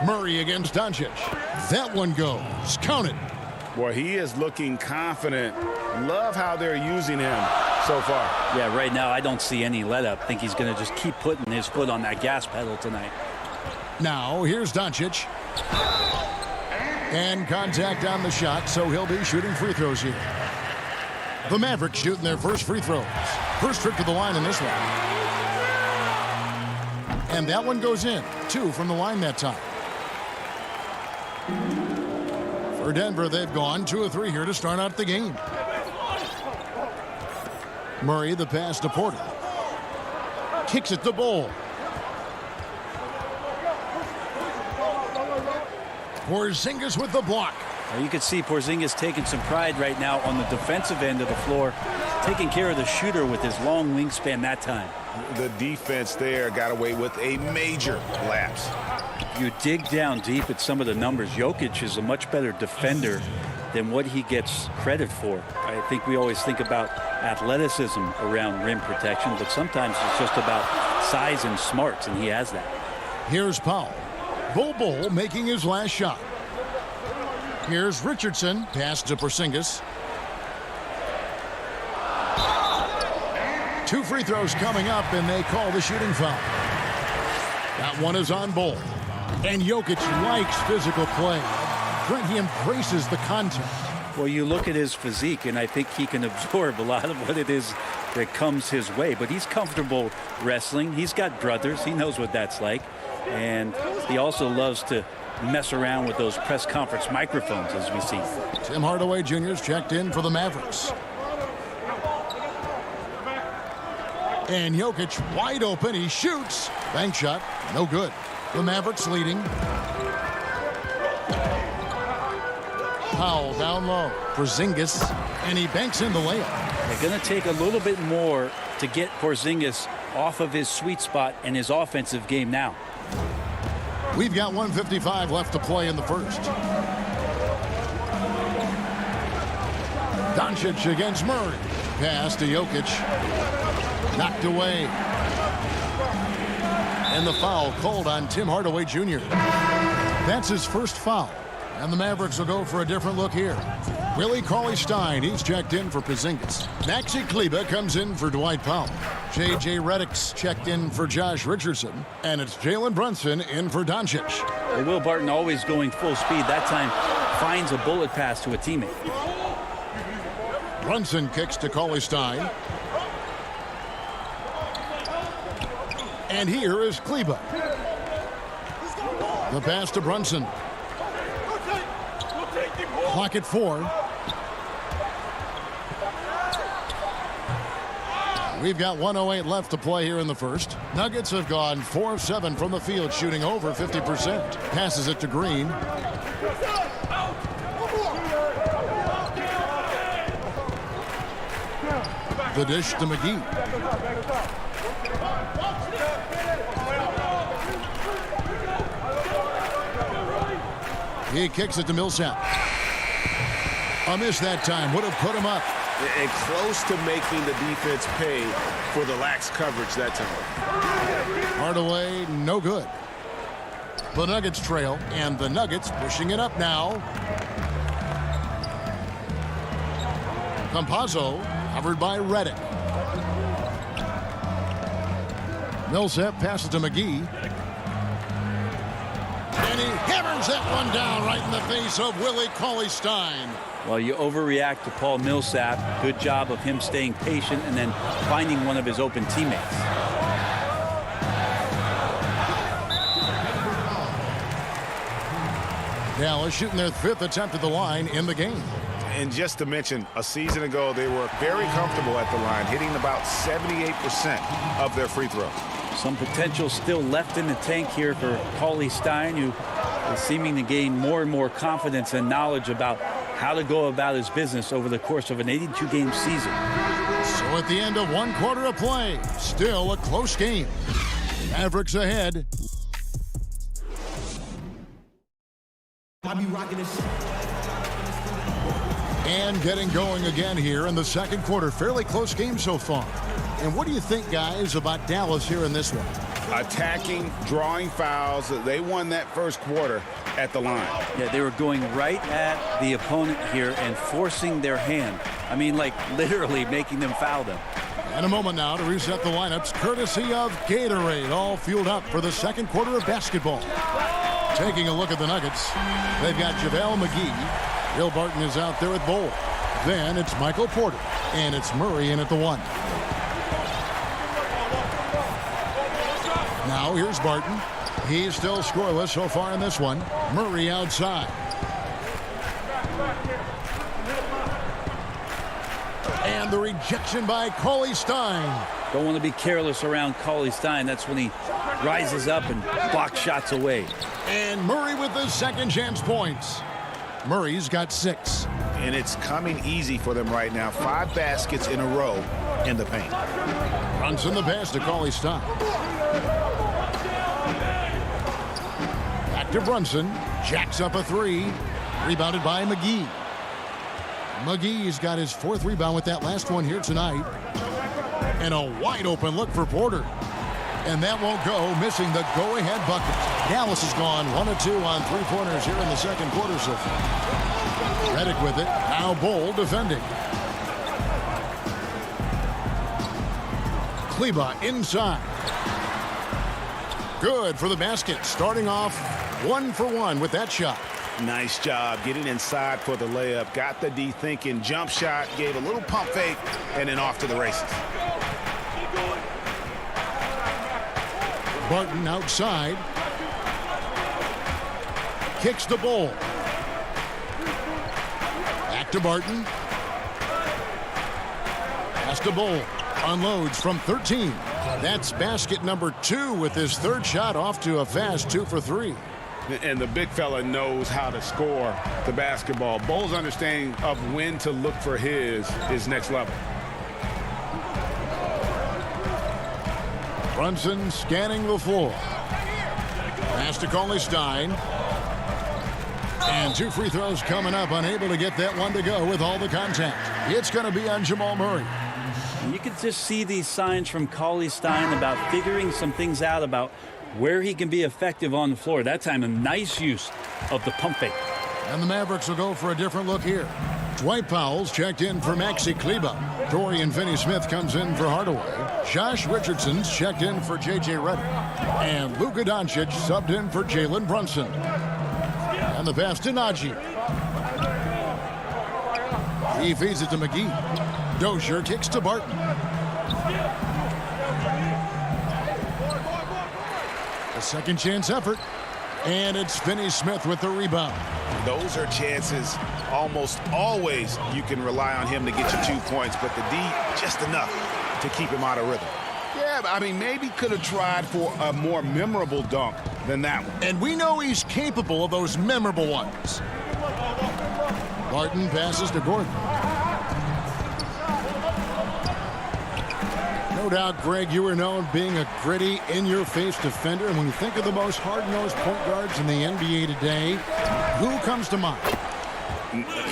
Murray against Doncic. That one goes. Count it. Boy, he is looking confident. Love how they're using him so far. Yeah, right now I don't see any let up. Think he's going to just keep putting his foot on that gas pedal tonight. Now here's Doncic. And contact on the shot, so he'll be shooting free throws here. The Mavericks shooting their first free throws. First trip to the line in this one. And that one goes in. 2 from the line that time. For Denver, they've gone 2 of 3 here to start out the game. Murray, the pass to Porter. Kicks it to Bol. Porzingis with the block. Well, you can see Porzingis taking some pride right now on the defensive end of the floor, taking care of the shooter with his long wingspan that time. The defense there got away with a major lapse. You dig down deep at some of the numbers. Jokic is a much better defender than what he gets credit for. I think we always think about athleticism around rim protection, but sometimes it's just about size and smarts, and he has that. Here's Powell. Bol making his last shot. Here's Richardson. Pass to Porzingis. 2 free throws coming up, and they call the shooting foul. That one is on Bol. And Jokic likes physical play. He embraces the contact. Well, you look at his physique, and I think he can absorb a lot of what it is that comes his way. But he's comfortable wrestling. He's got brothers. He knows what that's like. And he also loves to mess around with those press conference microphones, as we see. Tim Hardaway Jr.'s checked in for the Mavericks. And Jokic wide open. He shoots. Bank shot. No good. The Mavericks leading. Powell down low. Porzingis. And he banks in the layup. They're going to take a little bit more to get Porzingis off of his sweet spot and his offensive game now. We've got 1:55 left to play in the first. Doncic against Murray. Pass to Jokic. Knocked away. And the foul called on Tim Hardaway Jr. That's his first foul. And the Mavericks will go for a different look here. Willie Cauley-Stein, he's checked in for Porzingis. Maxi Kleber comes in for Dwight Powell. J.J. Redick's checked in for Josh Richardson. And it's Jalen Brunson in for Doncic. Well, Will Barton always going full speed. That time finds a bullet pass to a teammate. Brunson kicks to Cauley-Stein. And here is Kleber. The pass to Brunson. Clock at 4. We've got 1:08 left to play here in the first. Nuggets have gone 4 of 7 from the field, shooting over 50%. Passes it to Green. The dish to McGee. He kicks it to Millsap. A miss that time. Would have put him up. And close to making the defense pay for the lax coverage that time. Hardaway, no good. The Nuggets trail, and the Nuggets pushing it up now. Campazzo, covered by Redick. Millsap passes to McGee. And he hammers that one down right in the face of Willie Cauley-Stein. Well, you overreact to Paul Millsap. Good job of him staying patient and then finding one of his open teammates. Dallas shooting their 5th attempt at the line in the game. And just to mention, a season ago, they were very comfortable at the line, hitting about 78% of their free throws. Some potential still left in the tank here for Cauley Stein, who is seeming to gain more and more confidence and knowledge about how to go about his business over the course of an 82-game season. So at the end of 1 quarter of play, still a close game. Mavericks ahead. And getting going again here in the second quarter. Fairly close game so far. And what do you think, guys, about Dallas here in this one? Attacking, drawing fouls. They won that first quarter at the line. Yeah, they were going right at the opponent here and forcing their hand. I mean, like literally making them foul them. And a moment now to reset the lineups, courtesy of Gatorade, all fueled up for the second quarter of basketball. Taking a look at the Nuggets, they've got JaVale McGee. Will Barton is out there at Bowl. Then it's Michael Porter, and it's Murray in at the 1. Now here's Barton. He's still scoreless so far in this one. Murray outside. And the rejection by Cauley Stein. Don't want to be careless around Cauley Stein. That's when he rises up and blocks shots away. And Murray with the second chance points. Murray's got 6. And it's coming easy for them right now. 5 baskets in a row in the paint. Brunson the pass to Cauley Stein. Back to Brunson. Jacks up a 3. Rebounded by McGee. McGee's got his 4th rebound with that last one here tonight. And a wide open look for Porter. And that won't go, missing the go-ahead bucket. Dallas has gone 1 of 2 on 3-pointers here in the second quarter so far. Redick with it. Now Bull defending. Kleba inside. Good for the basket. Starting off 1 for 1 with that shot. Nice job getting inside for the layup. Got the D thinking. Jump shot. Gave a little pump fake. And then off to the races. Barton outside. Kicks the Bull. Back to Barton. Pass to Bull. Unloads from 13. That's basket number 2 with his 3rd shot, off to a fast 2 for 3. And the big fella knows how to score the basketball. Bull's understanding of when to look for his is next level. Brunson scanning the floor. Pass to Cauley Stein. And 2 free throws coming up. Unable to get that one to go with all the contact. It's going to be on Jamal Murray. You can just see these signs from Cauley Stein about figuring some things out about where he can be effective on the floor. That time, a nice use of the pump fake. And the Mavericks will go for a different look here. Dwight Powell's checked in for Maxi Kleba. Dorian Finney-Smith comes in for Hardaway. Josh Richardson's checked in for J.J. Redick. And Luka Doncic subbed in for Jalen Brunson. And the pass to Najee. He feeds it to McGee. Dozier kicks to Barton. A second chance effort. And it's Finney-Smith with the rebound. Those are chances almost always you can rely on him to get you 2 points, but the D just enough to keep him out of rhythm. Yeah, I mean, maybe could have tried for a more memorable dunk than that one. And we know he's capable of those memorable ones. Barton passes to Gordon. No doubt, Greg, you were known being a gritty, in-your-face defender. And when you think of the most hard-nosed point guards in the NBA today, who comes to mind?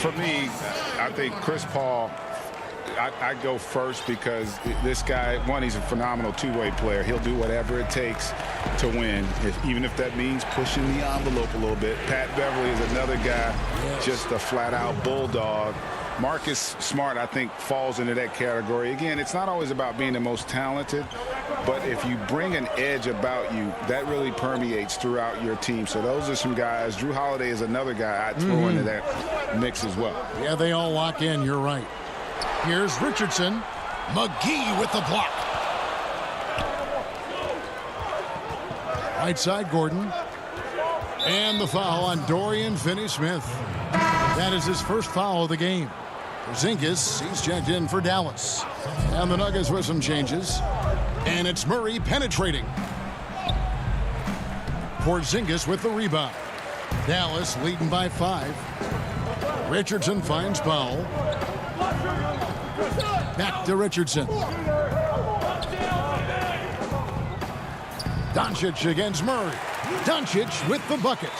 For me, I think Chris Paul, I go first because this guy, one, he's a phenomenal two-way player. He'll do whatever it takes to win, even if that means pushing the envelope a little bit. Pat Beverly is another guy, just a flat-out bulldog. Marcus Smart, I think, falls into that category. Again, it's not always about being the most talented, but if you bring an edge about you, that really permeates throughout your team. So those are some guys. Drew Holiday is another guy I'd throw into that mix as well. Yeah, they all lock in. You're right. Here's Richardson. McGee with the block. Right side, Gordon. And the foul on Dorian Finney-Smith. That is his first foul of the game. Porzingis, he's checked in for Dallas. And the Nuggets with some changes. And it's Murray penetrating. Porzingis with the rebound. Dallas leading by 5. Richardson finds Powell. Back to Richardson. Doncic against Murray. Doncic with the bucket.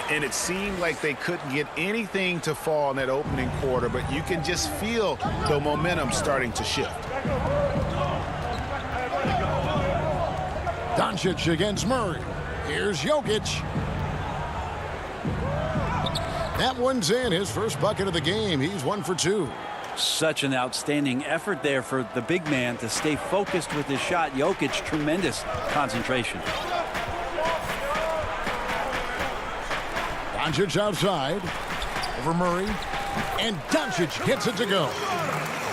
And it seemed like they couldn't get anything to fall in that opening quarter, but you can just feel the momentum starting to shift. Doncic against Murray. Here's Jokic. That one's in, his first bucket of the game. He's 1 for 2. Such an outstanding effort there for the big man to stay focused with his shot. Jokic, tremendous concentration. Doncic outside. Over Murray. And Doncic gets it to go.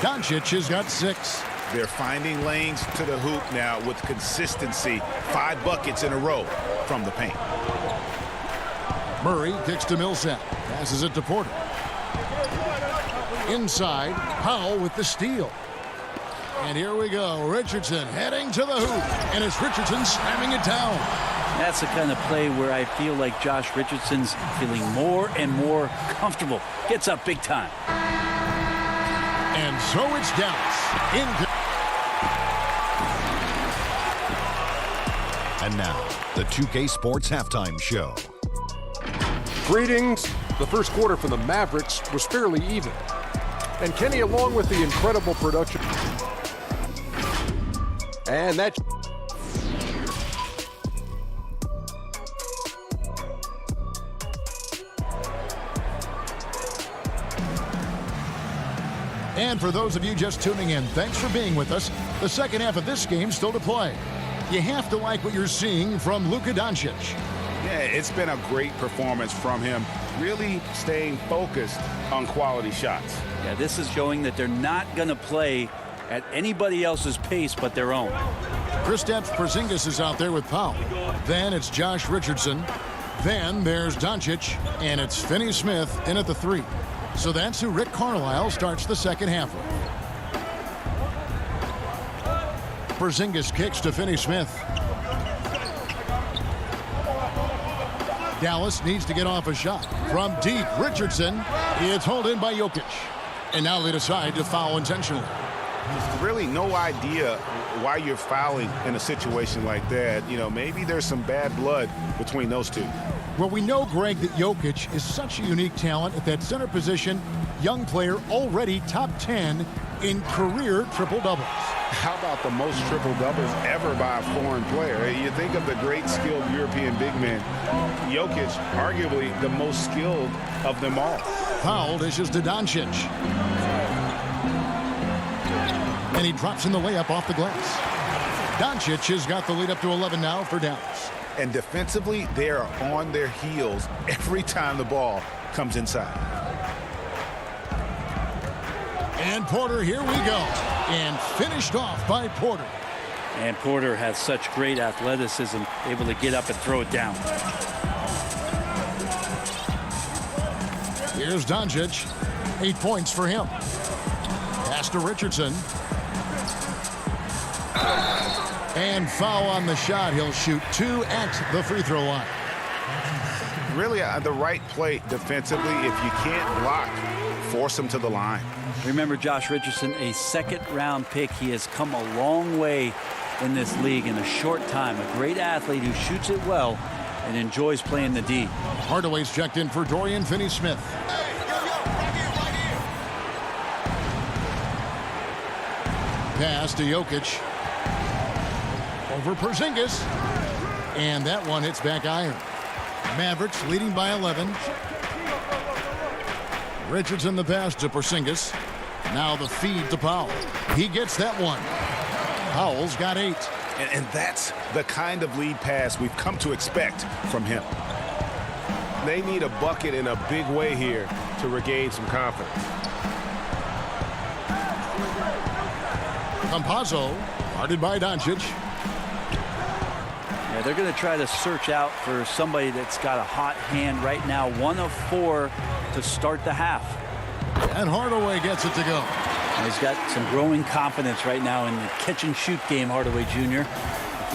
Doncic has got 6. They're finding lanes to the hoop now with consistency. 5 buckets in a row from the paint. Murray kicks to Millsap. Passes it to Porter. Inside, Powell with the steal. And here we go. Richardson heading to the hoop. And it's Richardson slamming it down. That's the kind of play where I feel like Josh Richardson's feeling more and more comfortable. Gets up big time. And so it's Dallas. And now, the 2K Sports Halftime Show. Greetings. The first quarter for the Mavericks was fairly even. And Kenny, along with the incredible production. And that. And for those of you just tuning in, thanks for being with us. The second half of this game still to play. You have to like what you're seeing from Luka Doncic. Yeah, it's been a great performance from him, really staying focused on quality shots. Yeah, this is showing that they're not going to play at anybody else's pace but their own. Kristaps Porzingis is out there with Powell. Then it's Josh Richardson. Then there's Doncic, and it's Finney-Smith in at the 3. So that's who Rick Carlisle starts the second half with. Porzingis kicks to Finney-Smith. Dallas needs to get off a shot. From deep, Richardson. It's hauled in by Jokic. And now they decide to foul intentionally. Really no idea why you're fouling in a situation like that. You know, maybe there's some bad blood between those two. Well, we know, Greg, that Jokic is such a unique talent at that center position. Young player, already top 10 in career triple-doubles. How about the most triple-doubles ever by a foreign player? You think of the great skilled European big men. Jokic, arguably the most skilled of them all. Foul dishes to Doncic. And he drops in the layup off the glass. Doncic has got the lead up to 11 now for Dallas. And defensively, they are on their heels every time the ball comes inside. And Porter, here we go. And finished off by Porter. And Porter has such great athleticism, able to get up and throw it down. Here's Doncic. 8 points for him. Pass to Richardson. And foul on the shot. He'll shoot 2 at the free throw line. Really the right play defensively. If you can't block, force him to the line. Remember, Josh Richardson, a second-round pick. He has come a long way in this league in a short time. A great athlete who shoots it well and enjoys playing the D. Hardaway's checked in for Dorian Finney-Smith. Pass to Jokic. Over Porzingis. And that one hits back iron. Mavericks leading by 11. Richardson the pass to Porzingis. Now the feed to Powell. He gets that one. Powell's got 8. And that's the kind of lead pass we've come to expect from him. They need a bucket in a big way here to regain some confidence. Campazzo, guarded by Doncic. Yeah, they're going to try to search out for somebody that's got a hot hand right now. 1 of 4 to start the half. And Hardaway gets it to go. He's got some growing confidence right now in the catch-and-shoot game, Hardaway Jr.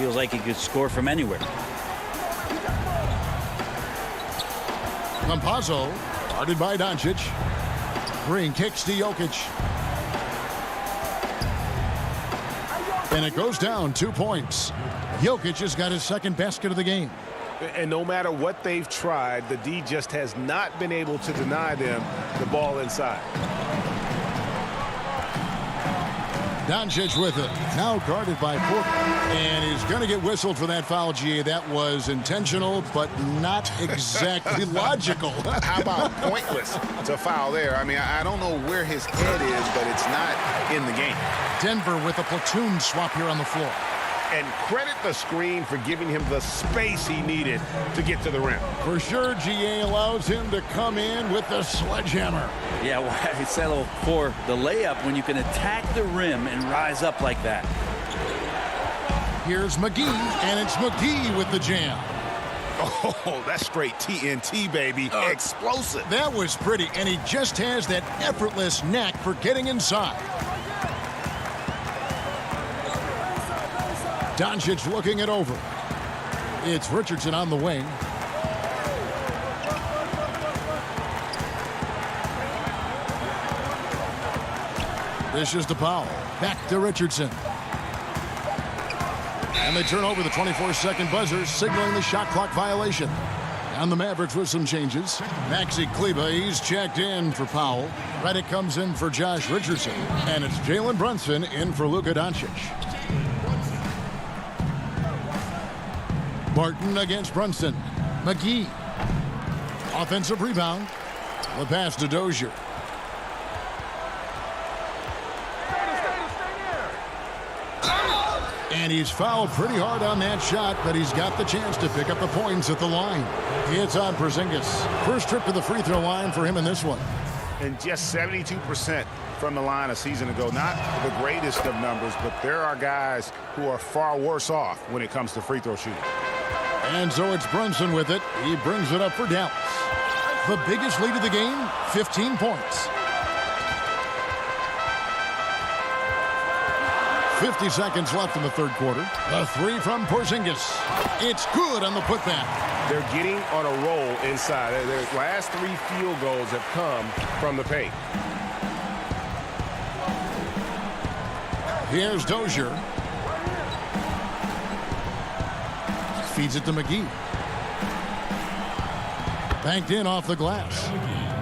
Feels like he could score from anywhere. Campazzo, guarded by Doncic. Green kicks to Jokic. And it goes down 2 points. Jokic has got his second basket of the game. And no matter what they've tried, the D just has not been able to deny them the ball inside. Doncic with it. Now guarded by Porter. And he's going to get whistled for that foul, GA. That was intentional, but not exactly logical. How about pointless to foul there? I mean, I don't know where his head is, but it's not in the game. Denver with a platoon swap here on the floor. And credit the screen for giving him the space he needed to get to the rim. For sure, GA allows him to come in with the sledgehammer. Yeah, well, I settle for the layup when you can attack the rim and rise up like that. Here's McGee, and it's McGee with the jam. Oh, that's straight TNT, baby. Explosive. That was pretty, and he just has that effortless knack for getting inside. Doncic looking it over. It's Richardson on the wing. This is to Powell. Back to Richardson. And they turn over the 24-second buzzer, signaling the shot clock violation. And the Mavericks with some changes. Maxi Kleber, he's checked in for Powell. Redick comes in for Josh Richardson. And it's Jalen Brunson in for Luka Doncic. Barton against Brunson. McGee. Offensive rebound. The pass to Dozier. And he's fouled pretty hard on that shot, but he's got the chance to pick up the points at the line. It's on Porzingis. First trip to the free throw line for him in this one. And just 72% from the line a season ago. Not the greatest of numbers, but there are guys who are far worse off when it comes to free throw shooting. And so it's Brunson with it. He brings it up for Dallas. The biggest lead of the game, 15 points. 50 seconds left in the third quarter. A three from Porzingis. It's good on the putback. They're getting on a roll inside. Their last 3 field goals have come from the paint. Here's Dozier. Feeds it to McGee. Banked in off the glass.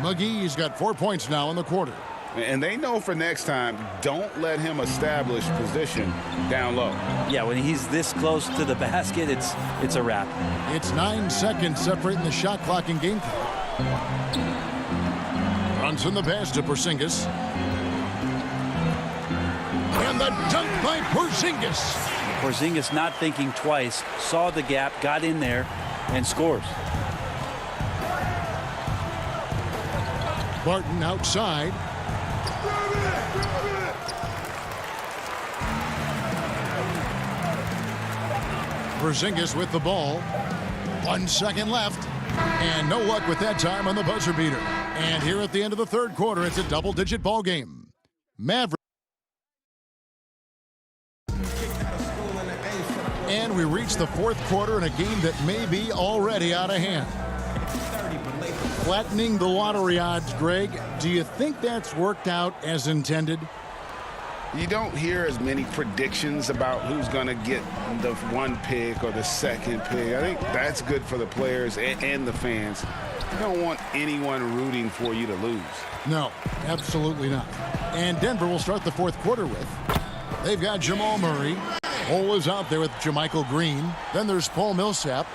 McGee's got 4 points now in the quarter. And they know for next time, don't let him establish position down low. Yeah, when he's this close to the basket, it's a wrap. It's 9 seconds separating the shot clock and game clock. Brunson the pass to Porzingis. And the dunk by Porzingis. Porzingis not thinking twice, saw the gap, got in there, and scores. Barton outside. Porzingis with the ball. 1 second left. And no luck with that time on the buzzer beater. And here at the end of the third quarter, it's a double-digit ball game. Mavericks. And we reach the fourth quarter in a game that may be already out of hand. Flattening the lottery odds, Greg. Do you think that's worked out as intended? You don't hear as many predictions about who's going to get the 1 pick or the 2nd pick. I think that's good for the players and the fans. You don't want anyone rooting for you to lose. No, absolutely not. And Denver will start the fourth quarter with. They've got Jamal Murray. Cole is out there with Jermichael Green. Then there's Paul Millsap.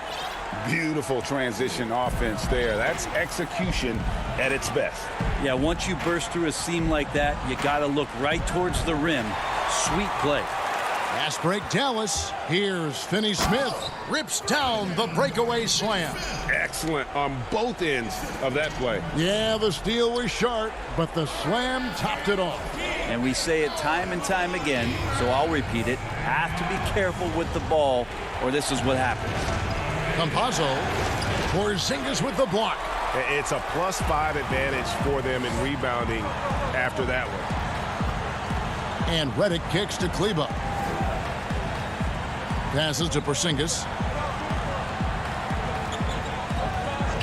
Beautiful transition offense there. That's execution at its best. Yeah, once you burst through a seam like that, you got to look right towards the rim. Sweet play. Fast break Dallas. Here's Finney Smith. Rips down the breakaway slam. Excellent on both ends of that play. Yeah, the steal was sharp, but the slam topped it off. And we say it time and time again, so I'll repeat it. Have to be careful with the ball, or this is what happens. Campazzo. Porzingis with the block. It's a +5 advantage for them in rebounding after that one. And Redick kicks to Kleba. Passes to Porzingis.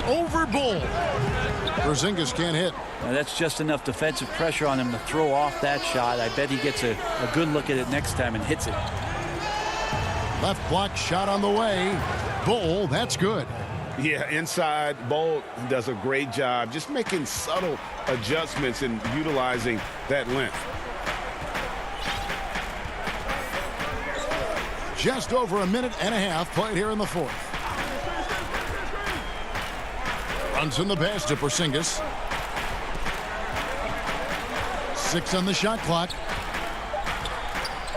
Over Bull. Porzingis can't hit. Now that's just enough defensive pressure on him to throw off that shot. I bet he gets a good look at it next time and hits it. Left block shot on the way. Bull, that's good. Yeah, inside, Bolt does a great job just making subtle adjustments and utilizing that length. Just over a minute and a half played here in the fourth. Runs in the pass to Porzingis. 6 on the shot clock.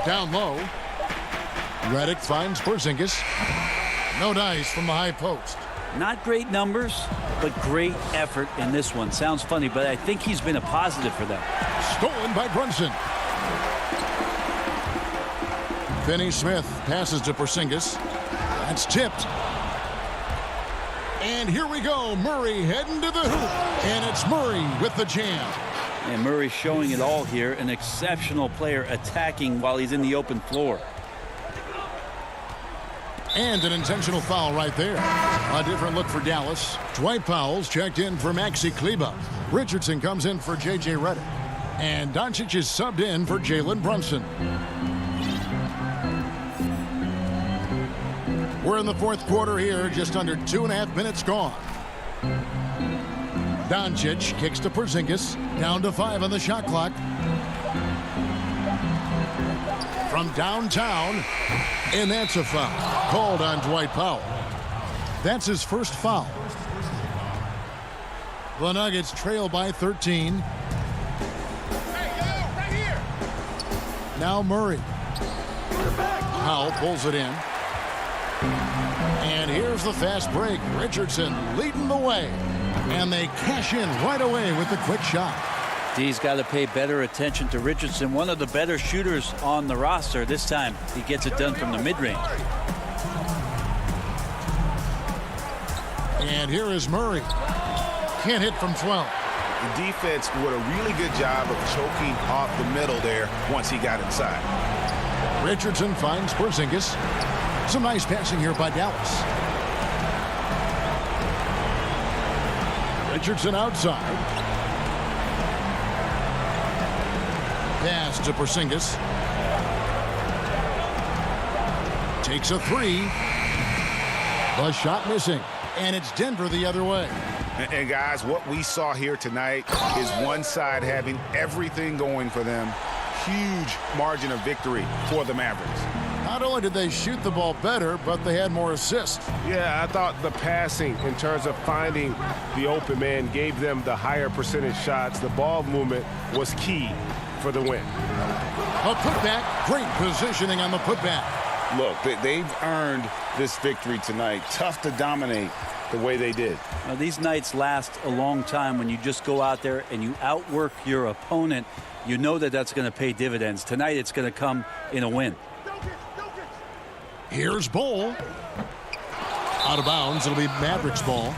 Down low. Redick finds Porzingis. No dice from the high post. Not great numbers, but great effort in this one. Sounds funny, but I think he's been a positive for them. Stolen by Brunson. Finney Smith passes to Porzingis. That's tipped. And here we go. Murray heading to the hoop. And it's Murray with the jam. And Murray showing it all here. An exceptional player attacking while he's in the open floor. And an intentional foul right there. A different look for Dallas. Dwight Powell's checked in for Maxi Kleba. Richardson comes in for J.J. Redick. And Doncic is subbed in for Jalen Brunson. We're in the fourth quarter here, just under 2.5 minutes gone. Doncic kicks to Porzingis, down to 5 on the shot clock. From downtown, and that's a foul called on Dwight Powell. That's his first foul. The Nuggets trail by 13. Now Murray. Powell pulls it in. And here's the fast break. Richardson leading the way. And they cash in right away with the quick shot. D's got to pay better attention to Richardson, one of the better shooters on the roster. This time, he gets it done from the mid-range. And here is Murray. Can't hit from 12. The defense did a really good job of choking off the middle there once he got inside. Richardson finds Porzingis. Some nice passing here by Dallas. Richardson outside. Pass to Porzingis. Takes a 3. The shot missing. And it's Denver the other way. And guys, what we saw here tonight is one side having everything going for them. Huge margin of victory for the Mavericks. Not only did they shoot the ball better, but they had more assists. Yeah, I thought the passing in terms of finding the open man gave them the higher percentage shots. The ball movement was key for the win. A putback. Great positioning on the putback. Look, they've earned this victory tonight. Tough to dominate the way they did. Now, these nights last a long time when you just go out there and you outwork your opponent. You know that that's going to pay dividends. Tonight it's going to come in a win. Here's Bull. Out of bounds. It'll be Mavericks ball.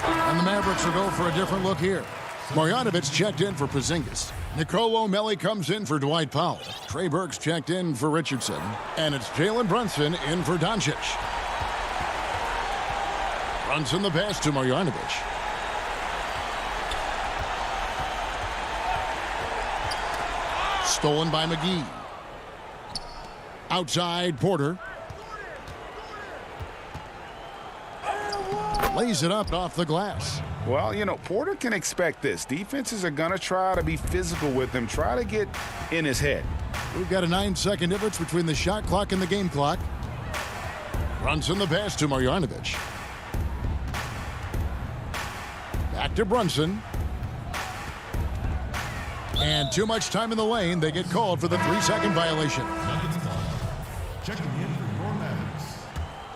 And the Mavericks will go for a different look here. Marjanovic checked in for Porzingis. Nicolo Melli comes in for Dwight Powell. Trey Burks checked in for Richardson. And it's Jalen Brunson in for Doncic. Brunson the pass to Marjanovic. Stolen by McGee. Outside Porter. Lays it up off the glass. Well, you know, Porter can expect this. Defenses are going to try to be physical with him, try to get in his head. We've got a 9-second difference between the shot clock and the game clock. Brunson the pass to Marjanovic. Back to Brunson. And too much time in the lane. They get called for the 3-second violation. Checking in for your Mavericks,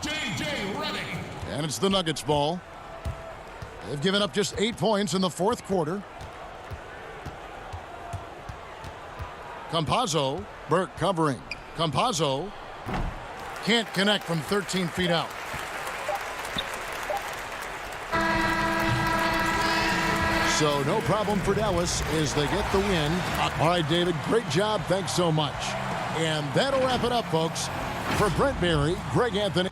J.J. Redick. And it's the Nuggets ball. They've given up just 8 points in the fourth quarter. Campazzo, Burke covering. Campazzo can't connect from 13 feet out. So no problem for Dallas as they get the win. All right, David, great job. Thanks so much. And that'll wrap it up, folks. For Brent Berry, Greg Anthony.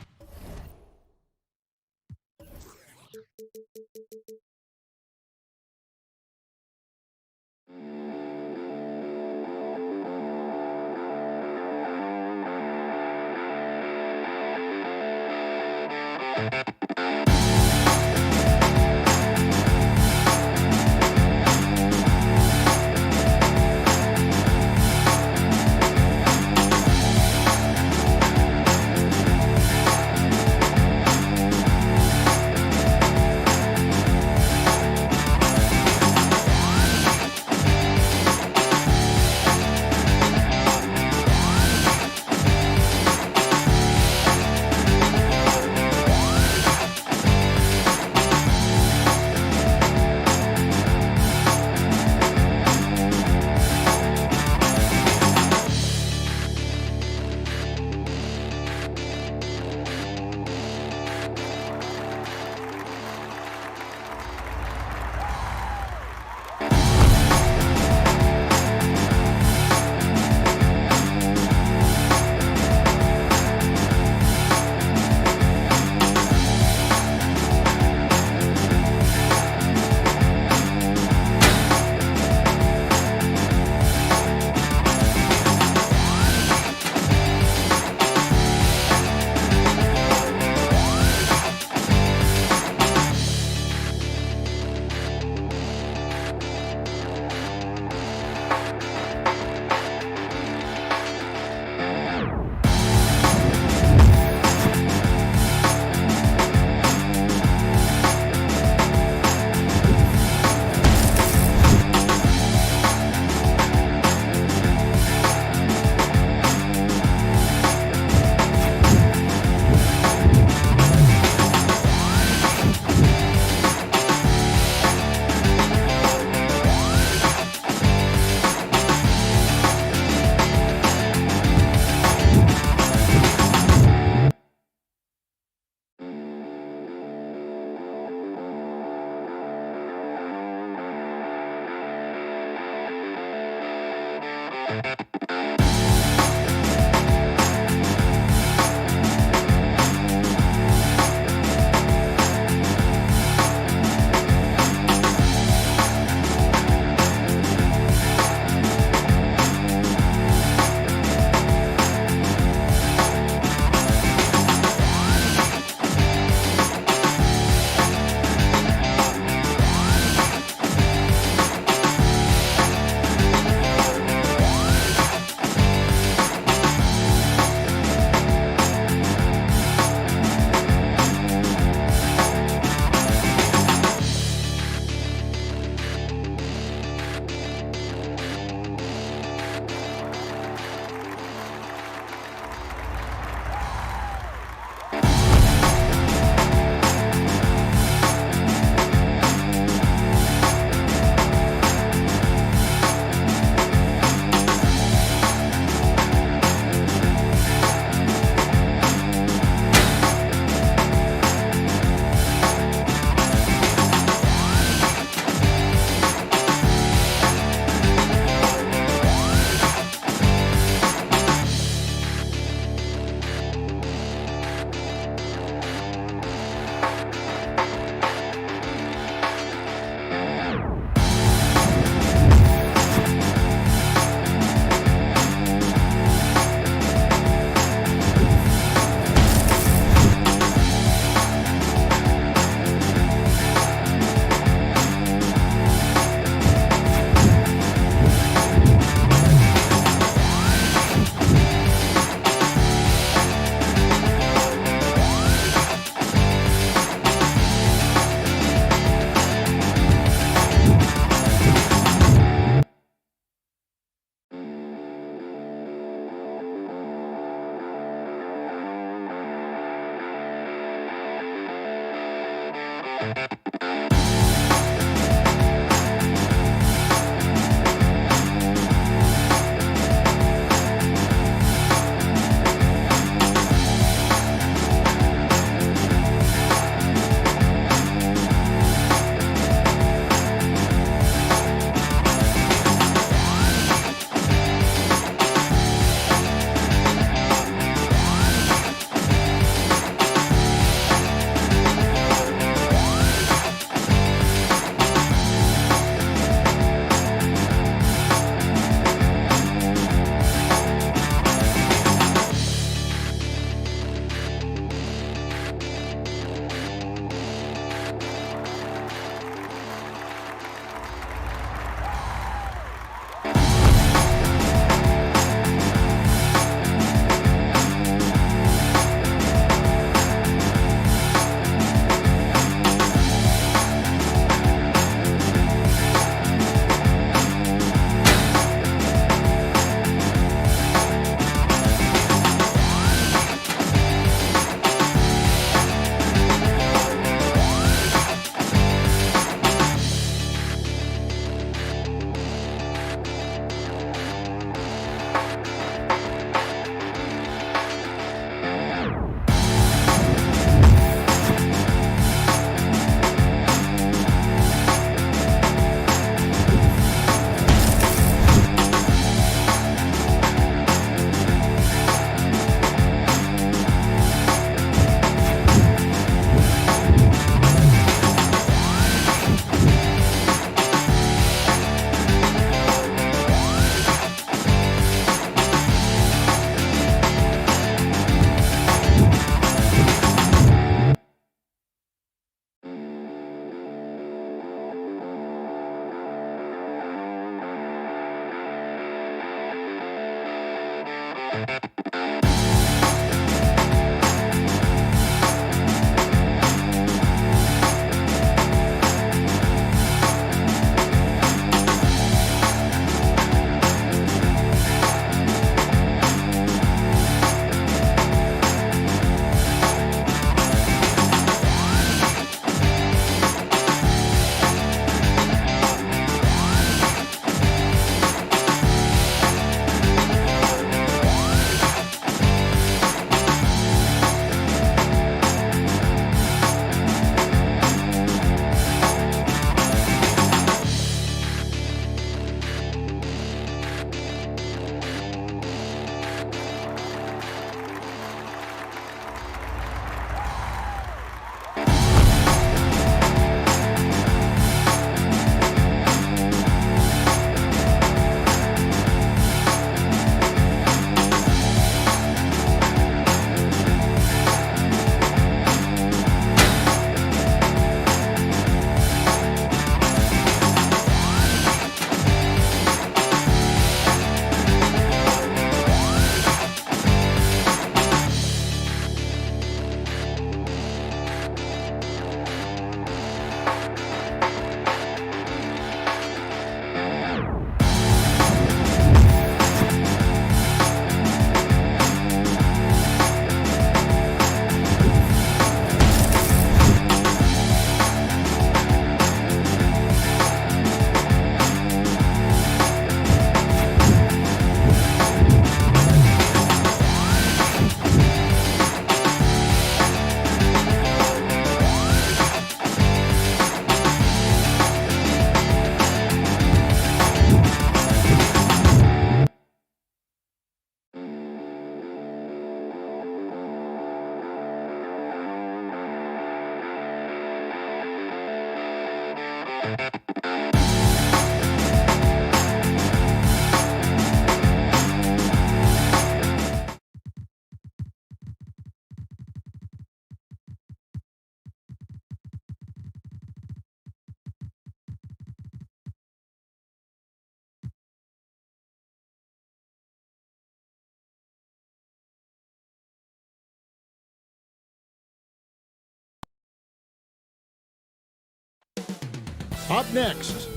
Up next.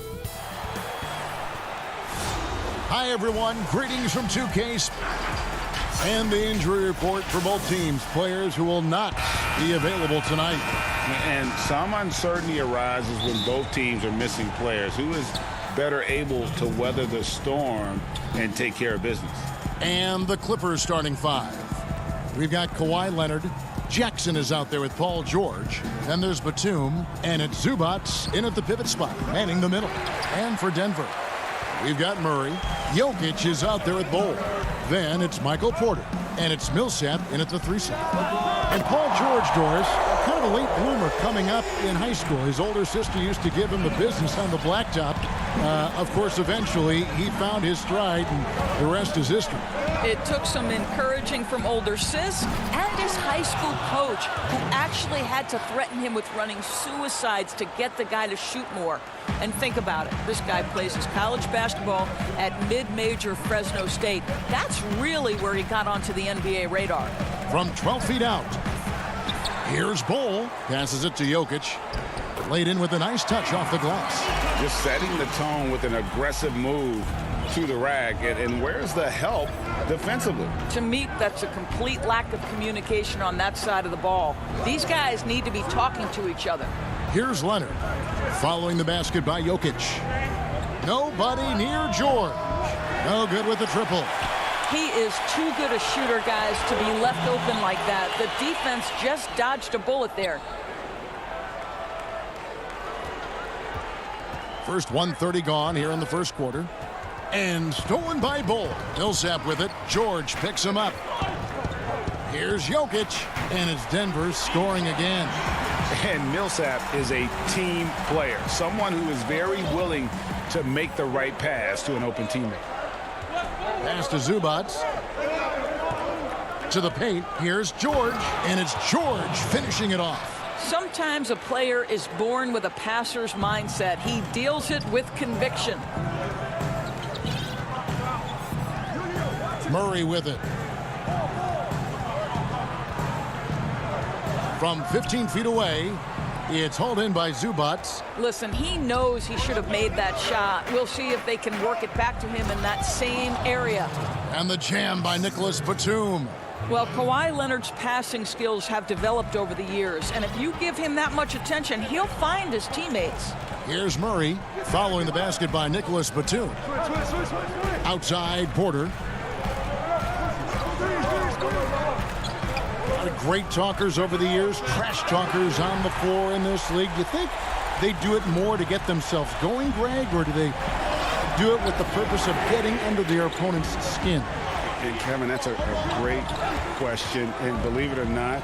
Hi, everyone. Greetings from 2K. And the injury report for both teams. Players who will not be available tonight. And some uncertainty arises when both teams are missing players. Who is better able to weather the storm and take care of business? And the Clippers starting five. We've got Kawhi Leonard. Jackson is out there with Paul George. Then there's Batum. And it's Zubats in at the pivot spot, manning the middle. And for Denver, we've got Murray. Jokic is out there with Bol. Then it's Michael Porter. And it's Millsap in at the 3 spot. And Paul George, Doris, kind of a late bloomer coming up in high school. His older sister used to give him the business on the blacktop. Of course, eventually, he found his stride, and the rest is history. It took some encouraging from older sis and his high school coach, who actually had to threaten him with running suicides to get the guy to shoot more. And think about it. This guy plays his college basketball at mid-major Fresno State. That's really where he got onto the NBA radar. From 12 feet out, here's Bol. Passes it to Jokic. Laid in with a nice touch off the glass. Just setting the tone with an aggressive move to the rack. And where's the help defensively? To me, that's a complete lack of communication on that side of the ball. These guys need to be talking to each other. Here's Leonard. Following the basket by Jokic. Nobody near George. No good with the triple. He is too good a shooter, guys, to be left open like that. The defense just dodged a bullet there. First 1:30 gone here in the first quarter. And stolen by Bol. Millsap with it. George picks him up. Here's Jokic. And it's Denver scoring again. And Millsap is a team player. Someone who is very willing to make the right pass to an open teammate. Pass to Zubats. To the paint. Here's George. And it's George finishing it off. Sometimes a player is born with a passer's mindset. He deals it with conviction. Murray with it. From 15 feet away, it's hauled in by Zubac. Listen, he knows he should have made that shot. We'll see if they can work it back to him in that same area. And the jam by Nicholas Batum. Well, Kawhi Leonard's passing skills have developed over the years, and if you give him that much attention, he'll find his teammates. Here's Murray following the basket by Nicholas Batum. Outside, Porter. A lot of great talkers over the years, trash talkers on the floor in this league. Do you think they do it more to get themselves going, Greg, or do they do it with the purpose of getting under their opponent's skin? And Kevin, that's a great question. And believe it or not,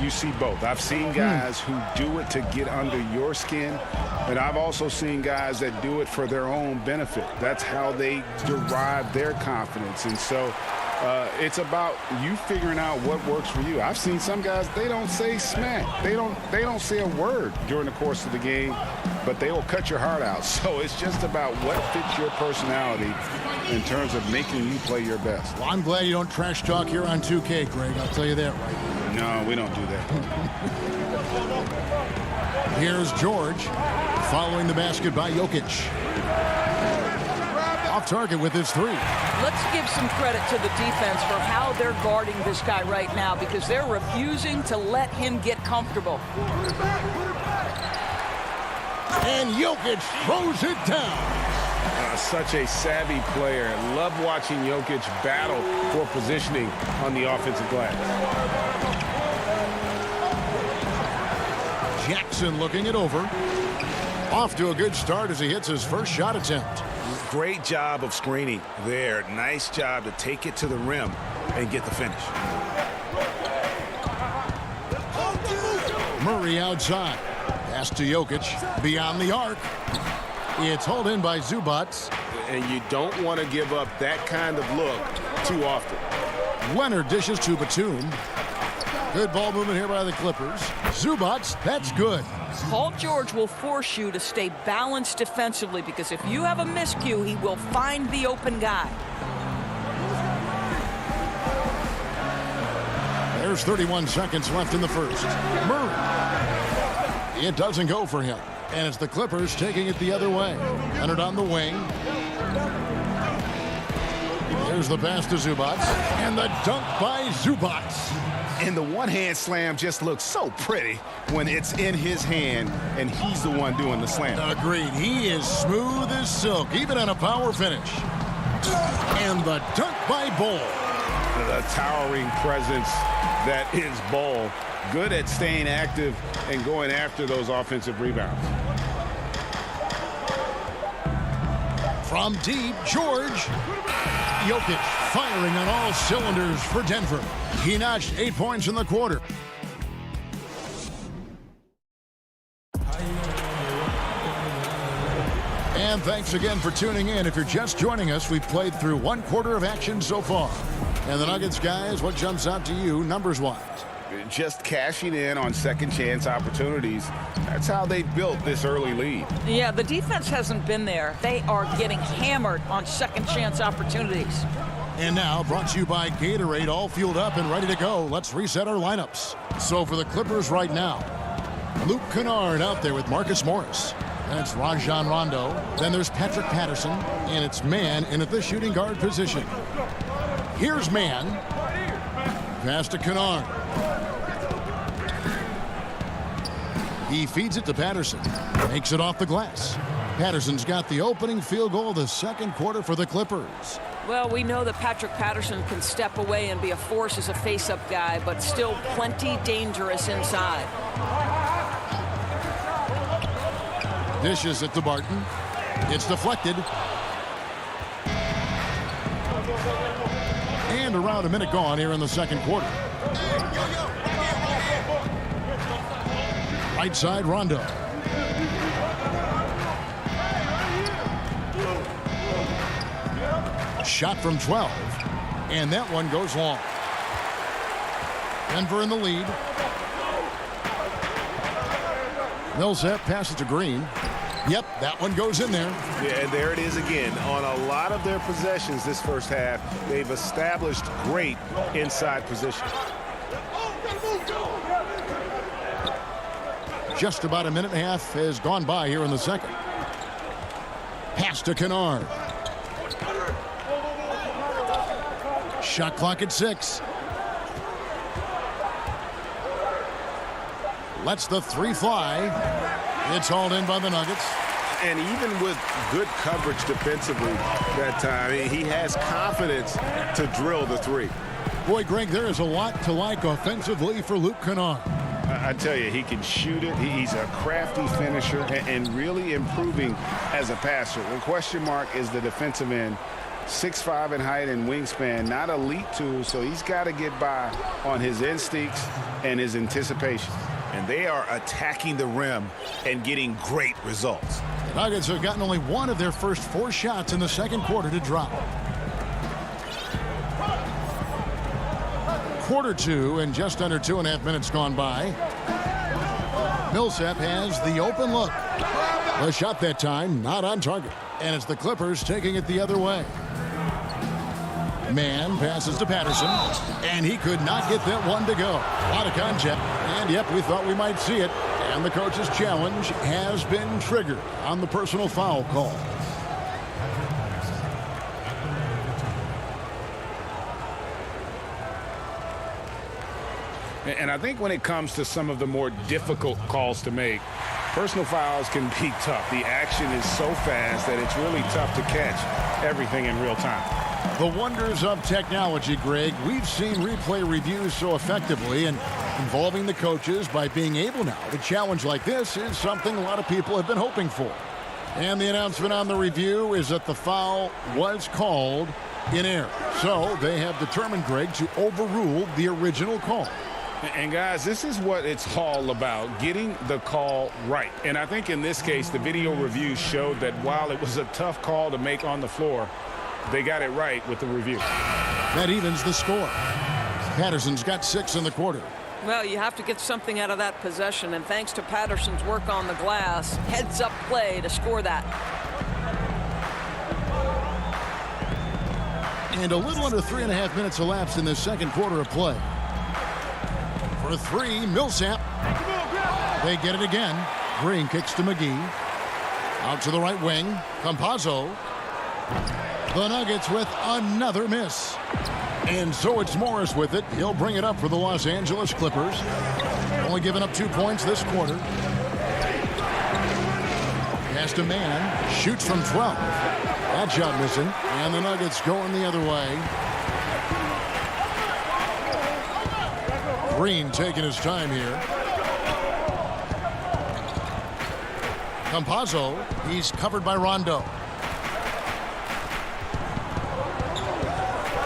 you see both. I've seen guys who do it to get under your skin, but I've also seen guys that do it for their own benefit. That's how they derive their confidence. And so it's about you figuring out what works for you. I've seen some guys, they don't say smack. They don't say a word during the course of the game, but they will cut your heart out. So it's just about what fits your personality in terms of making you play your best. Well, I'm glad you don't trash talk here on 2K, Greg. I'll tell you that right now. No, we don't do that. Here's George following the basket by Jokic. Off target with his three. Let's give some credit to the defense for how they're guarding this guy right now, because they're refusing to let him get comfortable. And Jokic throws it down. Such a savvy player. Love watching Jokic battle for positioning on the offensive glass. Jackson looking it over. Off to a good start as he hits his first shot attempt. Great job of screening there. Nice job to take it to the rim and get the finish. Murray outside. Pass to Jokic. Beyond the arc. It's hauled in by Zubac. And you don't want to give up that kind of look too often. Leonard dishes to Batum. Good ball movement here by the Clippers. Zubac, that's good. Paul George will force you to stay balanced defensively, because if you have a miscue, he will find the open guy. There's 31 seconds left in the first. Murray. It doesn't go for him. And it's the Clippers taking it the other way. Leonard on the wing. There's the pass to Zubac. And the dunk by Zubac. And the one-hand slam just looks so pretty when it's in his hand and he's the one doing the slam. Agreed. He is smooth as silk, even on a power finish. And the dunk by Ball. The towering presence that is Ball. Good at staying active and going after those offensive rebounds. From deep, George. Jokic firing on all cylinders for Denver. He notched 8 points in the quarter. And thanks again for tuning in. If you're just joining us, we've played through one quarter of action so far. And the Nuggets, guys, what jumps out to you numbers-wise? Just cashing in on second chance opportunities. That's how they built this early lead. Yeah, the defense hasn't been there. They are getting hammered on second chance opportunities. And now, brought to you by Gatorade, all fueled up and ready to go. Let's reset our lineups. So for the Clippers right now, Luke Kennard out there with Marcus Morris. That's Rajon Rondo. Then there's Patrick Patterson, and it's Man in at the shooting guard position. Here's Man. Pass to Kennard. He feeds it to Patterson. Makes it off the glass. Patterson's got the opening field goal of the second quarter for the Clippers. Well, we know that Patrick Patterson can step away and be a force as a face-up guy, but still plenty dangerous inside. Dishes it to Barton. It's deflected. And around a minute gone here in the second quarter. Right side, Rondo. Shot from 12. And that one goes long. Denver in the lead. Millsap passes to Green. Yep, that one goes in there. Yeah, and there it is again. On a lot of their possessions this first half, they've established great inside position. Just about a minute and a half has gone by here in the second. Pass to Kennard. Shot clock at 6. Lets the 3 fly. It's hauled in by the Nuggets. And even with good coverage defensively that time, he has confidence to drill the 3. Boy, Greg, there is a lot to like offensively for Luke Kennard. I tell you, he can shoot it. He's a crafty finisher and really improving as a passer. The question mark is the defensive end. 6'5" in height and wingspan, not elite tools, so he's got to get by on his instincts and his anticipation. And they are attacking the rim and getting great results. The Nuggets have gotten only one of their first 4 shots in the second quarter to drop. Quarter 2 and just under 2.5 minutes gone by. Millsap has the open look. The shot that time not on target. And it's the Clippers taking it the other way. Man passes to Patterson, and he could not get that one to go. A lot of contact, and yep, we thought we might see it. And the coach's challenge has been triggered on the personal foul call. And I think when it comes to some of the more difficult calls to make, personal fouls can be tough. The action is so fast that it's really tough to catch everything in real time. The wonders of technology, Greg. We've seen replay reviews so effectively, and involving the coaches by being able now to challenge like this is something a lot of people have been hoping for. And the announcement on the review is that the foul was called in error. So they have determined, Greg, to overrule the original call. And guys, this is what it's all about, getting the call right. And I think in this case, the video review showed that while it was a tough call to make on the floor, they got it right with the review. That evens the score. Patterson's got 6 in the quarter. Well, you have to get something out of that possession, and thanks to Patterson's work on the glass, heads-up play to score that. And a little under 3.5 minutes elapsed in the second quarter of play. For 3, Millsap. They get it again. Green kicks to McGee. Out to the right wing. Campazzo. The Nuggets with another miss. And so it's Morris with it. He'll bring it up for the Los Angeles Clippers. Only giving up 2 points this quarter. Pass to Man. Shoots from 12. That shot missing. And the Nuggets going the other way. Green taking his time here. Campazzo. He's covered by Rondo.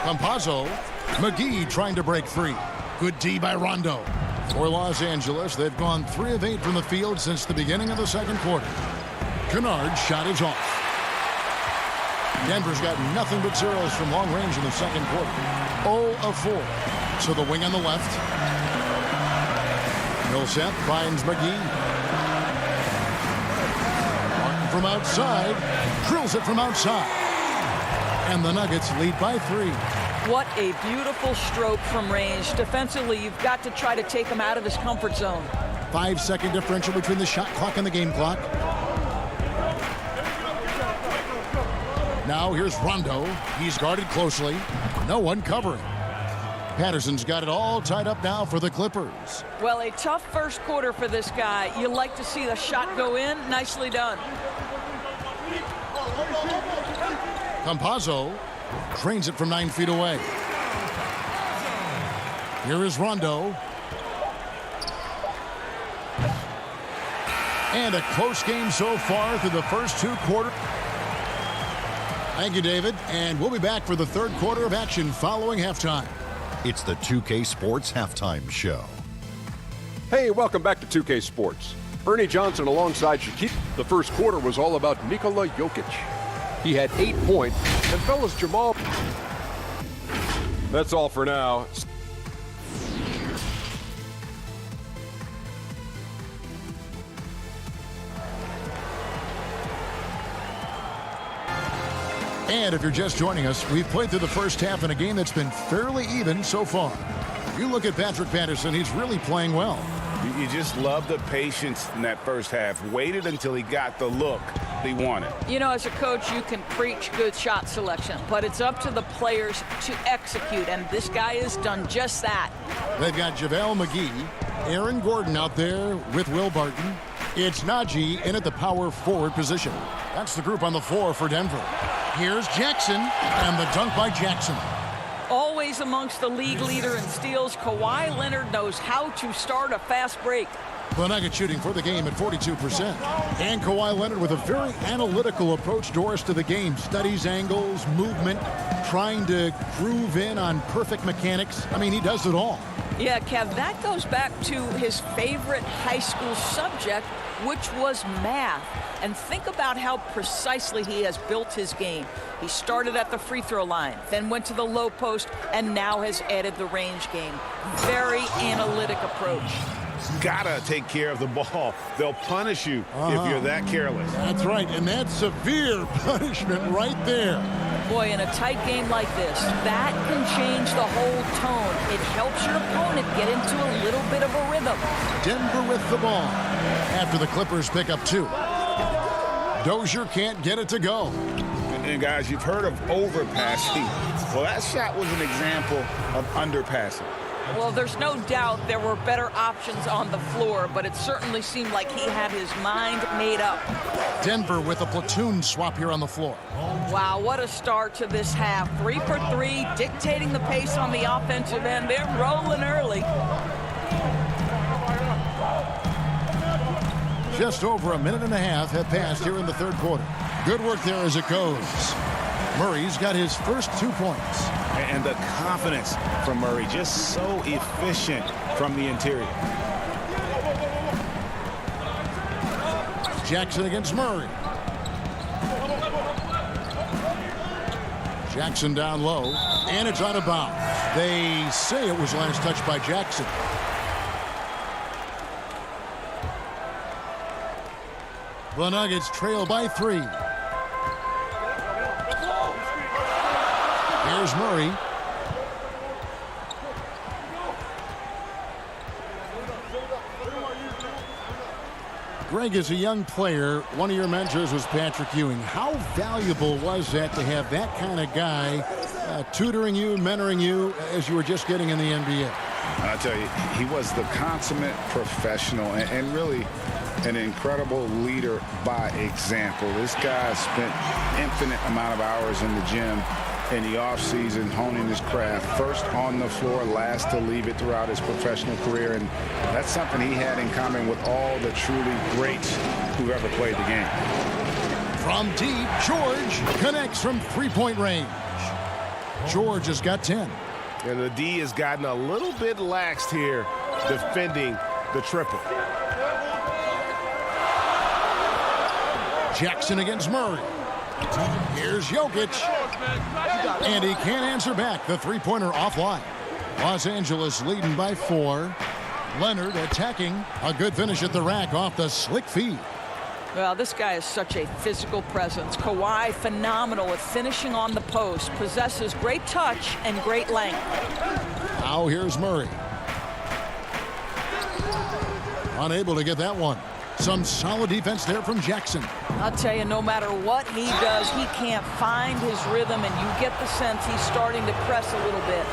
Campazzo. McGee trying to break free. Good D by Rondo. For Los Angeles, they've gone 3 of 8 from the field since the beginning of the second quarter. Kennard's shot is off. Denver's got nothing but zeros from long range in the second quarter. 0 of 4. So the wing on the left. Millsap finds McGee. Martin from outside. Drills it from outside. And the Nuggets lead by 3. What a beautiful stroke from range. Defensively, you've got to try to take him out of his comfort zone. 5-second differential between the shot clock and the game clock. Now here's Rondo. He's guarded closely. No one covering. Patterson's got it all tied up now for the Clippers. Well, a tough first quarter for this guy. You like to see the shot go in. Nicely done. Campazzo trains it from 9 feet away. Here is Rondo. And a close game so far through the first 2 quarters. Thank you, David. And we'll be back for the third quarter of action following halftime. It's the 2K Sports Halftime Show. Hey, welcome back to 2K Sports. Ernie Johnson alongside Shaquille. The first quarter was all about Nikola Jokic. He had 8 points, and fellas, Jamal. That's all for now. And if you're just joining us, we've played through the first half in a game that's been fairly even so far. You look at Patrick Patterson, he's really playing well. You just love the patience in that first half. Waited until he got the look he wanted. You know, as a coach, you can preach good shot selection, but it's up to the players to execute, and this guy has done just that. They've got JaVale McGee, Aaron Gordon out there with Will Barton. It's Najee in at the power forward position. That's the group on the floor for Denver. Here's Jackson, and the dunk by Jackson. Always amongst the league leader in steals, Kawhi Leonard knows how to start a fast break. The Nuggets shooting for the game at 42%. And Kawhi Leonard with a very analytical approach, Doris, to the game. Studies angles, movement, trying to groove in on perfect mechanics. I mean, he does it all. Yeah, Kev, that goes back to his favorite high school subject, which was math. And think about how precisely he has built his game. He started at the free throw line, then went to the low post, and now has added the range game. Very analytic approach. Gotta take care of the ball. They'll punish you if you're that careless. That's right, and that's severe punishment right there. Boy, in a tight game like this, that can change the whole tone. It helps your opponent get into a little bit of a rhythm. Denver with the ball after the Clippers pick up 2. Dozier can't get it to go. And guys, you've heard of overpassing. Well, that shot was an example of underpassing. Well, there's no doubt there were better options on the floor, but it certainly seemed like he had his mind made up. Denver with a platoon swap here on the floor. Wow, what a start to this half. 3 for 3, dictating the pace on the offensive end. They're rolling early. Just over a minute and a half have passed here in the third quarter. Good work there as it goes. Murray's got his first 2 points. And the confidence from Murray, just so efficient from the interior. Jackson against Murray. Jackson down low, and it's out of bounds. They say it was last touched by Jackson. The Nuggets trail by 3. Here's Murray. Greg, as a young player, one of your mentors was Patrick Ewing. How valuable was that to have that kind of guy tutoring you, mentoring you as you were just getting in the NBA? I'll tell you, he was the consummate professional and really an incredible leader by example. This guy spent infinite amount of hours in the gym in the offseason honing his craft, first on the floor, last to leave it throughout his professional career, and that's something he had in common with all the truly greats who've ever played the game. From deep, George connects from three-point range. George has got 10. And the D has gotten a little bit laxed here defending the triple. Jackson against Murray. Here's Jokic. And he can't answer back. The three-pointer offline. Los Angeles leading by 4. Leonard attacking. A good finish at the rack off the slick feed. Well, this guy is such a physical presence. Kawhi, phenomenal at finishing on the post. Possesses great touch and great length. Now here's Murray. Unable to get that one. Some solid defense there from Jackson. I'll tell you, no matter what he does, he can't find his rhythm, and you get the sense he's starting to press a little bit.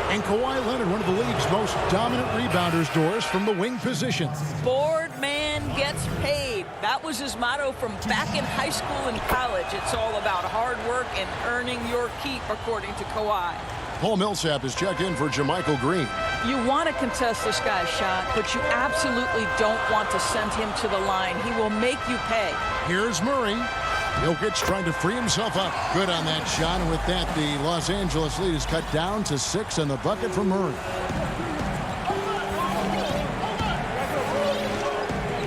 And Kawhi Leonard, one of the league's most dominant rebounders, Doris, from the wing position. Board man gets paid. That was his motto from back in high school and college. It's all about hard work and earning your keep, according to Kawhi. Paul Millsap is checked in for JaMychal Green. You want to contest this guy's shot, but you absolutely don't want to send him to the line. He will make you pay. Here's Murray. Jokic trying to free himself up. Good on that shot. And with that, the Los Angeles lead is cut down to 6 and the bucket for Murray.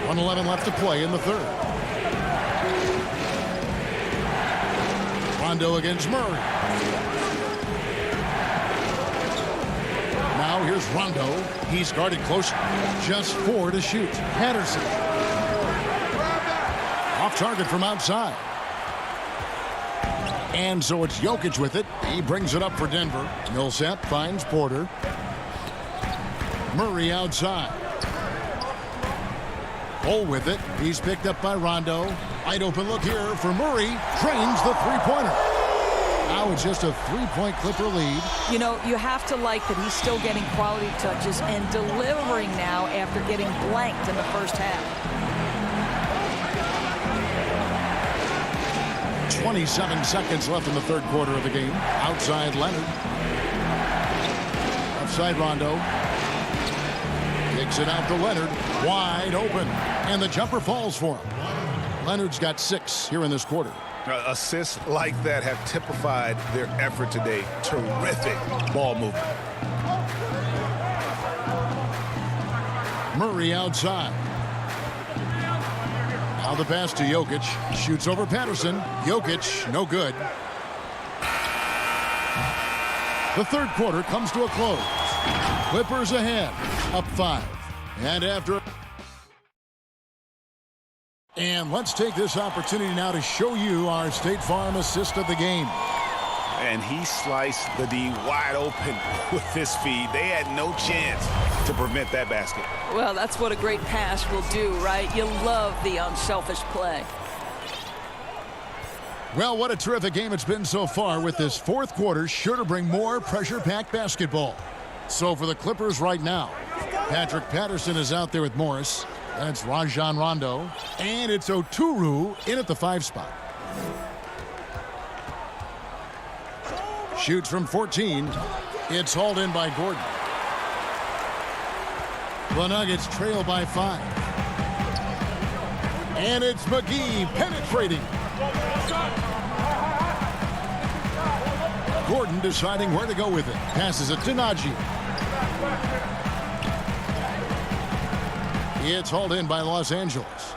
1:11 left to play in the third. Rondo against Murray. Now here's Rondo. He's guarded close. Just 4 to shoot. Patterson. Off target from outside. And so it's Jokic with it. He brings it up for Denver. Millsap finds Porter. Murray outside. Cole with it. He's picked up by Rondo. Wide open look here for Murray. Drains the three-pointer. Now it's just a three-point Clipper lead. You know, you have to like that he's still getting quality touches and delivering now after getting blanked in the first half. 27 seconds left in the third quarter of the game. Outside Leonard. Outside Rondo. Kicks it out to Leonard. Wide open. And the jumper falls for him. Leonard's got 6 here in this quarter. Assists like that have typified their effort today. Terrific ball movement. Murray outside. Now the pass to Jokic. Shoots over Patterson. Jokic, no good. The third quarter comes to a close. Clippers ahead, up 5. And after... And let's take this opportunity now to show you our State Farm assist of the game. And he sliced the D wide open with his feed. They had no chance to prevent that basket. Well, that's what a great pass will do, right? You love the unselfish play. Well, what a terrific game it's been so far, with this fourth quarter sure to bring more pressure-packed basketball. So for the Clippers right now, Patrick Patterson is out there with Morris. That's Rajon Rondo. And it's Oturu in at the 5 spot. Shoots from 14. It's hauled in by Gordon. The Nuggets trail by 5. And it's McGee penetrating. Gordon deciding where to go with it. Passes it to Najee. It's hauled in by Los Angeles.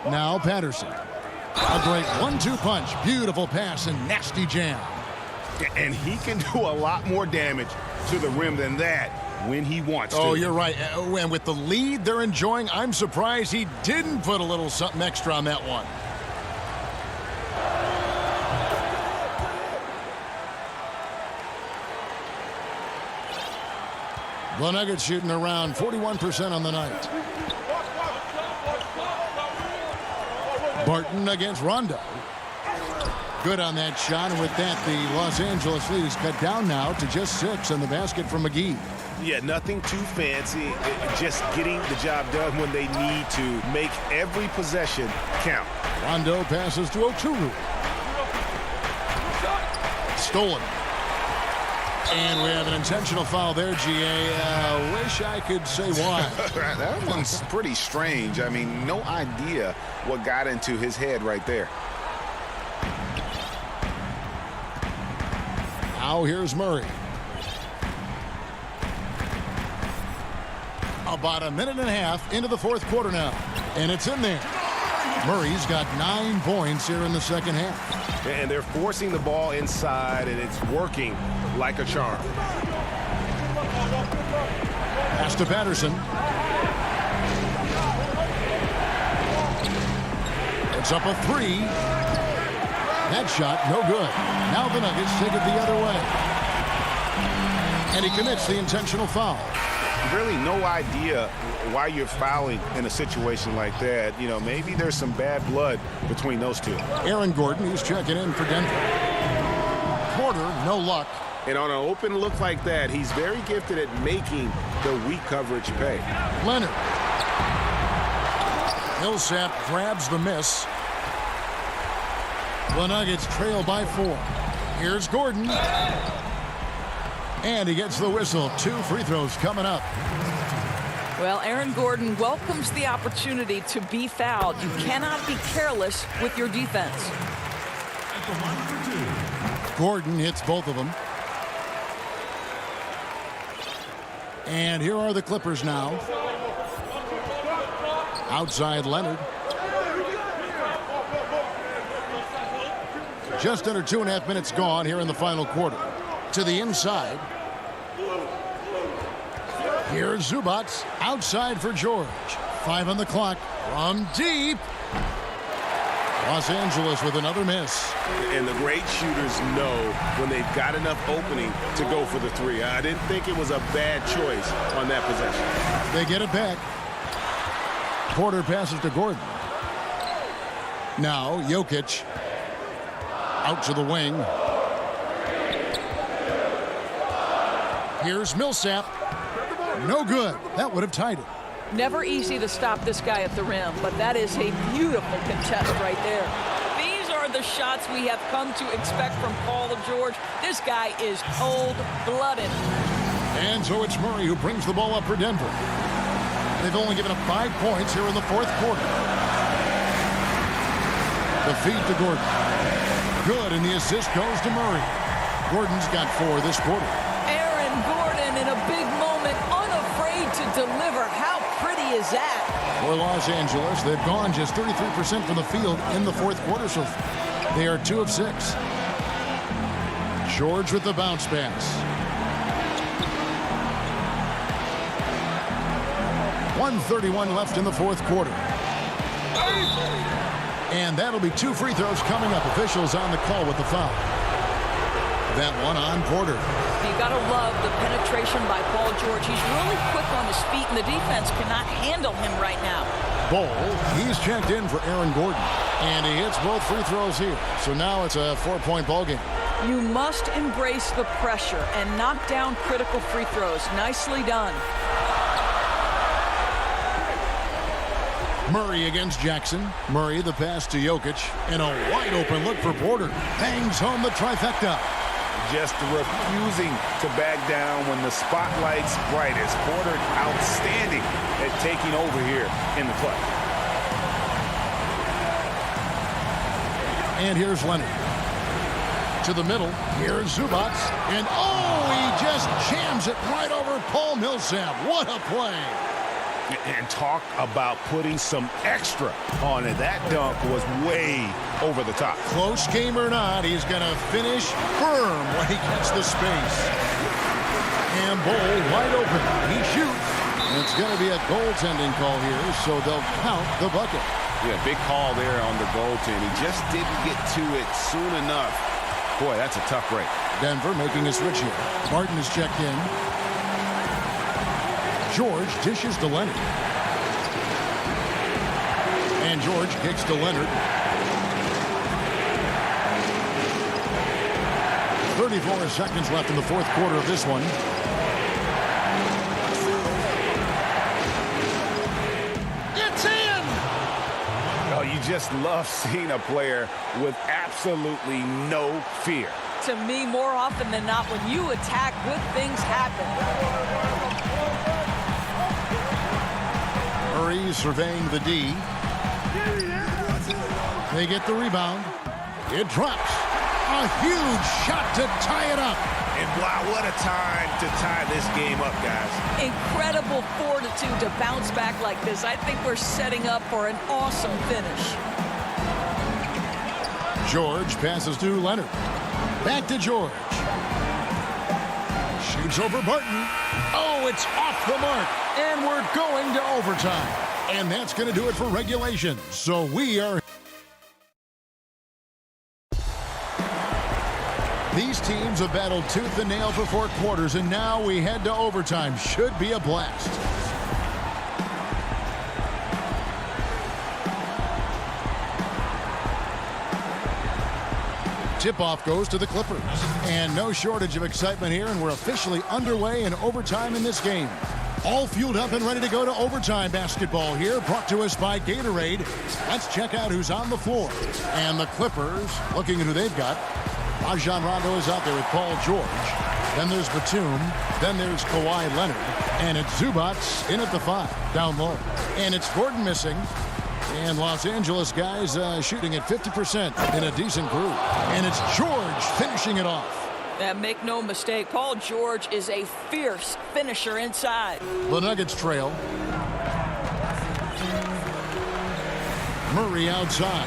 Now Patterson. A great 1-2 punch. Beautiful pass and nasty jam. And he can do a lot more damage to the rim than that when he wants to. Oh, you're right. And with the lead they're enjoying, I'm surprised he didn't put a little something extra on that one. The Nuggets shooting around 41% on the night. Barton against Rondo. Good on that shot, and with that, the Los Angeles lead is cut down now to just 6 on the basket from McGee. Yeah, nothing too fancy. Just getting the job done when they need to. Make every possession count. Rondo passes to Oturu. Stolen. And we have an intentional foul there, GA. Wish I could say why. That one's pretty strange. I mean, no idea what got into his head right there. Now here's Murray. About a minute and a half into the fourth quarter now. And it's in there. Murray's got 9 points here in the second half. And they're forcing the ball inside, and it's working like a charm. Pass to Patterson. It's up a 3. That shot, no good. Now the Nuggets take it the other way. And he commits the intentional foul. Really no idea why you're fouling in a situation like that. You know, maybe there's some bad blood between those two. Aaron Gordon, he's checking in for Denver. Porter, no luck. And on an open look like that, he's very gifted at making the weak coverage pay. Leonard. Millsap grabs the miss. The Nuggets trail by 4. Here's Gordon. And he gets the whistle. 2 free throws coming up. Well, Aaron Gordon welcomes the opportunity to be fouled. You cannot be careless with your defense. Gordon hits both of them. And here are the Clippers now. Outside Leonard. Just under 2.5 minutes gone here in the final quarter. To the inside. Here's Zubats. Outside for George. 5 on the clock. From deep. Los Angeles with another miss. And the great shooters know when they've got enough opening to go for the three. I didn't think it was a bad choice on that possession. They get it back. Porter passes to Gordon. Now Jokic out to the wing. Here's Millsap. No good. That would have tied it. Never easy to stop this guy at the rim, but that is a beautiful contest right there. These are the shots we have come to expect from Paul George. This guy is cold-blooded. And so it's Murray who brings the ball up for Denver. They've only given up 5 points here in the fourth quarter. The feed to Gordon. Good, and the assist goes to Murray. Gordon's got 4 this quarter. Aaron Gordon in a big moment, unafraid to deliver. How pretty is that? For Los Angeles, they've gone just 33% from the field in the fourth quarter, so they are 2 of 6. George with the bounce pass. 1:31 left in the fourth quarter. And that'll be 2 free throws coming up. Officials on the call with the foul. That one on Porter. You got to love the penetration by Paul George. He's really quick on his feet, and the defense cannot handle him right now. Ball, he's checked in for Aaron Gordon. And he hits both free throws here. So now it's a 4-point ball game. You must embrace the pressure and knock down critical free throws. Nicely done. Murray against Jackson. Murray the pass to Jokic. And a wide open look for Porter. Bangs home the trifecta. Just refusing to back down when the spotlight's brightest. Porter outstanding at taking over here in the clutch. And here's Leonard. To the middle. Here's Zubac. And oh, he just jams it right over Paul Millsap. What a play. And talk about putting some extra on it. That dunk was way over the top. Close game or not, he's going to finish firm when he gets the space. And Bol wide open. He shoots. And it's going to be a goaltending call here, so they'll count the bucket. Yeah, big call there on the goaltend. He just didn't get to it soon enough. Boy, that's a tough break. Denver making a switch here. Martin is checked in. George dishes to Leonard. And George kicks to Leonard. 34 seconds left in the fourth quarter of this one. It's in! Oh, you just love seeing a player with absolutely no fear. To me, more often than not, when you attack, good things happen. Murray surveying the D. They get the rebound. It drops. A huge shot to tie it up. And wow, what a time to tie this game up, guys. Incredible fortitude to bounce back like this. I think we're setting up for an awesome finish. George passes to Leonard. Back to George. Shoots over Barton. Oh, it's off the mark. And we're going to overtime. And that's going to do it for regulation. So we are... These teams have battled tooth and nail for 4 quarters, and now we head to overtime. Should be a blast. Tip-off goes to the Clippers. And no shortage of excitement here, and we're officially underway in overtime in this game. All fueled up and ready to go to overtime basketball here, brought to us by Gatorade. Let's check out who's on the floor. And the Clippers, looking at who they've got. Rajon Rondo is out there with Paul George. Then there's Batum. Then there's Kawhi Leonard. And it's Zubac in at the 5, down low. And it's Gordon missing. And Los Angeles guys shooting at 50% in a decent group. And it's George finishing it off. Make no mistake, Paul George is a fierce finisher inside. The Nuggets trail. Murray outside.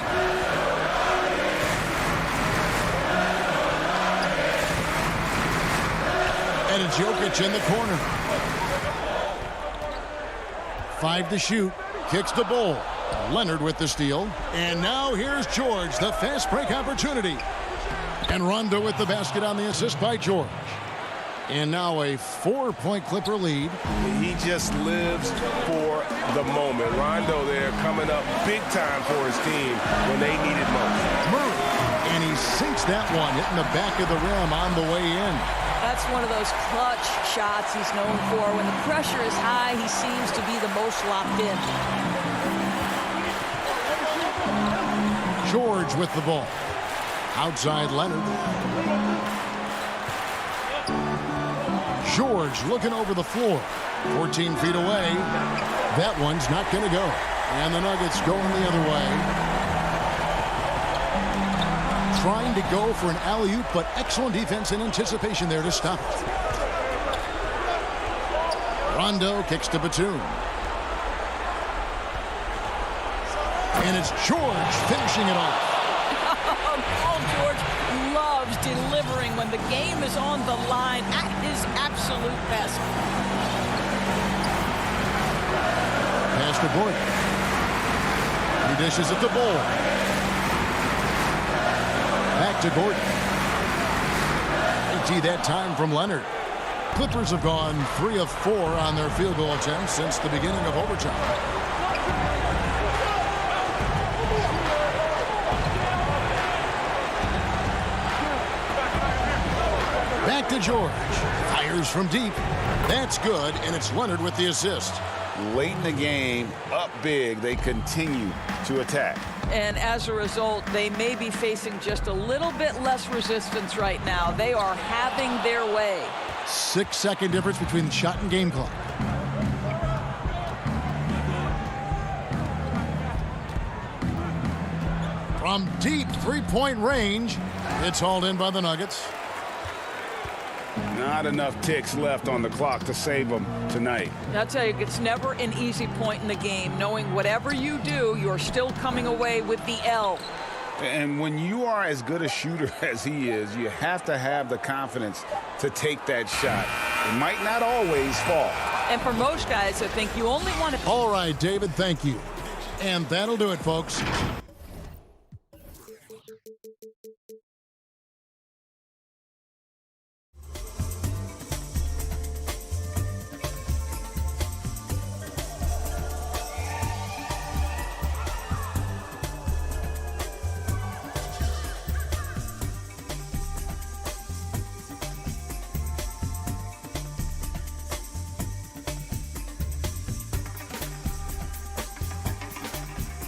And it's Jokic in the corner. 5 to shoot. Kicks the Bol. Leonard with the steal. And now here's George, the fast break opportunity. And Rondo with the basket on the assist by George. And now a 4-point Clipper lead. He just lives for the moment. Rondo there coming up big time for his team when they need it most. Murray, and he sinks that one, hitting the back of the rim on the way in. That's one of those clutch shots he's known for. When the pressure is high, he seems to be the most locked in. George with the ball. Outside Leonard. George looking over the floor. 14 feet away. That one's not going to go. And the Nuggets going the other way. Trying to go for an alley-oop, but excellent defense and anticipation there to stop it. Rondo kicks to Batum. And it's George finishing it off. Paul George loves delivering when the game is on the line at his absolute best. Pass to Gordon. He dishes at the ball. Back to Gordon. 80 that time from Leonard. Clippers have gone 3 of 4 on their field goal attempts since the beginning of overtime. Back to George. Fires from deep. That's good, and it's Leonard with the assist. Late in the game, up big, they continue to attack. And as a result, they may be facing just a little bit less resistance right now. They are having their way. 6-second difference between the shot and game clock. From deep three-point range, it's hauled in by the Nuggets. Not enough ticks left on the clock to save them tonight. I'll tell you, it's never an easy point in the game, knowing whatever you do, you're still coming away with the L. And when you are as good a shooter as he is, you have to have the confidence to take that shot. It might not always fall. And for most guys, I think you only want to... All right, David, thank you. And that'll do it, folks.